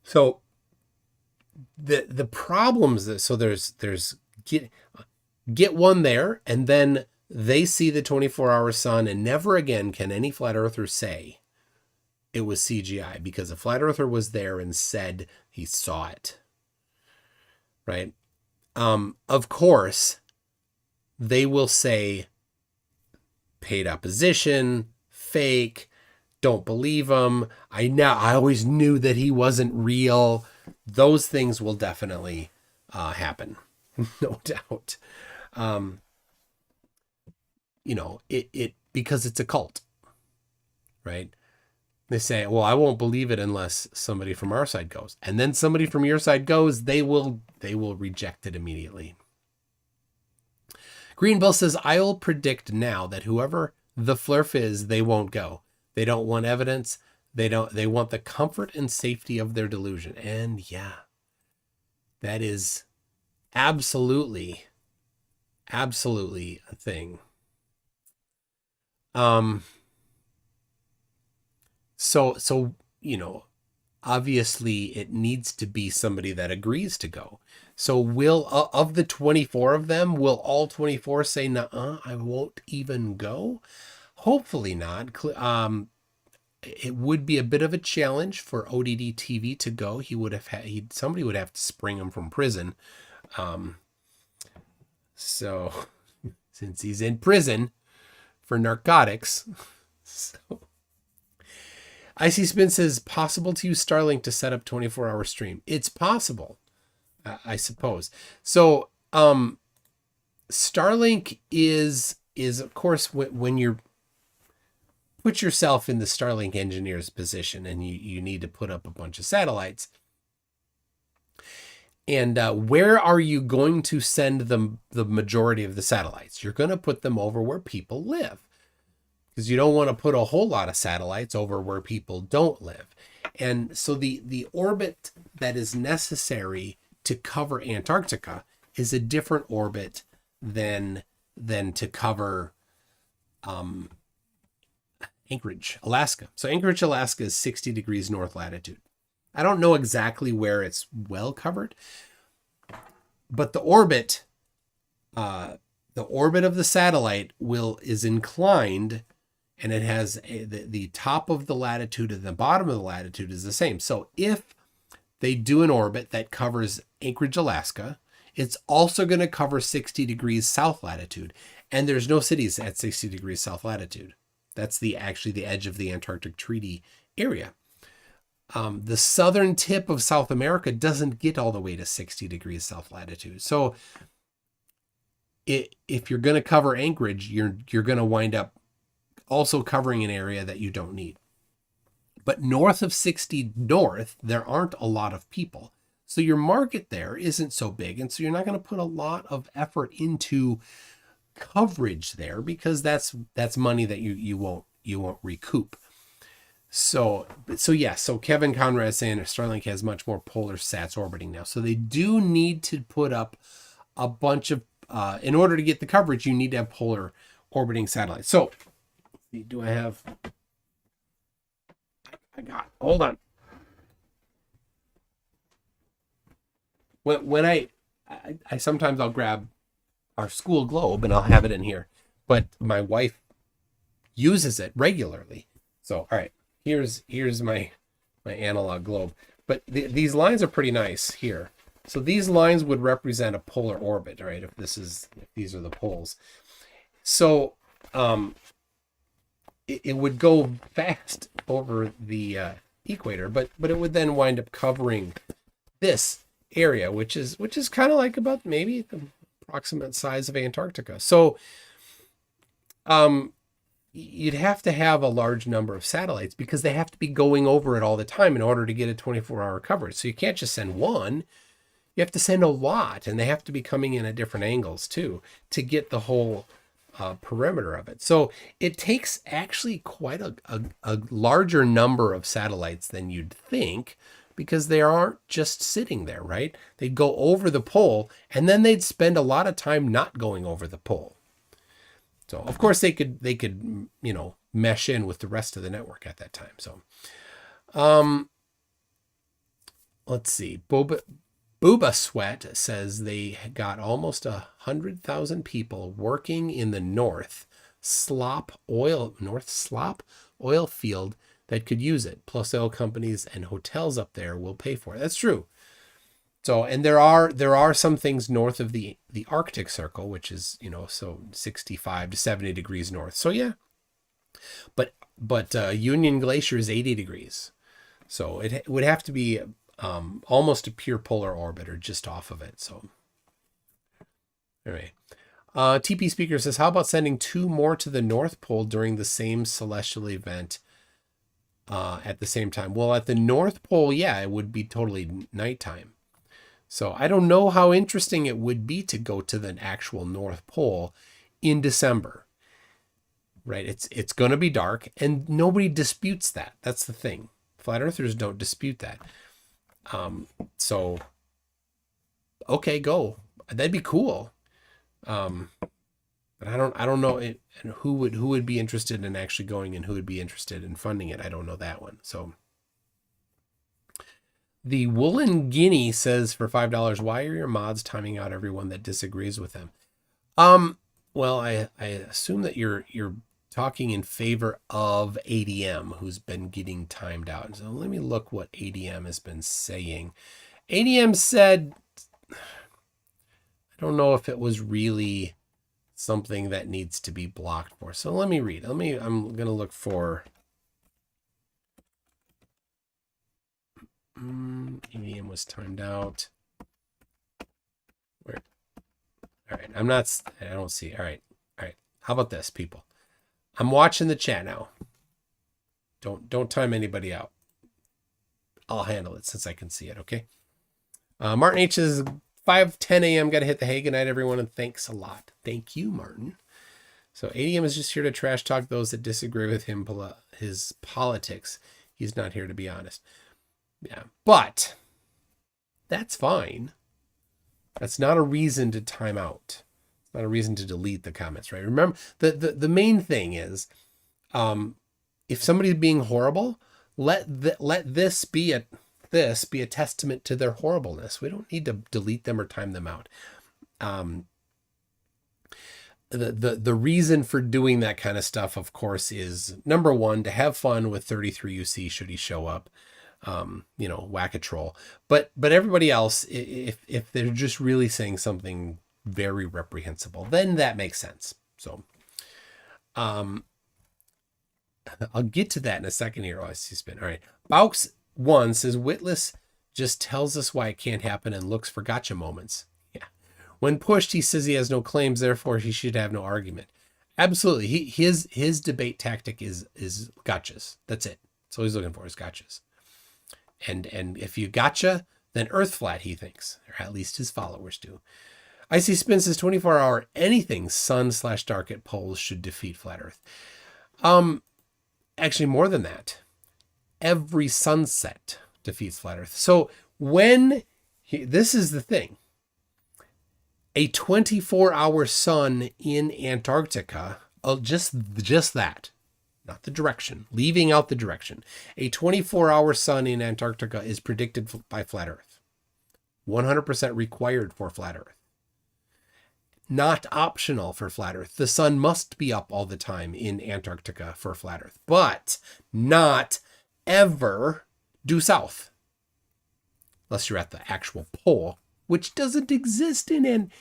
So the problems that there's get one there, and then they see the 24-hour sun, and never again can any flat earther say it was CGI, because a flat earther was there and said he saw it. Right? Of course, they will say paid opposition, fake, don't believe him. I always knew that he wasn't real. Those things will definitely happen, no doubt. It because it's a cult, right? They say, well, I won't believe it unless somebody from our side goes. And then somebody from your side goes, they will reject it immediately. Greenbill says, I'll predict now that whoever the flurf is, they won't go. They don't want evidence. They want the comfort and safety of their delusion. And yeah, that is absolutely a thing. So, obviously it needs to be somebody that agrees to go. So will, of the 24 of them, will all 24 say, nuh-uh, I won't even go? Hopefully not. It would be a bit of a challenge for ODD TV to go. Somebody would have to spring him from prison. So since he's in prison for narcotics, so IC Spin says, possible to use Starlink to set up 24-hour stream. It's possible, I suppose. So Starlink is of course, when you're put yourself in the Starlink engineer's position and you need to put up a bunch of satellites. And where are you going to send the majority of the satellites? You're going to put them over where people live, because you don't want to put a whole lot of satellites over where people don't live. And so the orbit that is necessary to cover Antarctica is a different orbit than to cover Anchorage, Alaska. So Anchorage, Alaska is 60 degrees north latitude. I don't know exactly where it's well covered, but the orbit of the satellite is inclined, and it has the top of the latitude and the bottom of the latitude is the same. So if they do an orbit that covers Anchorage, Alaska, it's also going to cover 60 degrees south latitude, and there's no cities at 60 degrees south latitude. That's actually the edge of the Antarctic Treaty area. The southern tip of South America doesn't get all the way to 60 degrees south latitude. So if you're going to cover Anchorage, you're going to wind up also covering an area that you don't need. But north of 60 north, there aren't a lot of people. So your market there isn't so big. And so you're not going to put a lot of effort into coverage there, because that's money that you won't recoup. So Kevin Conrad is saying Starlink has much more polar sats orbiting now. So they do need to put up a bunch of, in order to get the coverage, you need to have polar orbiting satellites. So do I have, hold on. When I sometimes I'll grab our school globe and I'll have it in here, but my wife uses it regularly. So, all right, here's my analog globe, but these lines are pretty nice here. So these lines would represent a polar orbit, right? If these are the poles. So, it would go fast over the equator, but it would then wind up covering this area, which is kind of like about maybe the approximate size of Antarctica. So You'd have to have a large number of satellites because they have to be going over it all the time in order to get a 24-hour coverage. So you can't just send one. You have to send a lot, and they have to be coming in at different angles too to get the whole perimeter of it. So it takes actually quite a larger number of satellites than you'd think, because they aren't just sitting there, right? They'd go over the pole, and then they'd spend a lot of time not going over the pole. So of course they could, mesh in with the rest of the network at that time. So, let's see. Booba Sweat says they got almost 100,000 people working in the North Slop oil field that could use it. Plus oil companies and hotels up there will pay for it. That's true. So, and there are some things north of the Arctic Circle, which is, so 65 to 70 degrees north. So yeah, but Union Glacier is 80 degrees. So it would have to be almost a pure polar orbit or just off of it. So anyway, TP Speaker says, how about sending 2 more to the North Pole during the same celestial event at the same time? Well, at the North Pole, yeah, it would be totally nighttime. So I don't know how interesting it would be to go to the actual North Pole in December, right? It's going to be dark, and nobody disputes that. That's the thing. Flat earthers don't dispute that. So, okay, go. That'd be cool. But I don't know who would be interested in actually going and who would be interested in funding it. I don't know that one. So. The Woolen Guinea says for $5, why are your mods timing out everyone that disagrees with them? Well, I assume that you're talking in favor of ADM, who's been getting timed out. So let me look what ADM has been saying. ADM said, I don't know if it was really something that needs to be blocked for. So let me read. I'm going to look for ADM was timed out. Where? All right. I don't see. All right. How about this, people? I'm watching the chat now. Don't time anybody out. I'll handle it since I can see it. Okay. Martin H says 5:10 a.m. Got to hit the hay. Good night, everyone, and thanks a lot. Thank you, Martin. So ADM is just here to trash talk those that disagree with him, his politics. He's not here to be honest. Yeah, but that's fine. That's not a reason to time out. It's not a reason to delete the comments, right? Remember, the main thing is, if somebody's being horrible, let this be a testament to their horribleness. We don't need to delete them or time them out. The reason for doing that kind of stuff, of course, is number one, to have fun with 33 UC should he show up. Whack a troll, but everybody else, if they're just really saying something very reprehensible, then that makes sense. So, I'll get to that in a second here. Oh, I see spin. All right. Baux 1 says, Witless just tells us why it can't happen and looks for gotcha moments. Yeah. When pushed, he says he has no claims, therefore he should have no argument. Absolutely. His debate tactic is gotchas. That's it. That's all he's looking for is gotchas. And if you gotcha, then Earth flat, he thinks, or at least his followers do. Icy Spin says 24-hour anything sun/dark at poles should defeat flat Earth. Actually, more than that. Every sunset defeats flat Earth. So this is the thing. A 24-hour sun in Antarctica, just that. Not the direction, leaving out the direction. A 24-hour sun in Antarctica is predicted by flat Earth. 100% required for flat Earth. Not optional for flat Earth. The sun must be up all the time in Antarctica for flat Earth, but not ever due south. Unless you're at the actual pole, which doesn't exist in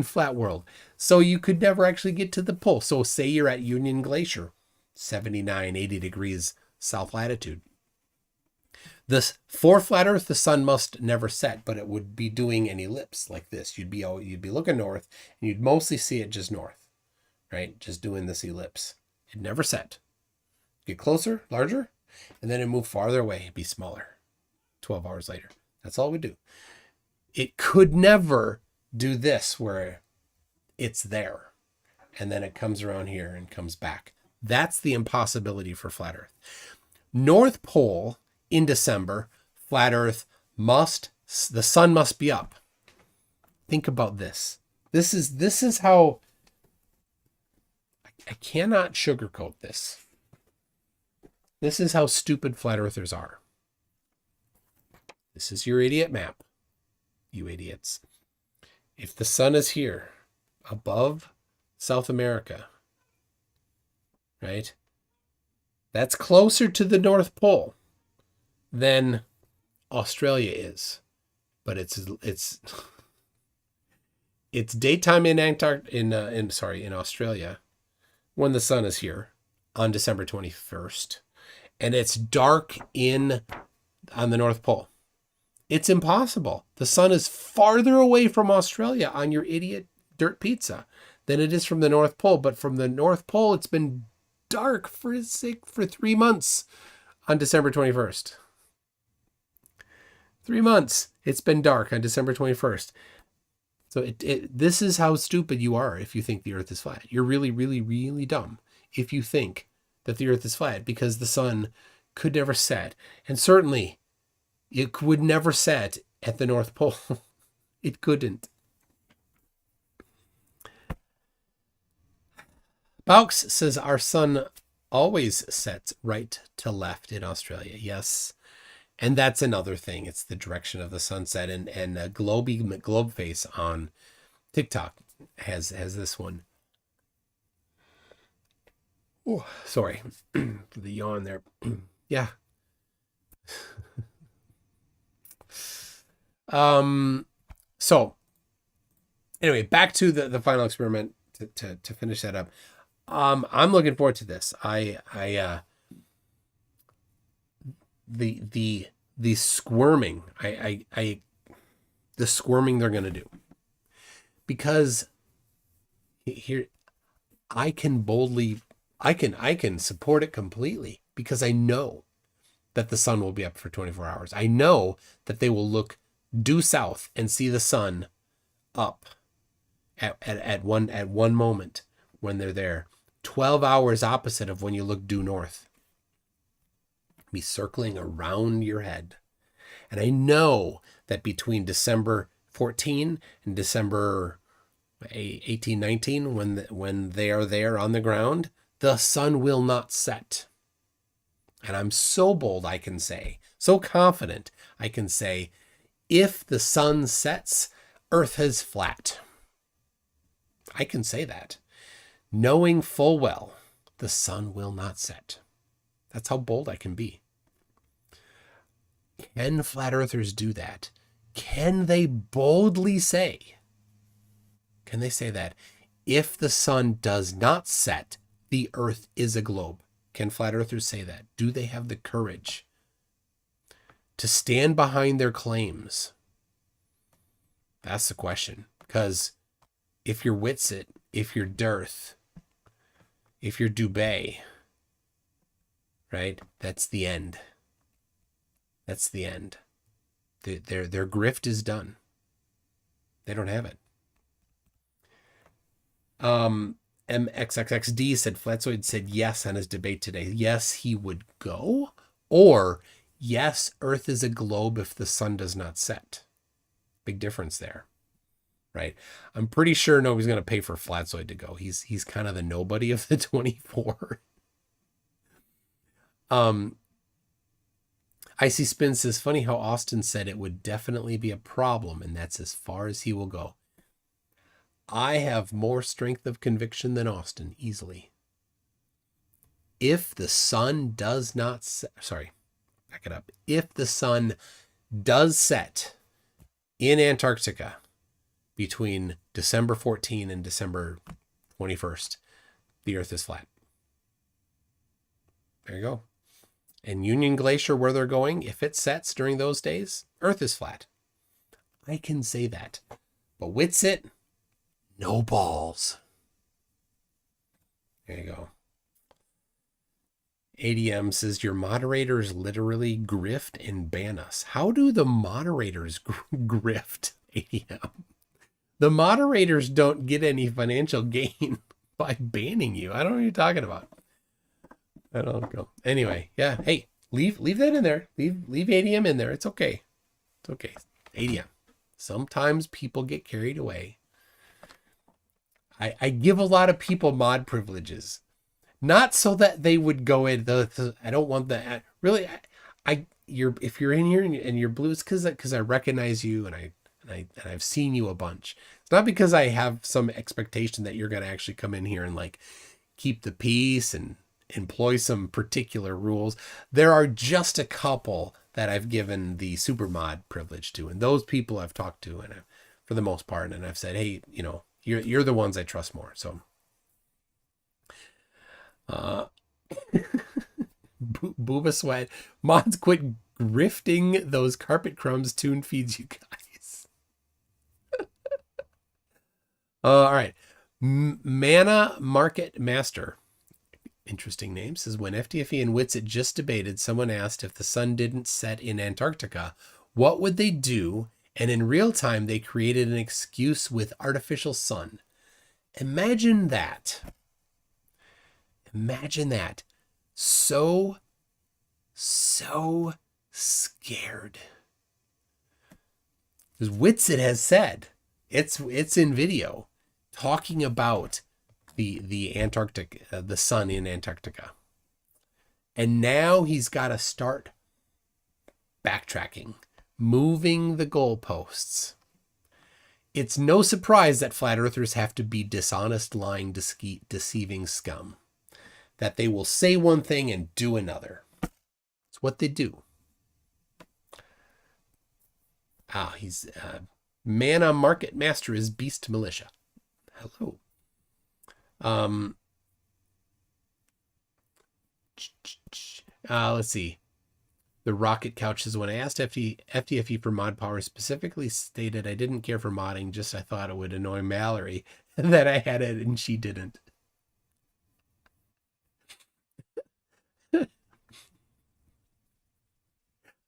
flat world. So you could never actually get to the pole. So say you're at Union Glacier, 79, 80 degrees south latitude. For flat Earth, the sun must never set, but it would be doing an ellipse like this. You'd be looking north, and you'd mostly see it just north, right? Just doing this ellipse. It never set. Get closer, larger, and then it move farther away, be smaller. 12 hours later. That's all we do. It could never do this where it's there and then it comes around here and comes back. That's the impossibility for flat Earth. North Pole in December, flat Earth the sun must be up. Think about this. This is how I cannot sugarcoat this. This is how stupid flat earthers are. This is your idiot map, you idiots. If the sun is here above South America, right? That's closer to the North Pole than Australia is. But it's daytime in Australia when the sun is here on December 21st, and it's dark on the North Pole. It's impossible. The sun is farther away from Australia on your idiot dirt pizza than it is from the North Pole. But from the North Pole, it's been dark for 3 months on December 21st. 3 months. It's been dark on December 21st. So this is how stupid you are if you think the Earth is flat. You're really, really, really dumb if you think that the Earth is flat, because the sun could never set. And certainly it would never set at the North Pole. It couldn't. Baux says our sun always sets right to left in Australia. Yes. And that's another thing. It's the direction of the sunset. And Globe Face on TikTok has this one. Oh, sorry for the yawn there. Yeah. So anyway, back to the final experiment to finish that up. I'm looking forward to this. The squirming, the squirming they're going to do, because here I can support it completely, because I know that the sun will be up for 24 hours. I know that they will look due south and see the sun up at one moment when they're there. 12 hours opposite of when you look due north. Be circling around your head. And I know that between December 14 and December 18, 19, when they are there on the ground, the sun will not set. And I'm so bold I can say, so confident I can say, if the sun sets, Earth is flat. I can say that, knowing full well the sun will not set. That's how bold I can be. Can flat earthers do that? Can they boldly say? Can they say that if the sun does not set, the Earth is a globe? Can flat earthers say that? Do they have the courage to stand behind their claims? That's the question. Because if you're Witsit, if you're Dearth, if you're Dubé, right? That's the end. That's the end. Their grift is done. They don't have it. MXXXD said Flatzoid said yes on his debate today. Yes, he would go. Or yes, Earth is a globe if the sun does not set. Big difference there. Right? I'm pretty sure nobody's going to pay for Flatzoid to go. He's kind of the nobody of the 24. Icy Spin says, funny how Austin said it would definitely be a problem, and that's as far as he will go. I have more strength of conviction than Austin, easily. If the sun does not set, back it up. If the sun does set in Antarctica between December 14 and December 21st, the Earth is flat. There you go. And Union Glacier, where they're going, if it sets during those days, Earth is flat. I can say that. But Witsit, no balls. There you go. ADM says your moderators literally grift and ban us. How do the moderators grift, ADM? The moderators don't get any financial gain by banning you. I don't know what you're talking about. I don't know. Anyway, yeah. Hey, leave that in there. Leave ADM in there. It's okay. It's okay. ADM. Sometimes people get carried away. I give a lot of people mod privileges. Not so that they would go in. I don't want that. Really, if you're in here and you're blue, it's because I recognize you and I've seen you a bunch. It's not because I have some expectation that you're going to actually come in here and like keep the peace and employ some particular rules. There are just a couple that I've given the super mod privilege to, and those people I've talked to, and for the most part, and I've said, hey, you're the ones I trust more. So. Booba Sweat mods, quit grifting those carpet crumbs Tune feeds you guys. All right. Mana Market Master, interesting name, says when FTFE and Witsit just debated, someone asked if the sun didn't set in Antarctica, what would they do? And in real time, they created an excuse with artificial sun. Imagine that. Imagine that. So scared. Because Witsit has said, it's in video, talking about the Antarctic, the sun in Antarctica. And now he's got to start backtracking, moving the goalposts. It's no surprise that flat earthers have to be dishonest, lying, deceiving scum. That they will say one thing and do another. It's what they do. He's Mana Market Master is Beast Militia. Hello. Let's see. The Rocket Couch says, when I asked FTFE for mod power, specifically stated I didn't care for modding, just I thought it would annoy Mallory that I had it and she didn't.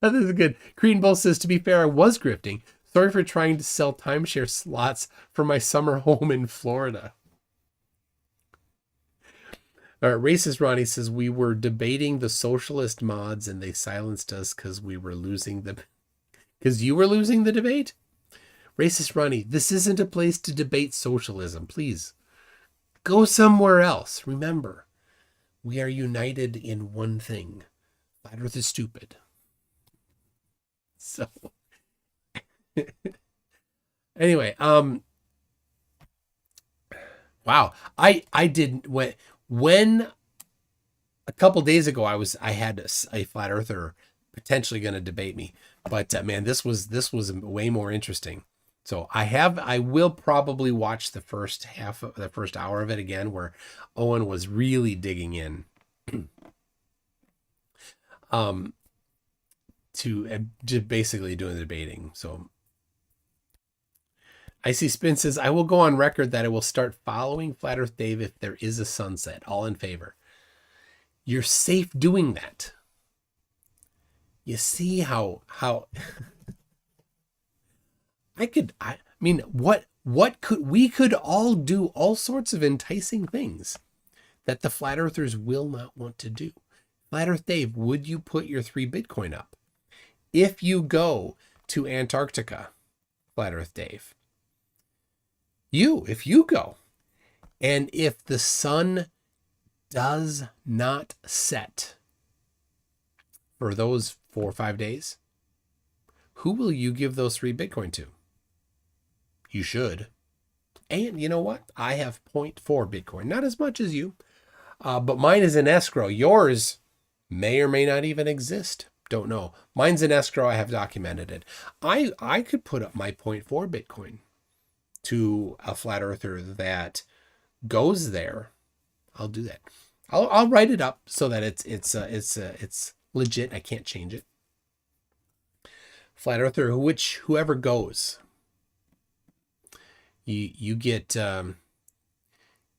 This is good. Green Bull says, to be fair, I was grifting. Sorry for trying to sell timeshare slots for my summer home in Florida. All right, Racist Ronnie says, we were debating the socialist mods and they silenced us because we were losing the... Because you were losing the debate? Racist Ronnie, this isn't a place to debate socialism. Please, go somewhere else. Remember, we are united in one thing. Flat Earth is stupid. So, anyway, wow, I didn't when a couple days ago I had a flat earther potentially going to debate me, but man, this was way more interesting. So I will probably watch the first hour of it again, where Owen was really digging in. To just basically doing the debating. So I see Spin says, I will go on record that I will start following Flat Earth Dave if there is a sunset. All in favor. You're safe doing that. You see how I mean, we could all do all sorts of enticing things that the Flat Earthers will not want to do. Flat Earth Dave, would you put your 3 Bitcoin up? If you go to Antarctica, Flat Earth Dave, if you go, and if the sun does not set for those 4 or 5 days, who will you give those 3 Bitcoin to? You should. And you know what? I have 0.4 Bitcoin, not as much as you, but mine is in escrow. Yours may or may not even exist. Don't know. Mine's in escrow. I have documented it. I could put up my 0.4 Bitcoin to a flat earther that goes there. I'll do that. I'll write it up so that it's legit. I can't change it. Flat earther, whoever goes, you get a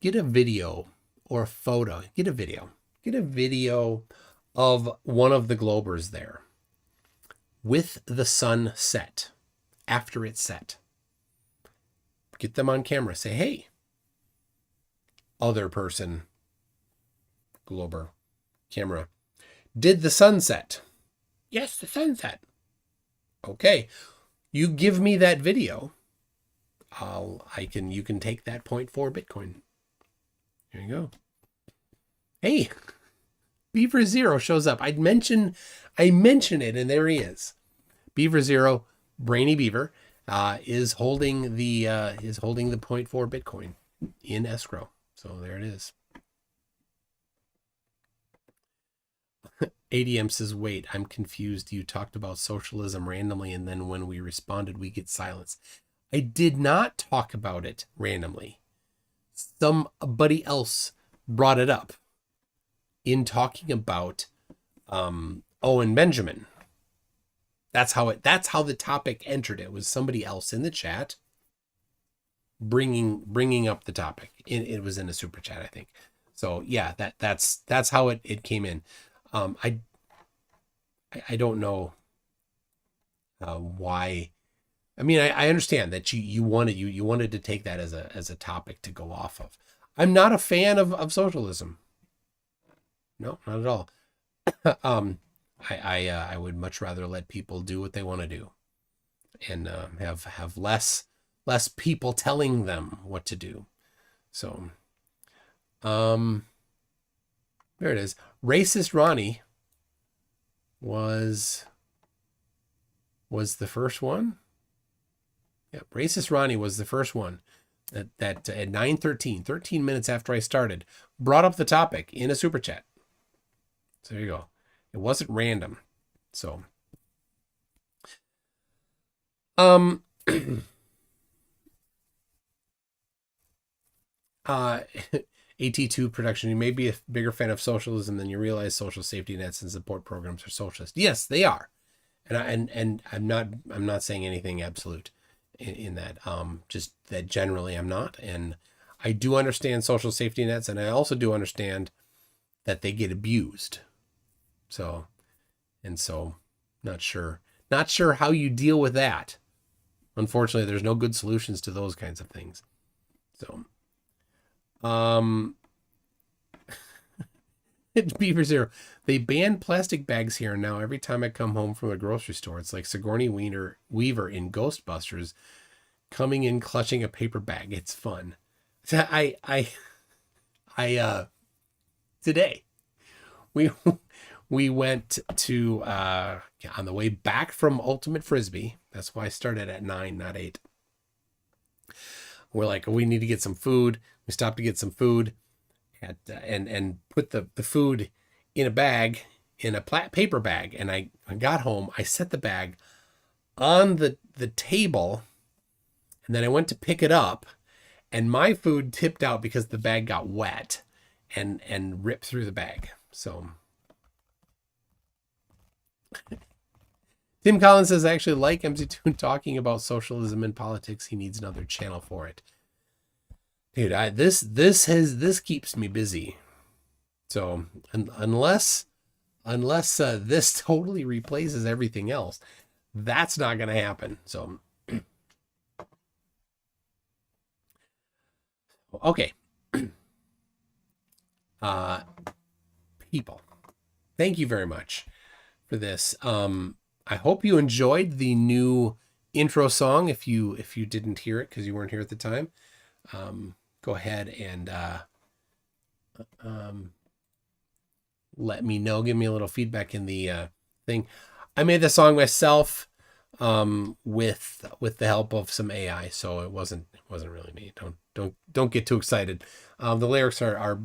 video or a photo. Get a video. Get a video of one of the globers there with the sun set, after it's set. Get them on camera. Say, hey, other person, glober, camera, did the sunset? Yes, the sunset. Okay, you give me that video. You can take that 0.4 Bitcoin. There you go. Hey, Beaver Zero shows up. I mention it, and there he is. Beaver Zero, Brainy Beaver, is holding the 0.4 Bitcoin in escrow. So there it is. ADM says, wait, I'm confused. You talked about socialism randomly, and then when we responded, we get silence. I did not talk about it randomly. Somebody else brought it up in talking about Owen Benjamin. That's how the topic entered. It was somebody else in the chat bringing up the topic. It was in a super chat, I think. So yeah, that's how it came in. I don't know why. I mean, I understand that you wanted to take that as a topic to go off of. I'm not a fan of socialism. No, not at all. I would much rather let people do what they want to do, and have less people telling them what to do. So, there it is. Racist Ronnie was the first one. Yeah, Racist Ronnie was the first one that at 9:13, 13 minutes after I started, brought up the topic in a super chat. So there you go. It wasn't random. So, AT2 production. You may be a bigger fan of socialism than you realize. Social safety nets and support programs are socialist. Yes, they are, and I'm not saying anything absolute in that. Just that generally I'm not, and I do understand social safety nets, and I also do understand that they get abused. So, not sure how you deal with that. Unfortunately, there's no good solutions to those kinds of things. So, it's Beaver Zero. They banned plastic bags here, and now every time I come home from a grocery store, it's like Sigourney Weaver in Ghostbusters coming in clutching a paper bag. It's fun. I today we went to on the way back from Ultimate Frisbee. That's why I started at 9, not 8. We're like, we need to get some food. We stopped to get some food and put the food in a bag, in a paper bag. And I got home. I set the bag on the table, and then I went to pick it up, and my food tipped out because the bag got wet and ripped through the bag. So Tim Collins says, I actually like MC2 talking about socialism and politics. He needs another channel for it. Dude, this keeps me busy. So unless this totally replaces everything else, that's not going to happen. So, okay. People, thank you very much for this. I hope you enjoyed the new intro song. If you didn't hear it because you weren't here at the time, go ahead and let me know. Give me a little feedback in the thing. I made the song myself with the help of some AI, so it wasn't really me. Don't get too excited. The lyrics are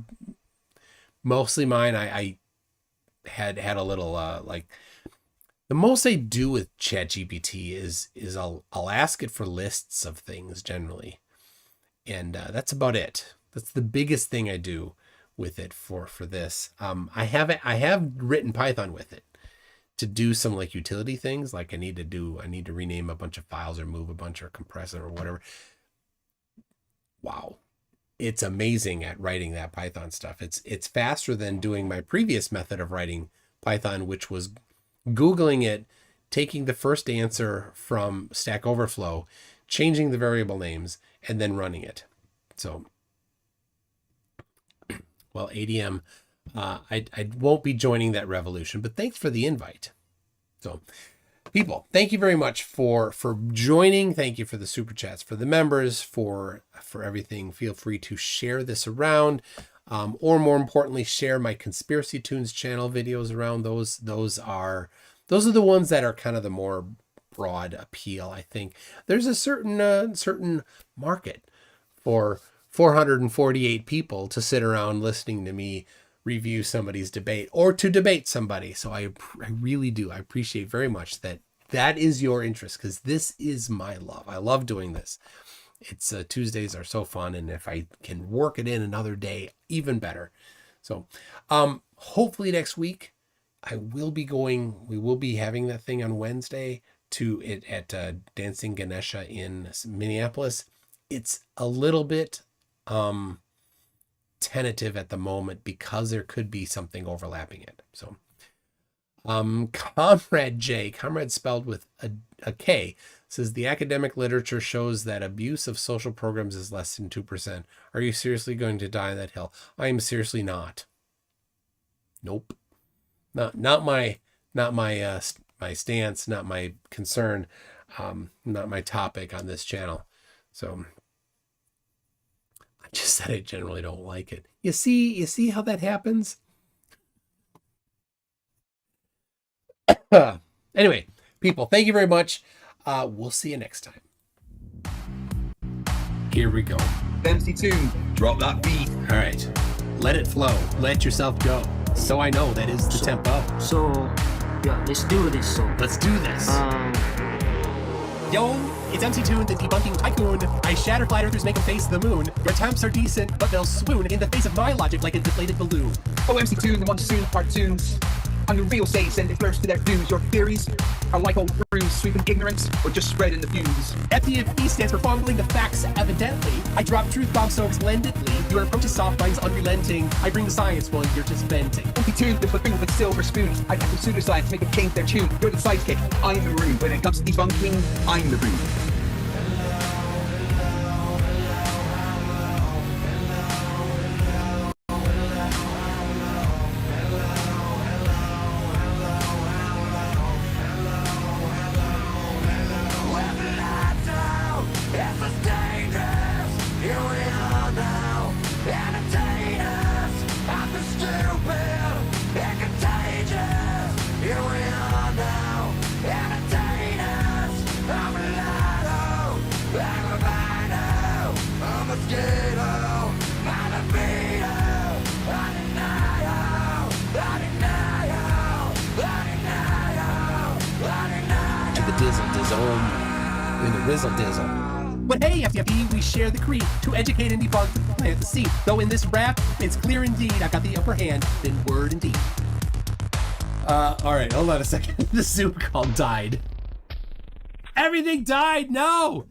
mostly mine. I had a little like. The most I do with ChatGPT is I'll ask it for lists of things generally, and that's about it. That's the biggest thing I do with it for this. I have written Python with it to do some like utility things, like I need to rename a bunch of files or move a bunch or compress it or whatever. Wow, it's amazing at writing that Python stuff. It's faster than doing my previous method of writing Python, which was Googling it, taking the first answer from Stack Overflow, changing the variable names, and then running it. So, well, ADM, I won't be joining that revolution, but thanks for the invite. So, people, thank you very much for joining. Thank you for the super chats, for the members, for everything. Feel free to share this around, or more importantly, share my Conspiracy Tunes channel videos around. Those are the ones that are kind of the more broad appeal. I think there's a certain market for 448 people to sit around listening to me review somebody's debate or to debate somebody. So I really do. I appreciate very much that is your interest, because this is my love. I love doing this. It's Tuesdays are so fun, and if I can work it in another day, even better. So hopefully next week we will be having that thing on Wednesday at Dancing Ganesha in Minneapolis. It's a little bit tentative at the moment because there could be something overlapping it. So Comrade J, comrade spelled with a K, says the academic literature shows that abuse of social programs is less than 2%. Are you seriously going to die on that hill? I am seriously not. Nope. Not my stance, not my concern, not my topic on this channel. So I just said I generally don't like it. You see how that happens? Anyway, people, thank you very much. We'll see you next time. Here we go. MC Tune, drop that beat. All right. Let it flow. Let yourself go. So I know that is the tempo. So, yeah, let's do this. Let's do this. Yo, it's MC Toon, the debunking tycoon. I shatter flat earthers, make them face the moon. Your attempts are decent, but they'll swoon in the face of my logic like a deflated balloon. Oh, MC Tune, the one to soon cartoons. On the real say, send it first to their views. Your theories are like old brews, sweeping ignorance or just spreading the views. FDFE stands for fumbling the facts, evidently. I drop truth bombs so splendidly. Your approach is soft, mine's unrelenting. I bring the science while you're just venting. MC Tune, the buffoon with silver spoons. I got some pseudoscience, make it change their tune. You're the sidekick, I'm the rude. When it comes to debunking, I'm the rude. But hey, FTFE, we share the creed to educate and debunk, plant the seed. Though in this rap, it's clear indeed I've got the upper hand in word and deed. All right, hold on a second. The Zoom call died. Everything died. No.